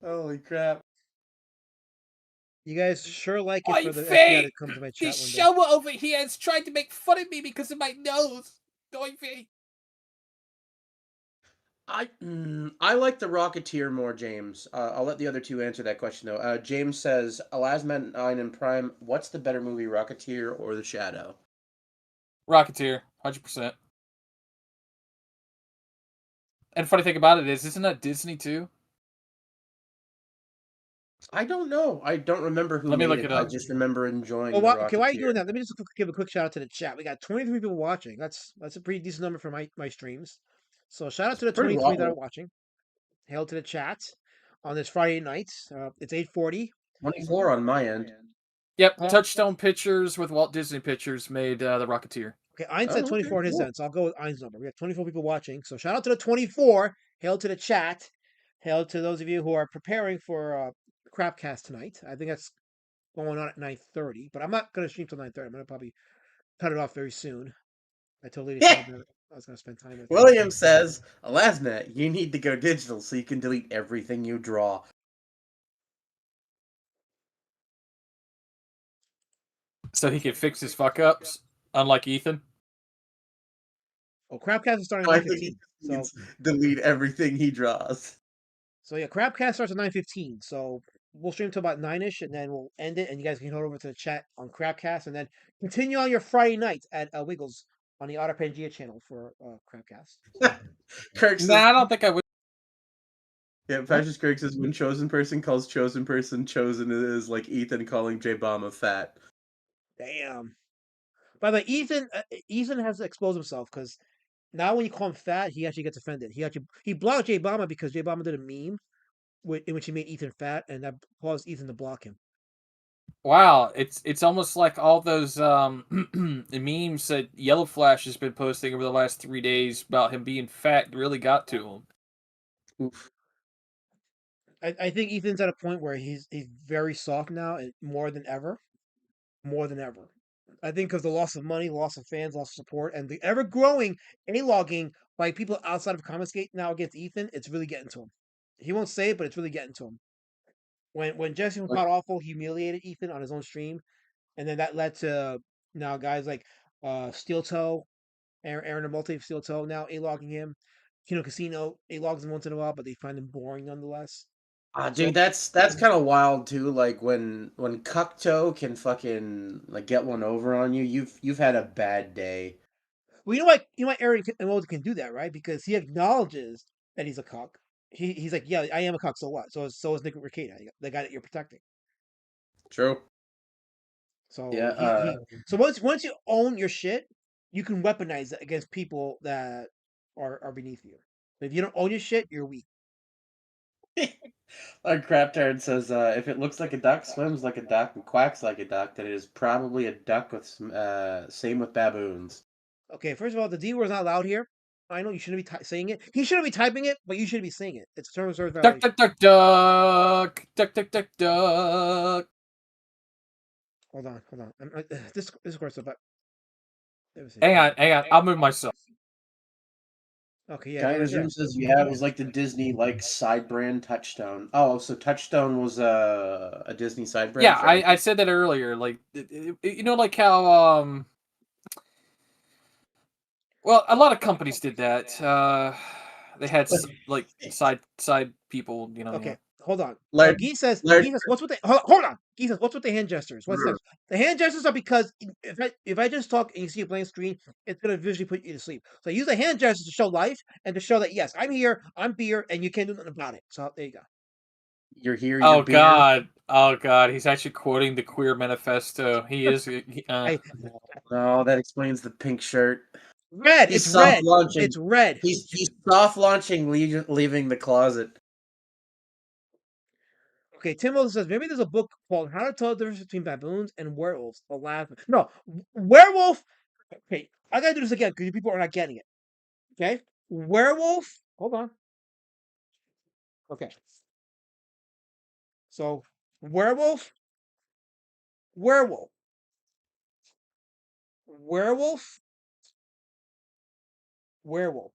Holy crap. You guys sure like it Oi, for the FBI to Faye! come to my This chat one day. shower over here is trying to make fun of me because of my nose. Oi, Faye! I like the Rocketeer more, James. I'll let the other two answer that question though. James says, Elasman 9 and Prime, what's the better movie, Rocketeer or The Shadow? Rocketeer, 100%. And funny thing about it is, isn't that Disney too? I don't know. I don't remember who Let me made look it. it I up. just remember enjoying Oh, the okay. Why are you Rocketeer. doing that? Let me just give a quick shout out to the chat. We got 23 people watching. That's a pretty decent number for my streams. So shout out to the Pretty 23 that are low. watching. Hail to the chat on this Friday night. It's 8:40. 24 on my end. Yep, Oh, Touchstone Pictures with Walt Disney Pictures made The Rocketeer. okay, Ein said Oh, okay, 24 on his cool. end, so I'll go with Ein's number. We have 24 people watching. So shout out to the 24. Hail to the chat. Hail to those of you who are preparing for Crapcast tonight. I think that's going on at 9:30, but I'm not going to stream till 9:30. I'm going to probably cut it off very soon. I told Lady Yeah. Shelby that I was going to spend time with her. William says, Elasnet, you need to go digital so you can delete everything you draw. So he can fix his fuck ups, unlike Ethan. Oh, Crapcast is starting at I think he 9:15. So needs delete everything he draws. yeah, Crapcast starts at 9:15. So we'll stream till about 9ish, and then we'll end it, and you guys can head over to the chat on Crapcast, and then continue on your Friday night at Wiggles on the Otter Pangea channel for Crapcast. So, Kirk says, Nah, I don't think I would. yeah, Fascist Kirk says, when chosen person calls chosen person, chosen is like Ethan calling J Bomb fat. damn. By the way, Ethan has to expose himself because now when you call him fat, he actually gets offended. He blocked J Obama because J Obama did a meme in which he made Ethan fat, and that caused Ethan to block him. Wow, it's almost like all those memes that Yellow Flash has been posting over the last 3 days about him being fat really got to him. Oof. I think Ethan's at a point where he's very soft now, more than ever, more than ever. I think because the loss of money, loss of fans, loss of support, and the ever growing a-logging by people outside of Comicsgate now against Ethan, it's really getting to him. He won't say it, but it's really getting to him. When Jesse from Like, Pod Awful humiliated Ethan on his own stream, and then that led to now guys like Steel Toe, Aaron the Multi of Steel Toe now a-logging him. Kino Casino a-logs him once in a while, but they find him boring nonetheless. dude, So that's kind of wild too. Like when Cocteau can fucking like get one over on you, you've had a bad day. well, you know why Aaron Multi can do that, right? Because he acknowledges that he's a cuck. He's like, yeah, I am a cuck. So what? So is Nick Rekieta, the guy that you're protecting. True. Yeah. So so once you own your shit, you can weaponize it against people that are beneath you. But if you don't own your shit, you're weak. Like Crap Turd says, if it looks like a duck, swims like a duck, and quacks like a duck, then it is probably a duck with some. Same with baboons. Okay, first of all, the D word is not allowed here. I know you shouldn't be saying it. He shouldn't be typing it, but you shouldn't be saying it. It's a term of service Duck, violation. duck, duck, duck, duck, duck, duck, duck. Hold on. This course about. Hang on. I'll move myself. Okay, yeah, Guy in right his there. room says, "Yeah, it was like the Disney like side brand Touchstone." Oh, so Touchstone was a Disney side brand. Yeah, Sure. I said that earlier. Like, you know, like how well, a lot of companies did that. They had like side people, you know. Okay, hold on. Larry, Guy says, what's with the hold on? Guy says, what's with the hand gestures? What's this? The hand gestures are because if I just talk and you see a blank screen, it's gonna visually put you to sleep. So I use the hand gestures to show life and to show that yes, I'm here, I'm beer, and you can't do nothing about it. So there you go. you're here. You're Oh beer. God, oh God, he's actually quoting the Queer Manifesto. He is. I Oh, that explains the pink shirt. red. He's It's soft red. launching. It's red. He's soft launching, leaving the closet. Okay, Tim Wilson says maybe there's a book called How to Tell the Difference Between Baboons and Werewolves. The last no werewolf. Okay, I gotta do this again because people are not getting it. Okay, werewolf. Hold on. Okay, so werewolf, werewolf, werewolf, werewolf.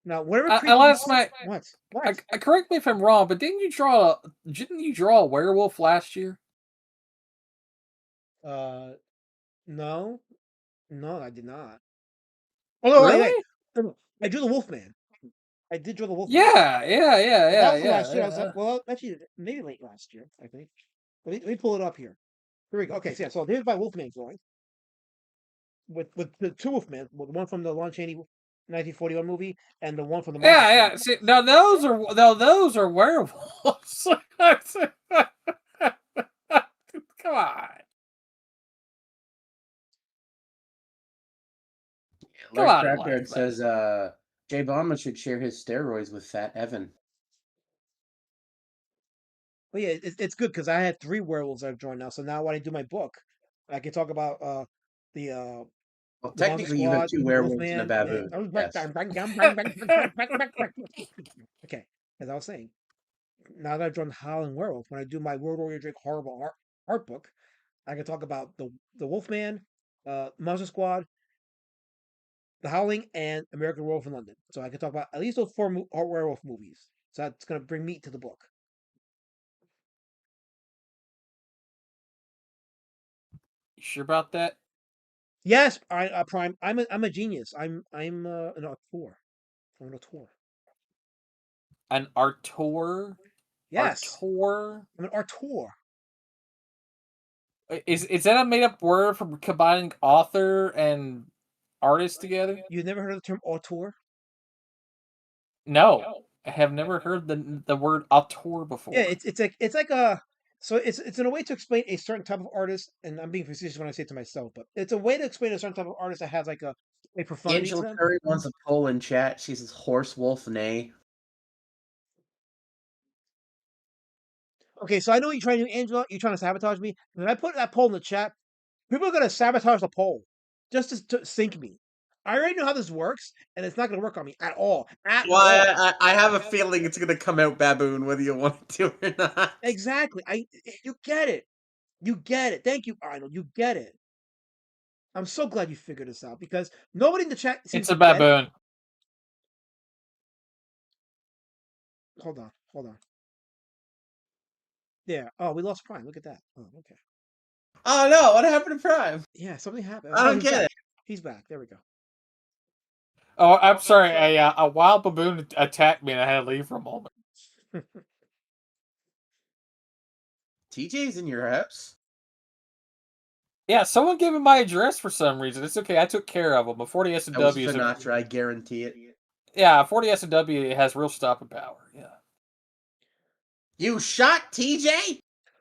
Now, whatever I creature. last night. What? What? Correct me if I'm wrong, but didn't you draw a werewolf last year? No, no, I did not. Oh no, wait. Really? No. I drew the Wolfman. I did draw the Wolfman. Yeah, That was last year. I was yeah. well, actually, maybe late last year. I think. Let me pull it up here. Here we go. Okay, so yeah, so here's my Wolfman drawing with the two Wolfmen, with the one from the Lon Chaney 1941 movie and the one from the Monster Squad. Yeah. See, now those are werewolves. Come on. Come Larry on, Crapyard like, says, Jay Obama should share his steroids with Fat Evan. But yeah, it's good because I had three werewolves I've drawn now. So now when I do my book, I can talk about the uh Well, the Monster technically, you have Squad, two the werewolves and a Wolfman, and baboon. Yes. okay, as I was saying, now that I've drawn Howling Werewolf, when I do my World Warrior Drake Horrible art book, I can talk about the Wolfman, Monster Squad, the Howling, and American Werewolf in London. So I can talk about at least those four werewolf movies. So that's gonna bring meat to the book. you sure about that? Yes, Prime. I'm a genius. I'm an auteur. I'm an auteur. An artor? Yes, Artor? I'm an auteur. Is that a made up word for combining author and artist together? You've never heard of the term auteur? No, I have never heard the word auteur Yeah, before. it's like a so it's in a way to explain a certain type of artist, and I'm being facetious when I say it to myself, but it's a way to explain a certain type of artist that has like a profundity to Angela them. Curry wants a poll in chat. She says, horse, wolf, nay. Okay, so I know what you're trying to do, Angela. You're trying to sabotage me. When I put that poll in the chat, people are gonna sabotage the poll just to sink me. I already know how this works, and it's not gonna work on me at all. At all. I have a feeling it's gonna come out baboon whether you want to or not. Exactly. You get it. You get it. Thank you, Arnold. You get it. I'm so glad you figured this out because nobody in the chat seems It's a to get it. baboon. Hold on. Hold on. There. Oh, we lost Prime. Look at that. Oh, okay. Oh no! What happened to Prime? Yeah, something happened. I Oh, don't he's get back. it. He's back. There we go. Oh, I'm sorry. A wild baboon attacked me, and I had to leave for a moment. TJ's in your house. Yeah, someone gave me my address for some reason. It's okay. I took care of them. A 40 S and That was W. Sinatra. I guarantee it. Yeah, 40 S and W has real stopping power. Yeah. You shot TJ?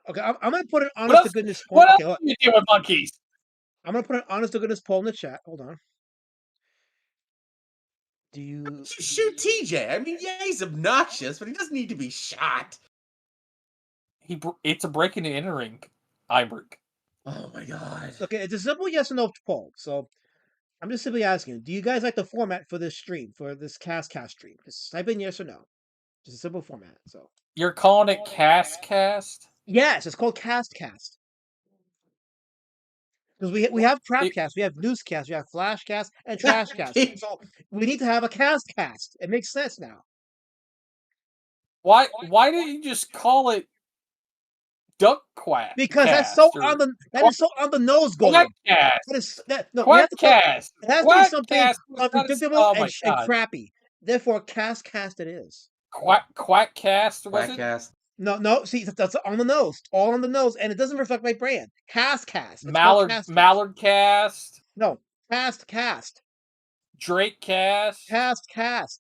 Okay, I'm gonna put an What honest to else? goodness poll. What else Okay, do you do with monkeys? I'm gonna put an honest to goodness poll in the chat. Hold on. Do you? You shoot TJ. I mean, yeah, he's obnoxious, but he doesn't need to be shot. It's a breaking and entering, Einberg. Oh my god. Okay, it's a simple yes or no poll. So I'm just simply asking: do you guys like the format for this stream, for this Castcast stream? Just type in yes or no. Just a simple format. So You're calling it Castcast? yes, it's called Castcast because we have Crapcast, we have Newscast, we have Flashcast, and Trashcast. So we need to have a Castcast. It makes sense now. Why didn't you just call it Duck Quack? Because Cast or that is so on the nose, Golem. Quackcast? That is that no, you have to put Quackcast. it has to be something Quackcast was not as, unpredictable oh and my god. crappy. Therefore, Castcast it is. Quackcast was it? Quackcast. No, see that's on the nose, all on the nose, and it doesn't reflect my brand. Castcast. It's called Castcast. Mallardcast. No, Castcast. Drakecast. Castcast.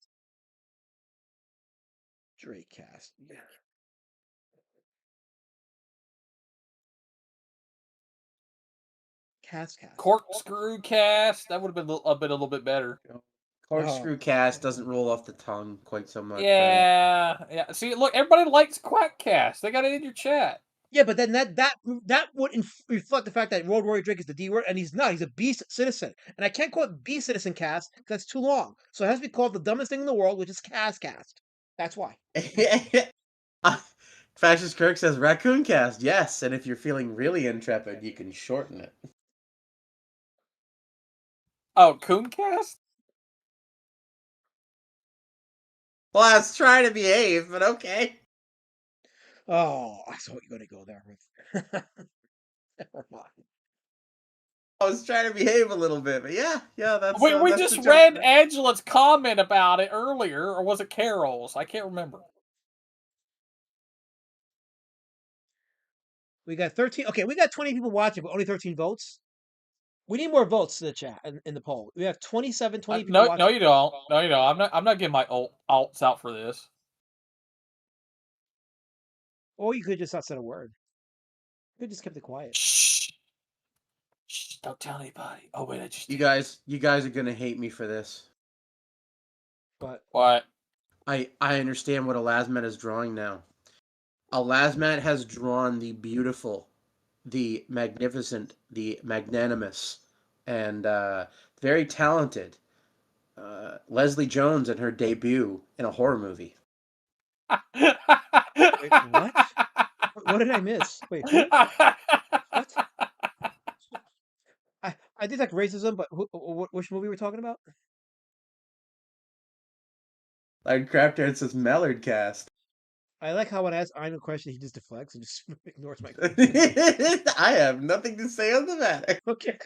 Drakecast. Yeah. Castcast. Corkscrew Cast. That would have been a little bit better. Corkscrew cast doesn't roll off the tongue quite so much. Yeah. See, look, everybody likes Quackcast. They got it in your chat. Yeah, but then that would reflect the fact that Road Warrior Drake is the D word, and he's not. He's a beast citizen, and I can't call it beast citizen cast because that's too long. So it has to be called the dumbest thing in the world, which is Cast. That's why. Fascist Kirk says Raccoon Cast. Yes, and if you're feeling really intrepid, you can shorten it. Oh, Cooncast? Well, I was trying to behave, but okay. Oh, I saw what you're gonna go there with. Never mind. I was trying to behave a little bit, but yeah, that's. We that's just the read joke. Angela's comment about it earlier, or was it Carol's? I can't remember. We got 13. Okay, we got 20 people watching, but only 13 votes. We need more votes in the chat in the poll. We have 20 people watching. No, you don't. No, you don't. I'm not getting my alts out for this. Or you could just not said a word. You could just kept it quiet. Shh. Don't tell anybody. Oh wait, I just. You guys are gonna hate me for this. But What? I understand what Elasmat is drawing now. Elasmat has drawn the beautiful, the magnificent, the magnanimous, and very talented Leslie Jones in her debut in a horror movie. wait, what? What did I miss? Wait, who? What? I did like racism, but which movie we're talking about? Like Crafter says Mallard Cast. I like how when I ask Iron a question, he just deflects and just ignores my question. I have nothing to say on the matter. Okay.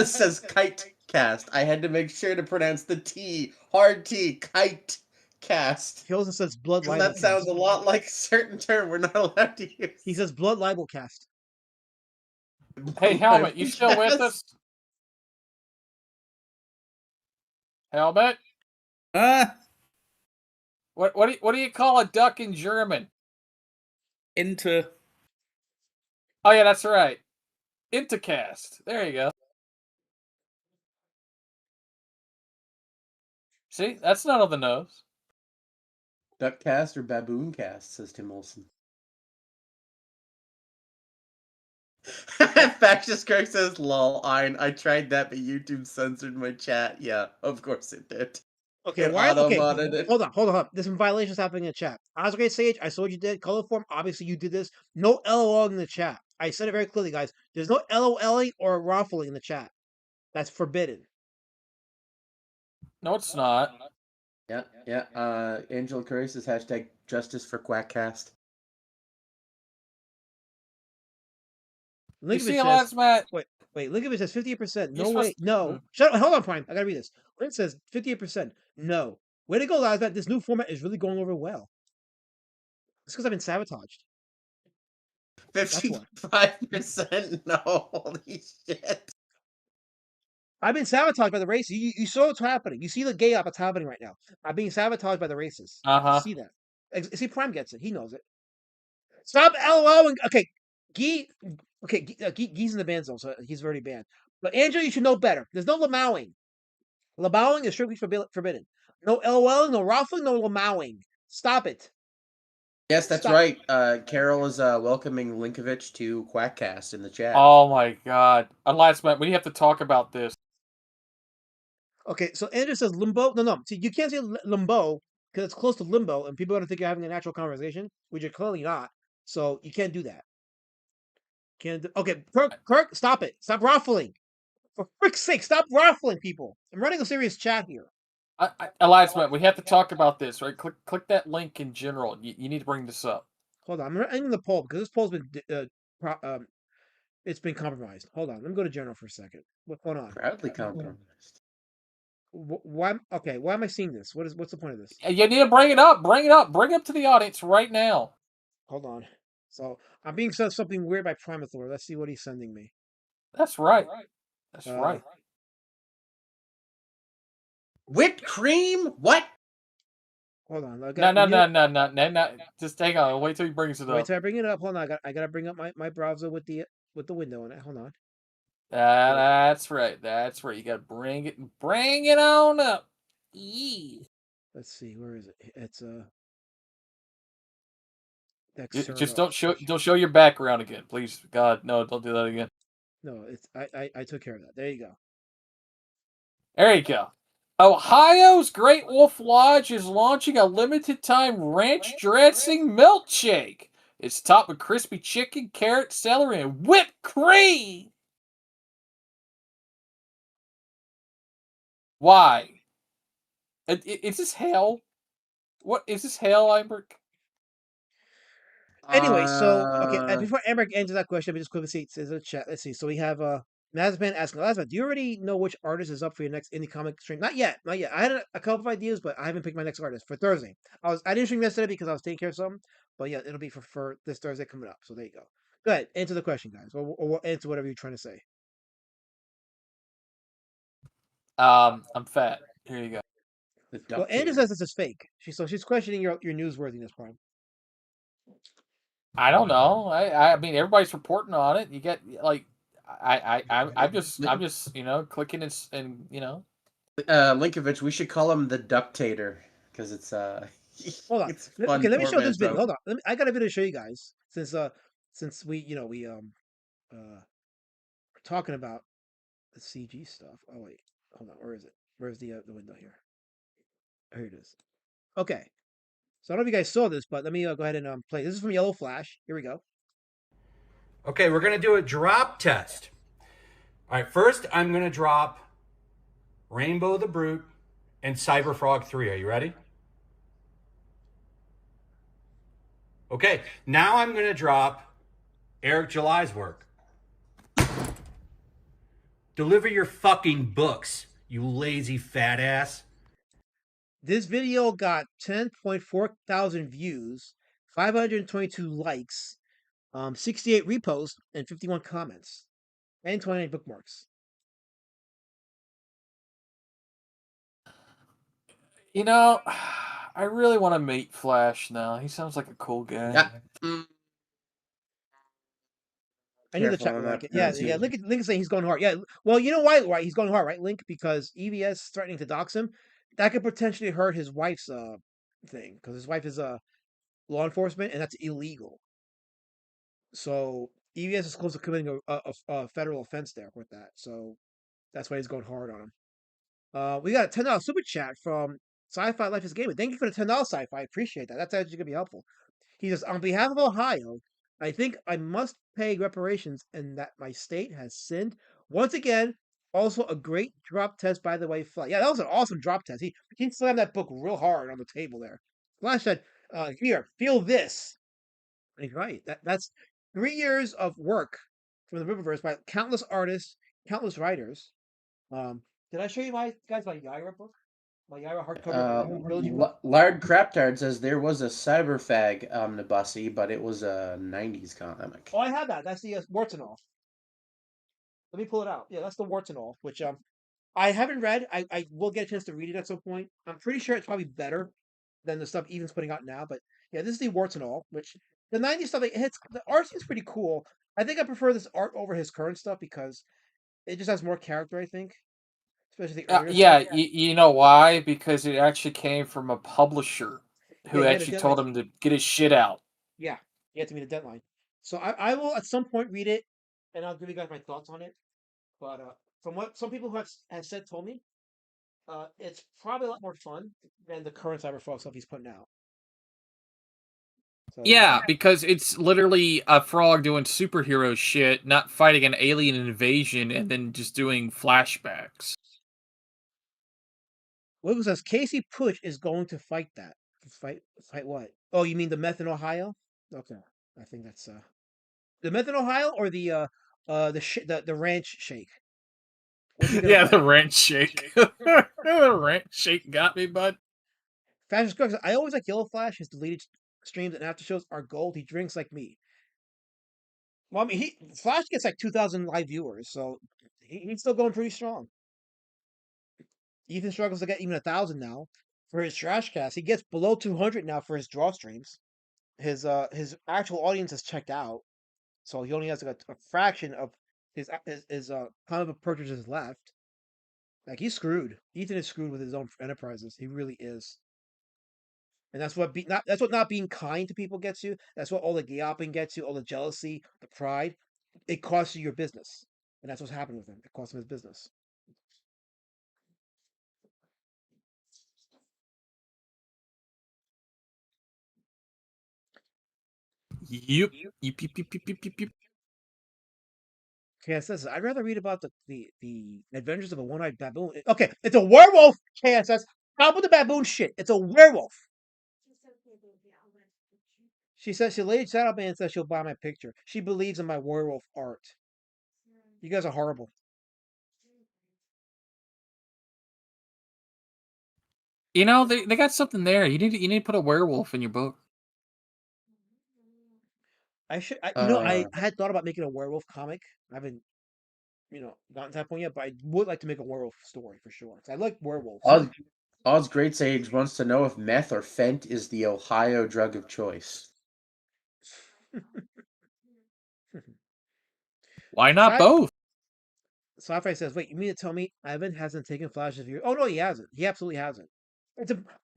Says Kite Cast. I had to make sure to pronounce the T, hard T, Kite Cast. He also says blood libel. That sounds a lot like a certain term we're not allowed to use. He says blood libel cast. Hey, Helmet, you still with us? Helmet? What do you call a duck in German? Enter. Oh yeah, that's right. Intercast. There you go. See, that's not on the nose. Duckcast or Babooncast, says Tim Olson. Factious Kirk says, lol, I tried that, but YouTube censored my chat. Yeah, of course it did. Okay, It why? Okay, auto-modded it. hold on. There's some violations happening in the chat. Oscar Sage, I saw what you did. Colorform, obviously you did this. No LOL in the chat. I said it very clearly, guys. There's no LOLing or ruffling in the chat. That's forbidden. No, it's not. Yeah. Angela Curry says hashtag justice for Quackcast. You see, Linkovich last says, Matt? wait, Linkovich says 58%. You're No way. supposed- No. Shut up. Hold on, Prime. I gotta read this. Link says 58%. No. Way to go, Lazmat. This new format is really going over well. It's because I've been sabotaged. That's why. 55%? No, holy shit. I've been sabotaged by the races. You saw what's happening. You see the gay up that's happening right now. I'm being sabotaged by the races. Uh-huh. You see that. See, Prime gets it. He knows it. Stop LOLing. Okay. Gee, Gee's in the ban zone, so he's already banned. But Angela, you should know better. There's no lamowing. Lamowing is strictly forbidden. No LOLing, no ruffling, no lamowing. Stop it. Yes, that's Stop. right. Carol is welcoming Linkovich to Quackcast in the chat. Oh my god. Last Matt, we have to talk about this. Okay, so Andrew says limbo. No. See, you can't say limbo because it's close to limbo, and people are gonna think you're having a natural conversation, which you're clearly not. So you can't do that. Can't. Okay, Kirk, stop it. Stop ruffling. For frick's sake, stop ruffling, people. I'm running a serious chat here. Elias, Matt, we have to talk about this, right? Click that link in general. You need to bring this up. Hold on, I'm ending the poll because this poll's been it's been compromised. Hold on, let me go to general for a second. What's going on? Proudly compromised. Why? Okay, why am I seeing this? What's the point of this? You need to bring it up. Bring it up. Bring it up to the audience right now. Hold on. So I'm being sent something weird by Primathor. Let's see what he's sending me. That's right. That's right. Whipped cream? What? Hold on. No. Just hang on. Wait till he brings it up. Wait till I bring it up. Hold on. I gotta bring up my browser with the window in it. Hold on. That's right. That's right. You gotta bring it on up. Yee. Let's see. Where is it? It's Just don't show your background again, please. God, no, don't do that again. No, it's I took care of that. There you go. There you go. Ohio's Great Wolf Lodge is launching a limited time ranch dressing milkshake. It's topped with crispy chicken, carrot, celery, and whipped cream. Why? Is this hell? What is this hell, Einberg? Anyway, so okay, before Emmerich answers that question, let me just quickly see. It says in the chat. Let's see. So we have Nazman asking, Nazman, do you already know which artist is up for your next indie comic stream? Not yet. I had a couple of ideas, but I haven't picked my next artist for Thursday. I didn't stream yesterday because I was taking care of something, but yeah, it'll be for this Thursday coming up. So there you go. Go ahead, answer the question, guys, or answer whatever you're trying to say. I'm fat. Here you go. Well, Andrew says this is fake. She's questioning your newsworthiness, Prime. I don't know. I mean, everybody's reporting on it. You get like, I'm just clicking and Linkovich, we should call him the Ductator because it's Hold on. It's Okay, let me show this video. format, Hold on. I got a video to show you guys since we we're talking about the CG stuff. Oh wait, hold on. Where is it? Where's the window here? Here it is. Okay. So I don't know if you guys saw this, but let me go ahead and play. This is from Yellow Flash. Here we go. Okay, we're going to do a drop test. All right, first I'm going to drop Rainbow the Brute and Cyberfrog 3. Are you ready? Okay, now I'm going to drop Eric July's work. Deliver your fucking books, you lazy fat ass. This video got 10.4 thousand views, 522 likes, 68 reposts, and 51 comments, and 29 bookmarks. You know, I really want to meet Flash now. He sounds like a cool guy. Yeah. I knew the chat would like it. Yeah. Link is saying he's going hard. Yeah. Well, you know why? Right? He's going hard, right, Link? Because EVS threatening to dox him. That could potentially hurt his wife's thing because his wife is a law enforcement, and that's illegal. So EVS is close to committing a federal offense there with that. So that's why he's going hard on him. We got a $10 super chat from Sci-Fi Life is Gaming. Thank you for the $10 Sci-Fi. I appreciate that. That's actually gonna be helpful. He says, on behalf of Ohio, I think I must pay reparations and that my state has sinned. Once again, also a great drop test, by the way, Flash. Yeah, that was an awesome drop test. He slammed that book real hard on the table there. Flash said, here, feel this. And he's right. That's 3 years of work from the Riververse by countless artists, countless writers. Did I show you my Yaira book? My Yaira hardcover trilogy book? Lard Craptard says there was a Cyberfag omnibussy, but it was a 90s comic. Oh, I have that. That's the warts and all. Let me pull it out. Yeah, that's the warts and all, which I haven't read. I will get a chance to read it at some point. I'm pretty sure it's probably better than the stuff Even's putting out now. But yeah, this is the warts and all, which the '90s stuff. The art seems pretty cool. I think I prefer this art over his current stuff because it just has more character. I think, especially the earlier Yeah, stuff. you know why? Because it actually came from a publisher Yeah, who he had a actually told deadline. him to get his shit out. Yeah, he had to meet a deadline. So I will at some point read it, and I'll give you guys my thoughts on it. But from what some people who have said told me, it's probably a lot more fun than the current Cyberfrog stuff he's putting out. So there's Yeah, that. because it's literally a frog doing superhero shit, not fighting an alien invasion, and then just doing flashbacks. Wiggle says Casey Push is going to fight that. Fight what? Oh, you mean the meth in Ohio? Okay, I think that's the meth in Ohio or the ranch shake. What's he gonna Yeah, fight? the ranch shake. The ranch shake got me, bud. Fashion Square says, I always like Yellow Flash. His deleted streams and after shows are gold. He drinks like me. Well, I mean, Flash gets like 2,000 live viewers, so he's still going pretty strong. Ethan struggles to get even 1,000 now for his trash cast. He gets below 200 now for his draw streams. His actual audience has checked out, so he only has like a fraction of his kind of purchases left. Like he's screwed. Ethan is screwed with his own enterprises. He really is. And that's what not being kind to people gets you. That's what all the yapping gets you, all the jealousy, the pride. It costs you your business. And that's what's happened with him. It cost him his business. Yep. Yep, yep, yep, yep, yep, yep. KSS says, I'd rather read about the adventures of a one-eyed baboon. Okay, it's a werewolf, KSS. How about the baboon shit? It's a werewolf. She says she laid Shadowban and says she'll buy my picture. She believes in my werewolf art. You guys are horrible. You know, they got something there. You need to put a werewolf in your book. I had thought about making a werewolf comic. I haven't, gotten to that point yet, but I would like to make a werewolf story for sure. 'Cause I like werewolves. Oz Great Sage wants to know if meth or fent is the Ohio drug of choice. Why not Sci- both? Sci-Fi says, "Wait, you mean to tell me Evan hasn't taken flashes of you?" Oh no, he hasn't. He absolutely hasn't.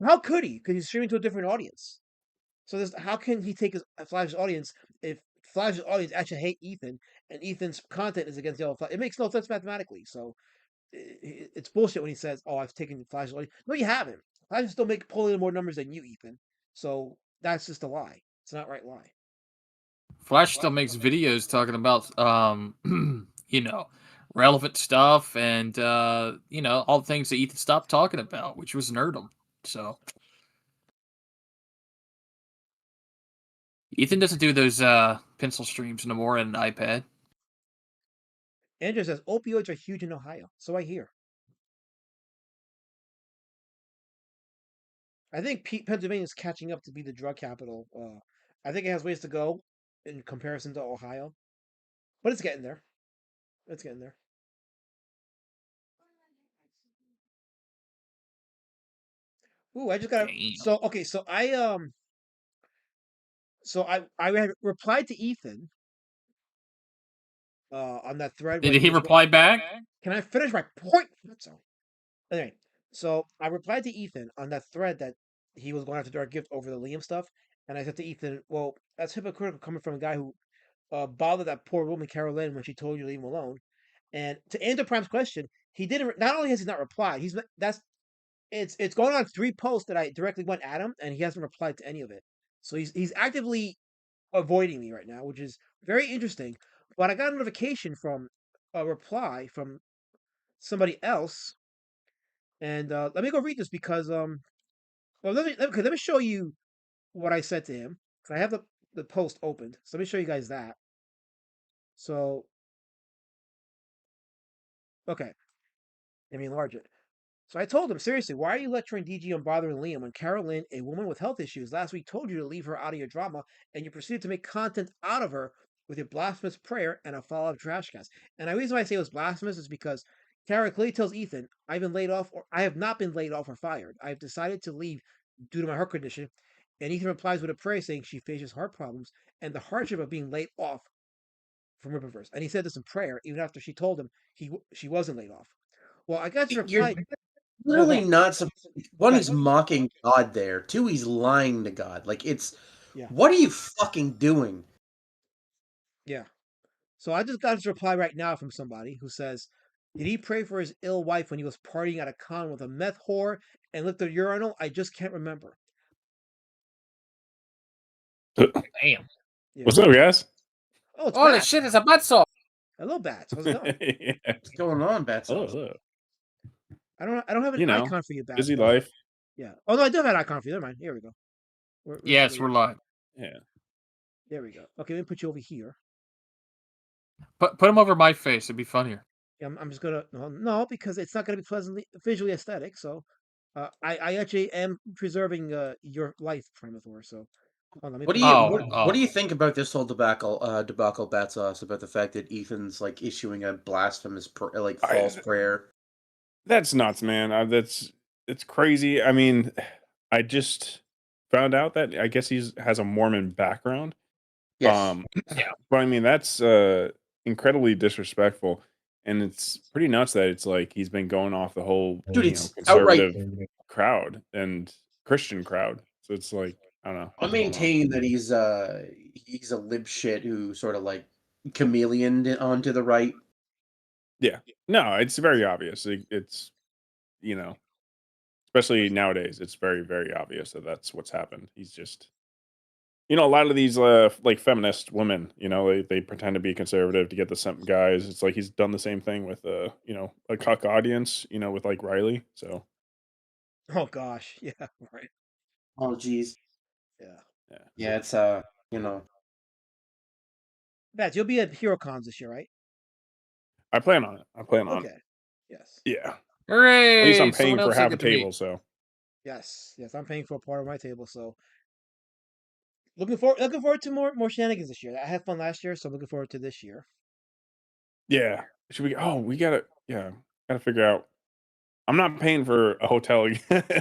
How could he? Because he's streaming to a different audience. So how can he take his Flash's audience if Flash's audience actually hate Ethan and Ethan's content is against Yellow Flash? It makes no sense mathematically. So it's bullshit when he says, "Oh, I've taken Flash's audience." No, you haven't. Flash is still pulling in more numbers than you, Ethan. So that's just a lie. It's not right lie. Flash still makes videos talking about relevant stuff and all the things that Ethan stopped talking about, which was nerdom. So Ethan doesn't do those pencil streams no more on an iPad. Andrew says opioids are huge in Ohio. So I hear. I think Pennsylvania is catching up to be the drug capital. I think it has ways to go in comparison to Ohio, but it's getting there. It's getting there. Ooh, I just got Damn. I replied to Ethan on that thread where Did he he was. reply back? Can I finish my point? So anyway, so I replied to Ethan on that thread that he was going after Dark Gift over the Liam stuff. And I said to Ethan, well, that's hypocritical coming from a guy who bothered that poor woman, Carol Lynn, when she told you to leave him alone. And to answer Prime's question, he didn't. Not only has he not replied, it's going on 3 posts that I directly went at him, and he hasn't replied to any of it. So he's actively avoiding me right now, which is very interesting. But I got a notification from a reply from somebody else, and let me go read this because well let me show you what I said to him. 'Cause I have the post opened, so let me show you guys that. So okay, let me enlarge it. So I told him, seriously, why are you lecturing DG on bothering Liam when Carol Lynn, a woman with health issues, last week told you to leave her out of your drama, and you proceeded to make content out of her with your blasphemous prayer and a follow-up trash cast. And the reason why I say it was blasphemous is because Carol clearly tells Ethan, I've been laid off, or I have not been laid off or fired. I have decided to leave due to my heart condition. And Ethan replies with a prayer saying she faces heart problems and the hardship of being laid off from Rippaverse. And he said this in prayer, even after she told him she wasn't laid off. Well, I got to You're reply. Hold literally on. not. One, Okay. he's mocking God there. Two, he's lying to God. Like it's. Yeah. What are you fucking doing? Yeah. So I just got this reply right now from somebody who says, did he pray for his ill wife when he was partying at a con with a meth whore and licked a urinal? I just can't remember. Damn. Yeah. What's up, guys? Oh, it's Holy Bats. shit, it's a butt saw. Hello, Bats. How's it going? Yeah. What's going on, Bats? Hello, hello. I don't have an You know, icon for you, Bats. busy But life. yeah. Oh no, I do have an icon for you. Never mind. Here we go. Yes, we're live. Yeah. There we go. Okay, let me put you over here. Put him over my face. It'd be funnier. Yeah, I'm just gonna no, because it's not gonna be pleasantly visually aesthetic. So, I actually am preserving your life, Primathor. So, hold on, let me What put do you you. what do you think about this whole debacle, Bats Sauce, about the fact that Ethan's like issuing a blasphemous false prayer? That's nuts, man. It's crazy. I mean, I just found out that I guess has a Mormon background. Yes. But I mean that's incredibly disrespectful, and it's pretty nuts that it's like he's been going off the whole Dude, it's conservative outright. crowd and Christian crowd. So it's like I don't know. I what's going on. maintain that he's a lib shit who sort of like chameleoned onto the right. Yeah. No, it's very obvious. It's you know, especially nowadays, it's very, very obvious that that's what's happened. He's just, a lot of these like feminist women, they pretend to be conservative to get the simp guys. It's like he's done the same thing with a cuck audience, with like Riley. So Oh gosh, yeah, right. Oh, geez. Yeah. yeah, Yeah, it's you know. Bats, you'll be at HeroCons this year, right? I plan on it. I plan on it. Okay. Yes. Yeah. At least Hooray! I'm Someone paying for else said half a good to me. table. So Yes. Yes. I'm paying for a part of my table, so looking forward to more shenanigans this year. I had fun last year, so I'm looking forward to this year. yeah, should we? Oh, we gotta figure out. I'm not paying for a hotel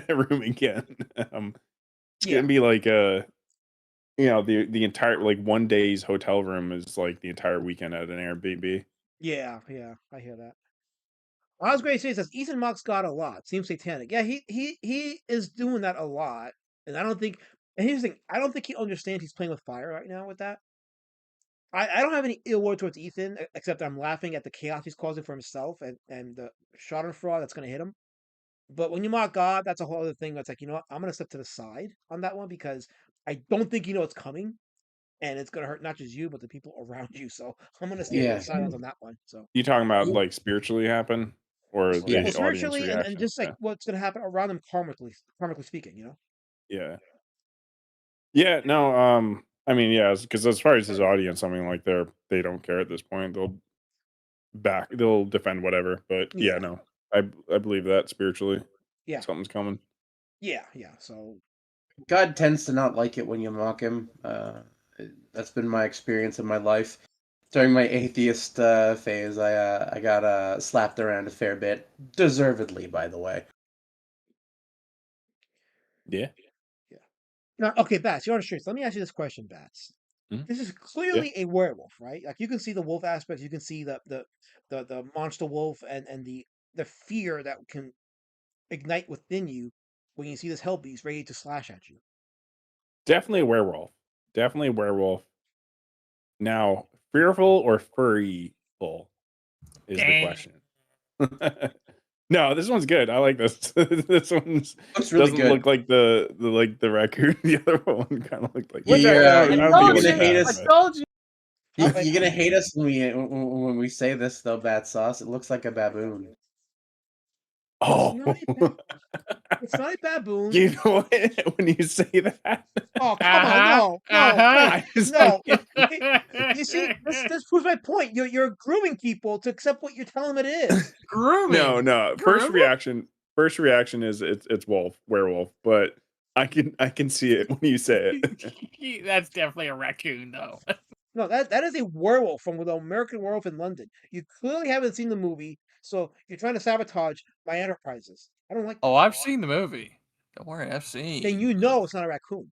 room again. It's Yeah. gonna be like the entire like one day's hotel room is like the entire weekend at an Airbnb. Yeah. Yeah. I hear that. Well, I was great to say says Ethan mocks God a lot. Seems satanic. Yeah, he is doing that a lot, and I don't think. And here's the thing: I don't think he understands he's playing with fire right now with that. I don't have any ill will towards Ethan, except I'm laughing at the chaos he's causing for himself and the Schadenfreude that's going to hit him. But when you mock God, that's a whole other thing. That's like, you know what? I'm going to step to the side on that one because I don't think you know it's coming, and it's going to hurt not just you, but the people around you. So I'm going to stand to the Yeah. silence on that one. So You talking about like spiritually happen or yeah, the audience spiritually and reaction? just like what's going to happen around them karmically speaking, you know? Yeah. Yeah. No. I mean, yeah, because as far as his audience, I mean, like they don't care at this point. They'll defend whatever. But yeah, Yeah, no, I believe that spiritually, yeah, something's coming. yeah, yeah. So God tends to not like it when you mock him. That's been my experience in my life. During my atheist phase, I got slapped around a fair bit, deservedly, by the way. Yeah. yeah. Now, okay, Bats, you're on the streets. Let me ask you this question, Bats. Mhm. This is Yeah. clearly a werewolf, right? Like you can see the wolf aspects, you can see the monster wolf and the fear that can ignite within you when you see this hell beast ready to slash at you? Definitely a werewolf. Definitely a werewolf. Now, fearful or furryful is the Dang. question. No, this one's good. I like this. This one's Looks really doesn't good. look like the raccoon. The other one kind of looked like. Which I you're don't gonna feel like hate that, us. but- told you. You're gonna hate us when we say this though, Bad Sauce. It looks like a baboon. Oh, It's not a baboon. you know what? When you say that, Oh, come on, I just no. like- You see, this proves my point. You're grooming people to accept what you're telling them it is. Grooming. No. First Grooming? reaction is it's werewolf, but I can see it when you say it. That's definitely a raccoon, though. No, that is a werewolf from the American Werewolf in London. You clearly haven't seen the movie, so you're trying to sabotage my enterprises. I don't like that. Oh, I've seen the movie. Don't worry, I've seen. Then you know it's not a raccoon.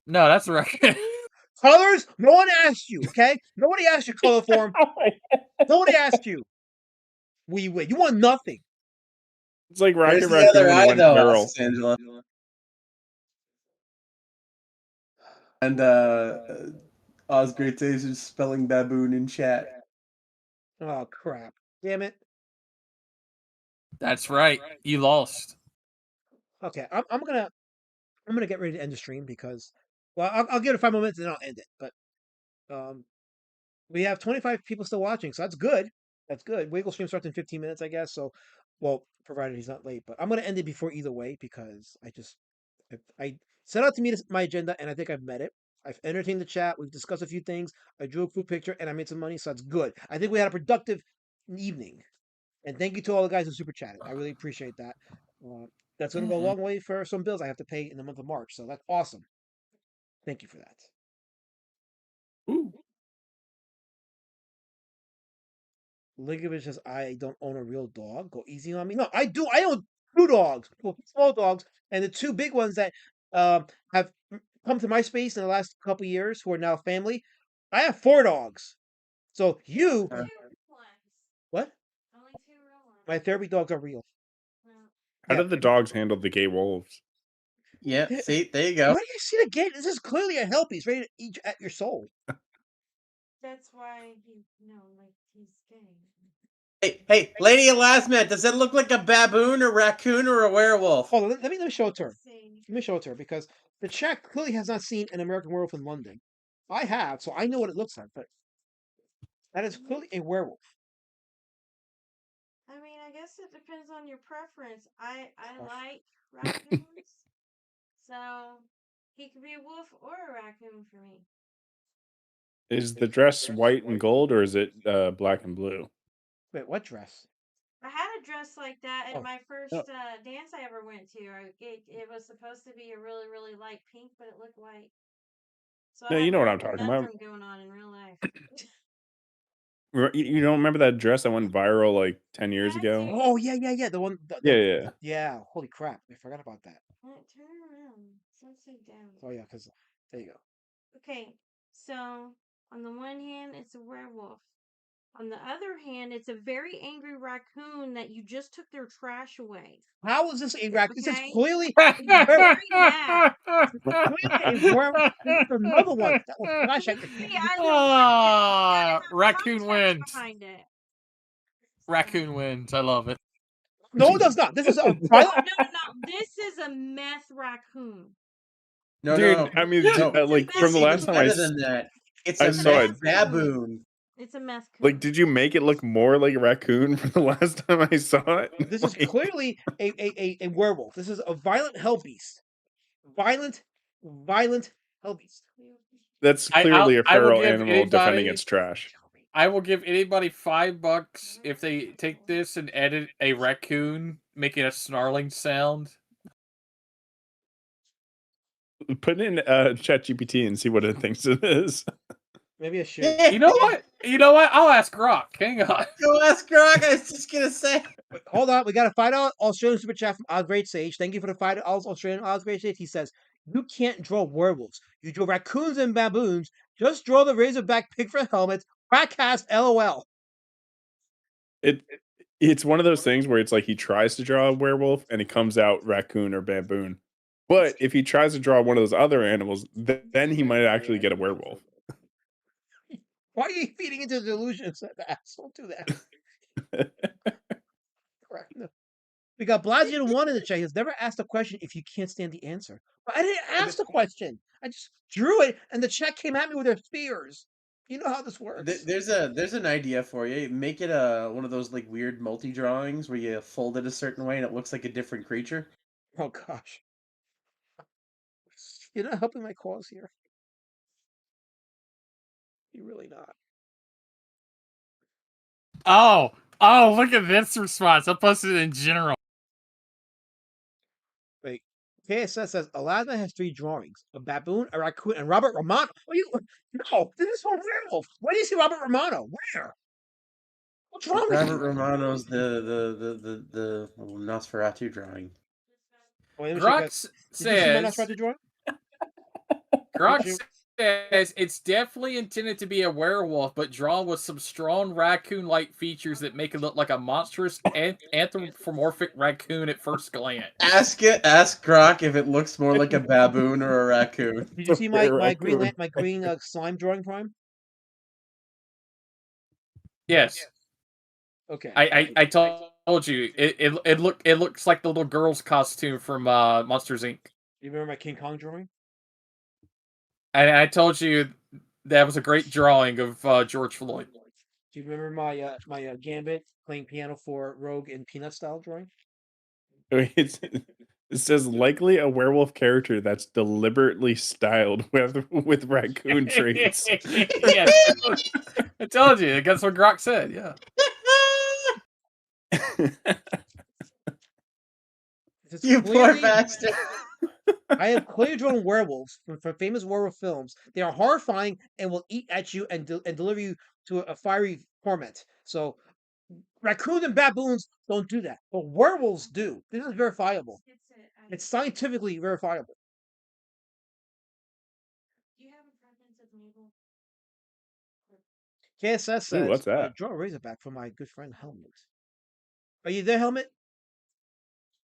No, that's a raccoon. Colors? No one asked you, okay? Nobody asked you color form. Nobody asked you. You want nothing. It's like Where's Rocket the Raccoon other eye went though, feral. asks Angela? And Oz Great Days is spelling baboon in chat. Oh crap! Damn it. That's right. You lost. Okay, I'm gonna get ready to end the stream because, well, I'll give it 5 more minutes and then I'll end it. But we have 25 people still watching, so that's good. That's good. Wiggle stream starts in 15 minutes, I guess. So, well, provided he's not late. But I'm gonna end it before either way because I set out to meet my agenda and I think I've met it. I've entertained the chat. We've discussed a few things. I drew a cool picture and I made some money, so that's good. I think we had a productive evening. And thank you to all the guys who super chatted. I really appreciate that. That's going to go a long way for some bills I have to pay in the month of March. So that's awesome. Thank you for that. Ooh. Ligovich says, I don't own a real dog. Go easy on me. No, I do. I own 2 dogs, well, small dogs, and the 2 big ones that have come to my space in the last couple years who are now family. I have 4 dogs. So you, what? My therapy dogs are real. How Yeah. did the dogs handle the gay wolves? Yeah, see, there you Why go. do you see the gate? This is clearly a help. He's ready to eat at your soul. That's why he's gay. Hey, Lady Elasmat, does that look like a baboon, or raccoon, or a werewolf? Hold on, let me show it to her. Let me show it to her because the chat clearly has not seen an American Werewolf in London. I have, so I know what it looks like, but that is clearly a werewolf. I mean, I guess it depends on your preference. I Oh. like raccoons, so he could be a wolf or a raccoon for me. Is the dress white and gold, or is it black and blue? Wait, what dress? I had a dress like that at Oh. my first Oh. dance I ever went to. It was supposed to be a really, really light pink, but it looked white. So No, I you had know what a I'm talking about. conundrum going on in real life. You don't remember that dress that went viral like 10 years I ago? do. Oh yeah. The one. Yeah. Yeah. Holy crap! I forgot about that. Turn around. It's upside down. Oh yeah, because there you go. Okay, so on the one hand, it's a werewolf. On the other hand, it's a very angry raccoon that you just took their trash away. How is this a raccoon? This is Okay. clearly It's very mad. clearly a werewolf. This is another one that will flash at your See, face. I love Raccoon context wins. behind it. Raccoon wins. I love it. No, it does not. This is a No, violent. This is a meth raccoon. No, Dude, no. I mean, No. like from It's the even last time better than that. It's I a saw meth it. baboon. It's a meth coon. Like, did you make it look more like a raccoon from the last time I saw it? This is clearly a werewolf. This is a violent hell beast. Violent hell beast. That's I- clearly a I will feral give animal defending anybody- its trash. I will give anybody $5 if they take this and edit a raccoon making a snarling sound. Put in ChatGPT and see what it thinks it is. Maybe I should. You know what? I'll ask Grok. Hang on. Go ask Grog. I was just gonna say. Wait, hold on, we got a $5 Australian super chat from Oz Great Sage. Thank you for the $5 Australian Oz Great Sage. He says, "You can't draw werewolves. You draw raccoons and baboons. Just draw the Razorback pig for helmets. Crackcast, LOL." It It's one of those things where it's like he tries to draw a werewolf and it comes out raccoon or baboon. But if he tries to draw one of those other animals, then he might actually get a werewolf. Why are you feeding into the delusions of that? Don't do that. Correct. No. We got Blasio 1 in the chat. He's never asked a question if you can't stand the answer. But I didn't ask the question. I just drew it, and the chat came at me with their spears. You know how this works. There's an idea for you. Make it one of those like weird multi drawings where you fold it a certain way and it looks like a different creature. Oh gosh. You're not helping my cause here. You're really not. Oh, look at this response. I posted it in general. Wait. KSS says Aladdin has 3 drawings: a baboon, a raccoon, and Robert Romano. Oh, no, this is for werewolf. Where do you see Robert Romano? Where? What's wrong with Robert you? Romano's the Nosferatu drawing. Wait, let me check Grok that. Did you see my says, Nosferatu drawing? Grok you- says it's definitely intended to be a werewolf, but drawn with some strong raccoon-like features that make it look like a monstrous anthropomorphic raccoon at first glance. Ask Grok if it looks more like a baboon or a raccoon. Did you see my Raccoon. green slime drawing, Prime? Yes. Okay. I told you it looks like the little girl's costume from Monsters Inc. You remember my King Kong drawing? And I told you that was a great drawing of George Floyd. Do you remember my Gambit playing piano for Rogue in Peanut style drawing? It says likely a werewolf character that's deliberately styled with raccoon traits. Yes. I told you. That's what Grok said. Yeah. You poor bastard. I have clearly drawn werewolves from famous werewolf films. They are horrifying and will eat at you and deliver you to a fiery torment. So, raccoons and baboons don't do that, but werewolves do. This is verifiable. It's scientifically verifiable. Do you have a preference of navel? KSS says, what's that? draw a razorback for my good friend Helmet. Are you there, Helmet?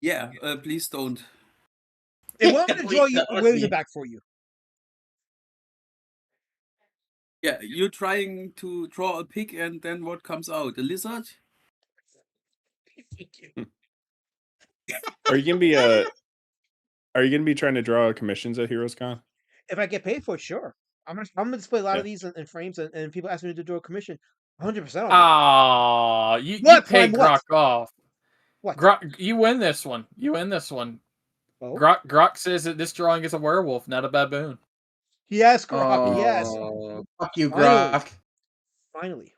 Yeah, please don't. They want me to draw you a razorback for you. Yeah, you're trying to draw a pig, and then what comes out? A lizard? Are you gonna be trying to draw commissions at Heroes Con? If I get paid for it, sure. I'm gonna display a lot of these in frames, and people ask me to do a commission. 100%. Ah, you What, pay Prime, what? Grok off. What? Grok, you win this one. You win this one. Oh? Grok says that this drawing is a werewolf, not a baboon. Yes, Grok. Yes. Fuck you, Finally. Grok. Finally.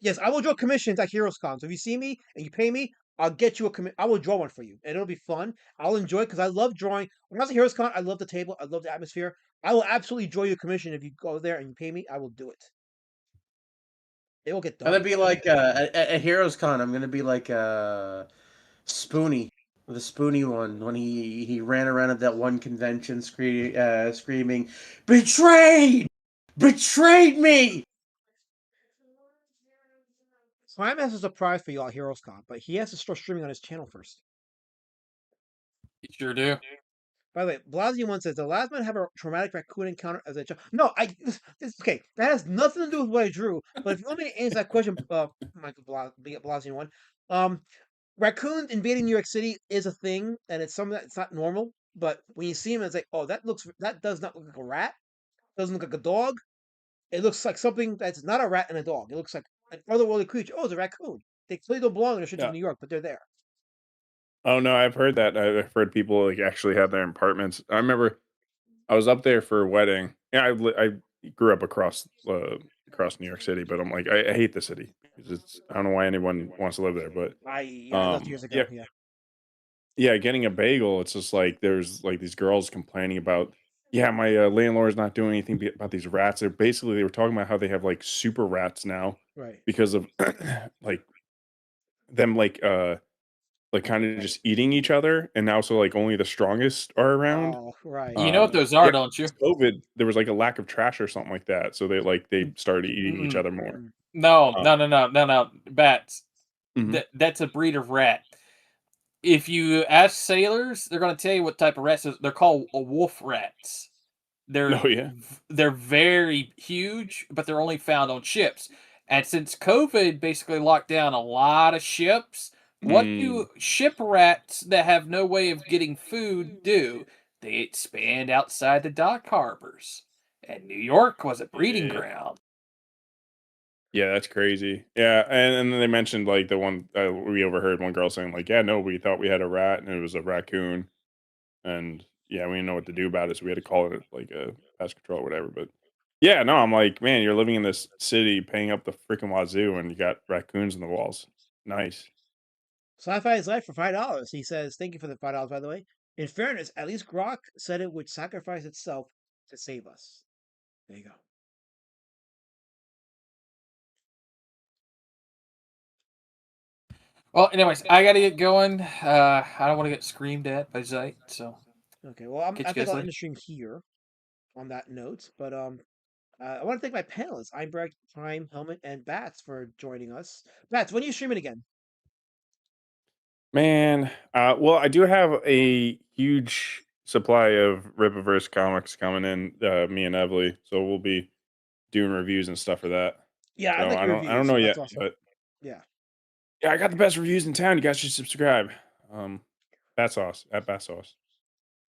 Yes, I will draw commissions at Heroes Con. So if you see me and you pay me, I'll get you a I will draw one for you, and it'll be fun. I'll enjoy it because I love drawing. When I was at Heroes Con, I love the table. I love the atmosphere. I will absolutely draw you a commission if you go there and you pay me. I will do it. It will get I'm done. gonna be like at Heroes Con. I'm gonna be like Spoonie, the Spoonie one when he ran around at that one convention screaming, "Betrayed! Betrayed me!" Prime has a surprise for you at Heroes Con, but he has to start streaming on his channel first. You sure do. By the way, Blasio one says the last man have a traumatic raccoon encounter as a child. No, okay. That has nothing to do with what I drew. But if you want me to answer that question, Michael Blasio one, raccoons invading New York City is a thing, and it's something that's not normal. But when you see them, it's like, oh, that does not look like a rat. Doesn't look like a dog. It looks like something that's not a rat and a dog. It looks like an otherworldly creature. Oh, it's a raccoon. They clearly don't belong in the streets of New York, but they're there. Oh no, I've heard that. I've heard people like actually have their apartments. I remember I was up there for a wedding. Yeah, I grew up across New York City, but I'm like I hate the city. I don't know why anyone wants to live there, but I left years ago. yeah, getting a bagel. It's just like there's like these girls complaining about. Yeah, my landlord's not doing anything about these rats. They were talking about how they have like super rats now, Right. because of like them like kind of just eating each other, and now so like only the strongest are around. Oh, right. You know what those are, Yeah, don't you? COVID, there was like a lack of trash or something like that, so they started eating each other more. No, Oh. no. Bats. Mhm. That's a breed of rat. If you ask sailors, they're going to tell you what type of rats. They're called wolf rats. They're Oh, yeah? they're very huge, but they're only found on ships. And since COVID basically locked down a lot of ships, what Mm. do ship rats that have no way of getting food do? They expand outside the dock harbors. And New York was a breeding Yeah. ground. Yeah, that's crazy. Yeah, and then they mentioned, like, the one we overheard one girl saying, like, "Yeah, no, we thought we had a rat, and it was a raccoon, and, yeah, we didn't know what to do about it, so we had to call it, like, a pest control or whatever," but yeah, no, I'm like, "Man, you're living in this city, paying up the freaking wazoo, and you got raccoons in the walls. Nice." Sci-fi is life for $5. He says, "Thank you for the $5, by the way." In fairness, at least Grok said it would sacrifice itself to save us. There you go. Well, anyways, I got to get going. I don't want to get screamed at by Zeit, so Okay, well, I catch you think guys I'll end later. the stream here on that note. But I want to thank my panelists, Einberg, Prime, Helmet, and Bats for joining us. Bats, when are you streaming again? Man, well, I do have a huge supply of Rippaverse comics coming in, me and Evely, so we'll be doing reviews and stuff for that. Yeah, I So like your I don't reviews, know so that's yet, awesome. but Yeah. yeah, I got the best reviews in town. You guys should subscribe. Bat Sauce at Bat Sauce.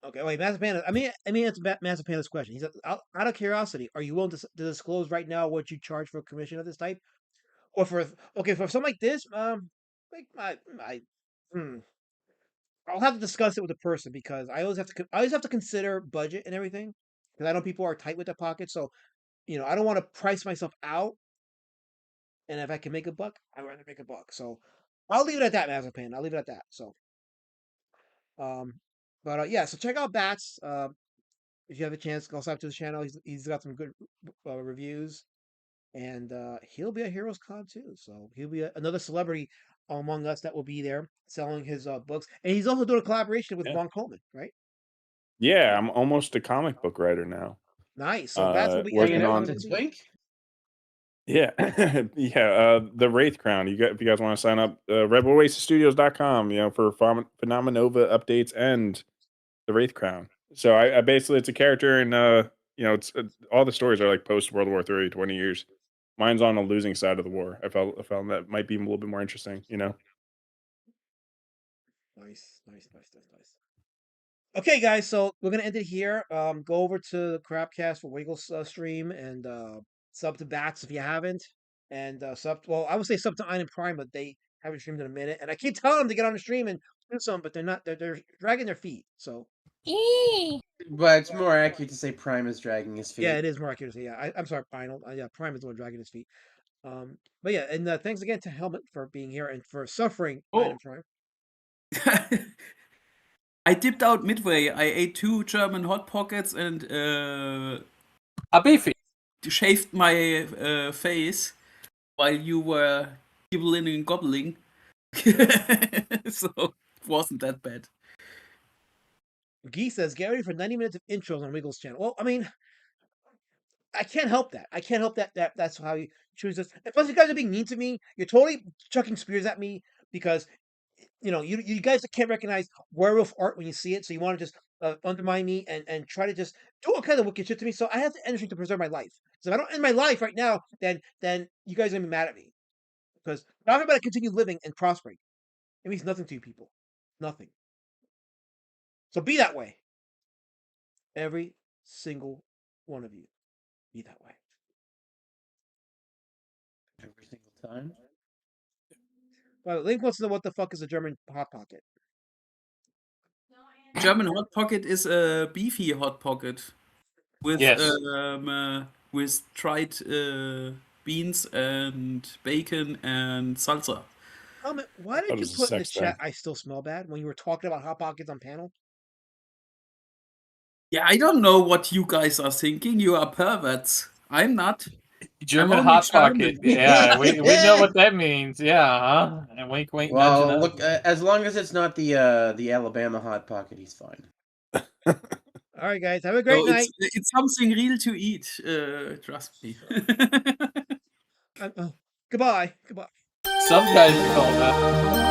Okay, wait, Massive Panda. I mean, it's Massive Panda's question. He said, out of curiosity, are you willing to disclose right now what you charge for a commission of this type, or for something like this? Like hmm, I'll have to discuss it with the person because I always have to consider budget and everything because I know people are tight with their pockets. So I don't want to price myself out, and if I can make a buck, I'd rather make a buck. So I'll leave it at that, Massive Panda. I'll leave it at that. So um, but yeah, so check out Bats. If you have a chance, go subscribe to his channel. He's got some good reviews, and he'll be at Heroes Con too. So he'll be another celebrity among us that will be there selling his books, and he's also doing a collaboration with Yeah, Von Coleman, right? yeah, I'm almost a comic book writer now. Nice. So Bats will be at Bringing Working it Heroes up Con on to with you. Twink. yeah, yeah, the Wraith Crown. If you guys want to sign up, RebelOasisStudios.com. For Phenomenova updates and the Wraith Crown. So I basically it's a character and it's all the stories are like post World War III, 20 years. Mine's on the losing side of the war. I found that might be a little bit more interesting. Nice. Okay, guys. So we're gonna end it here. Go over to the Crapcast for Wiggles stream and sub to Bats if you haven't, and sub. Well, I would say sub to Ein and Prime, but they haven't streamed in a minute. And I keep telling them to get on the stream and do some, but they're not. They're dragging their feet. So But it's more accurate to say Prime is dragging his yeah, feet. it is more accurate. Yeah, I'm sorry, Final. Yeah, Prime is the one dragging his feet. But yeah, and thanks again to Helmet for being here and for suffering Ein Oh, and Prime. I dipped out midway. I ate 2 German hot pockets and A beefy. shaved my face while you were gibbling and gobbling. So it wasn't that bad. Gee says, get ready for 90 minutes of intros on Wiggles channel. Well, I mean, I can't help that. I can't help that that's how you choose this. And plus, you guys are being mean to me. You're totally chucking spears at me because you guys can't recognize werewolf art when you see it. So you want to just undermine me and try to just do all kind of wicked shit to me. So I have to end the stream to preserve my life. So if I don't end my life right now, then you guys are gonna be mad at me because now I'm about to continue living and prospering. It means nothing to you people. Nothing. So be that way. Every single one of you. Be that way. Every single time. Well, Link wants to know what the fuck is a German hot pocket. German hot pocket is a beefy hot pocket with Yes. dried beans and bacon and salsa. Helmet, why I thought did it you was a put in the sex chat thing. I still smell bad when you were talking about hot pockets on panel? Yeah, I don't know what you guys are thinking. You are perverts. I'm not. German only hot pocket. German. Yeah, we know what that means. Yeah, huh? And wink, wink, nudge, Well, nudge. look, as long as it's not the Alabama hot pocket, he's fine. All right, guys, have a So great night. it's something real to eat. Trust me. Oh, Goodbye. Goodbye. Some guys call that.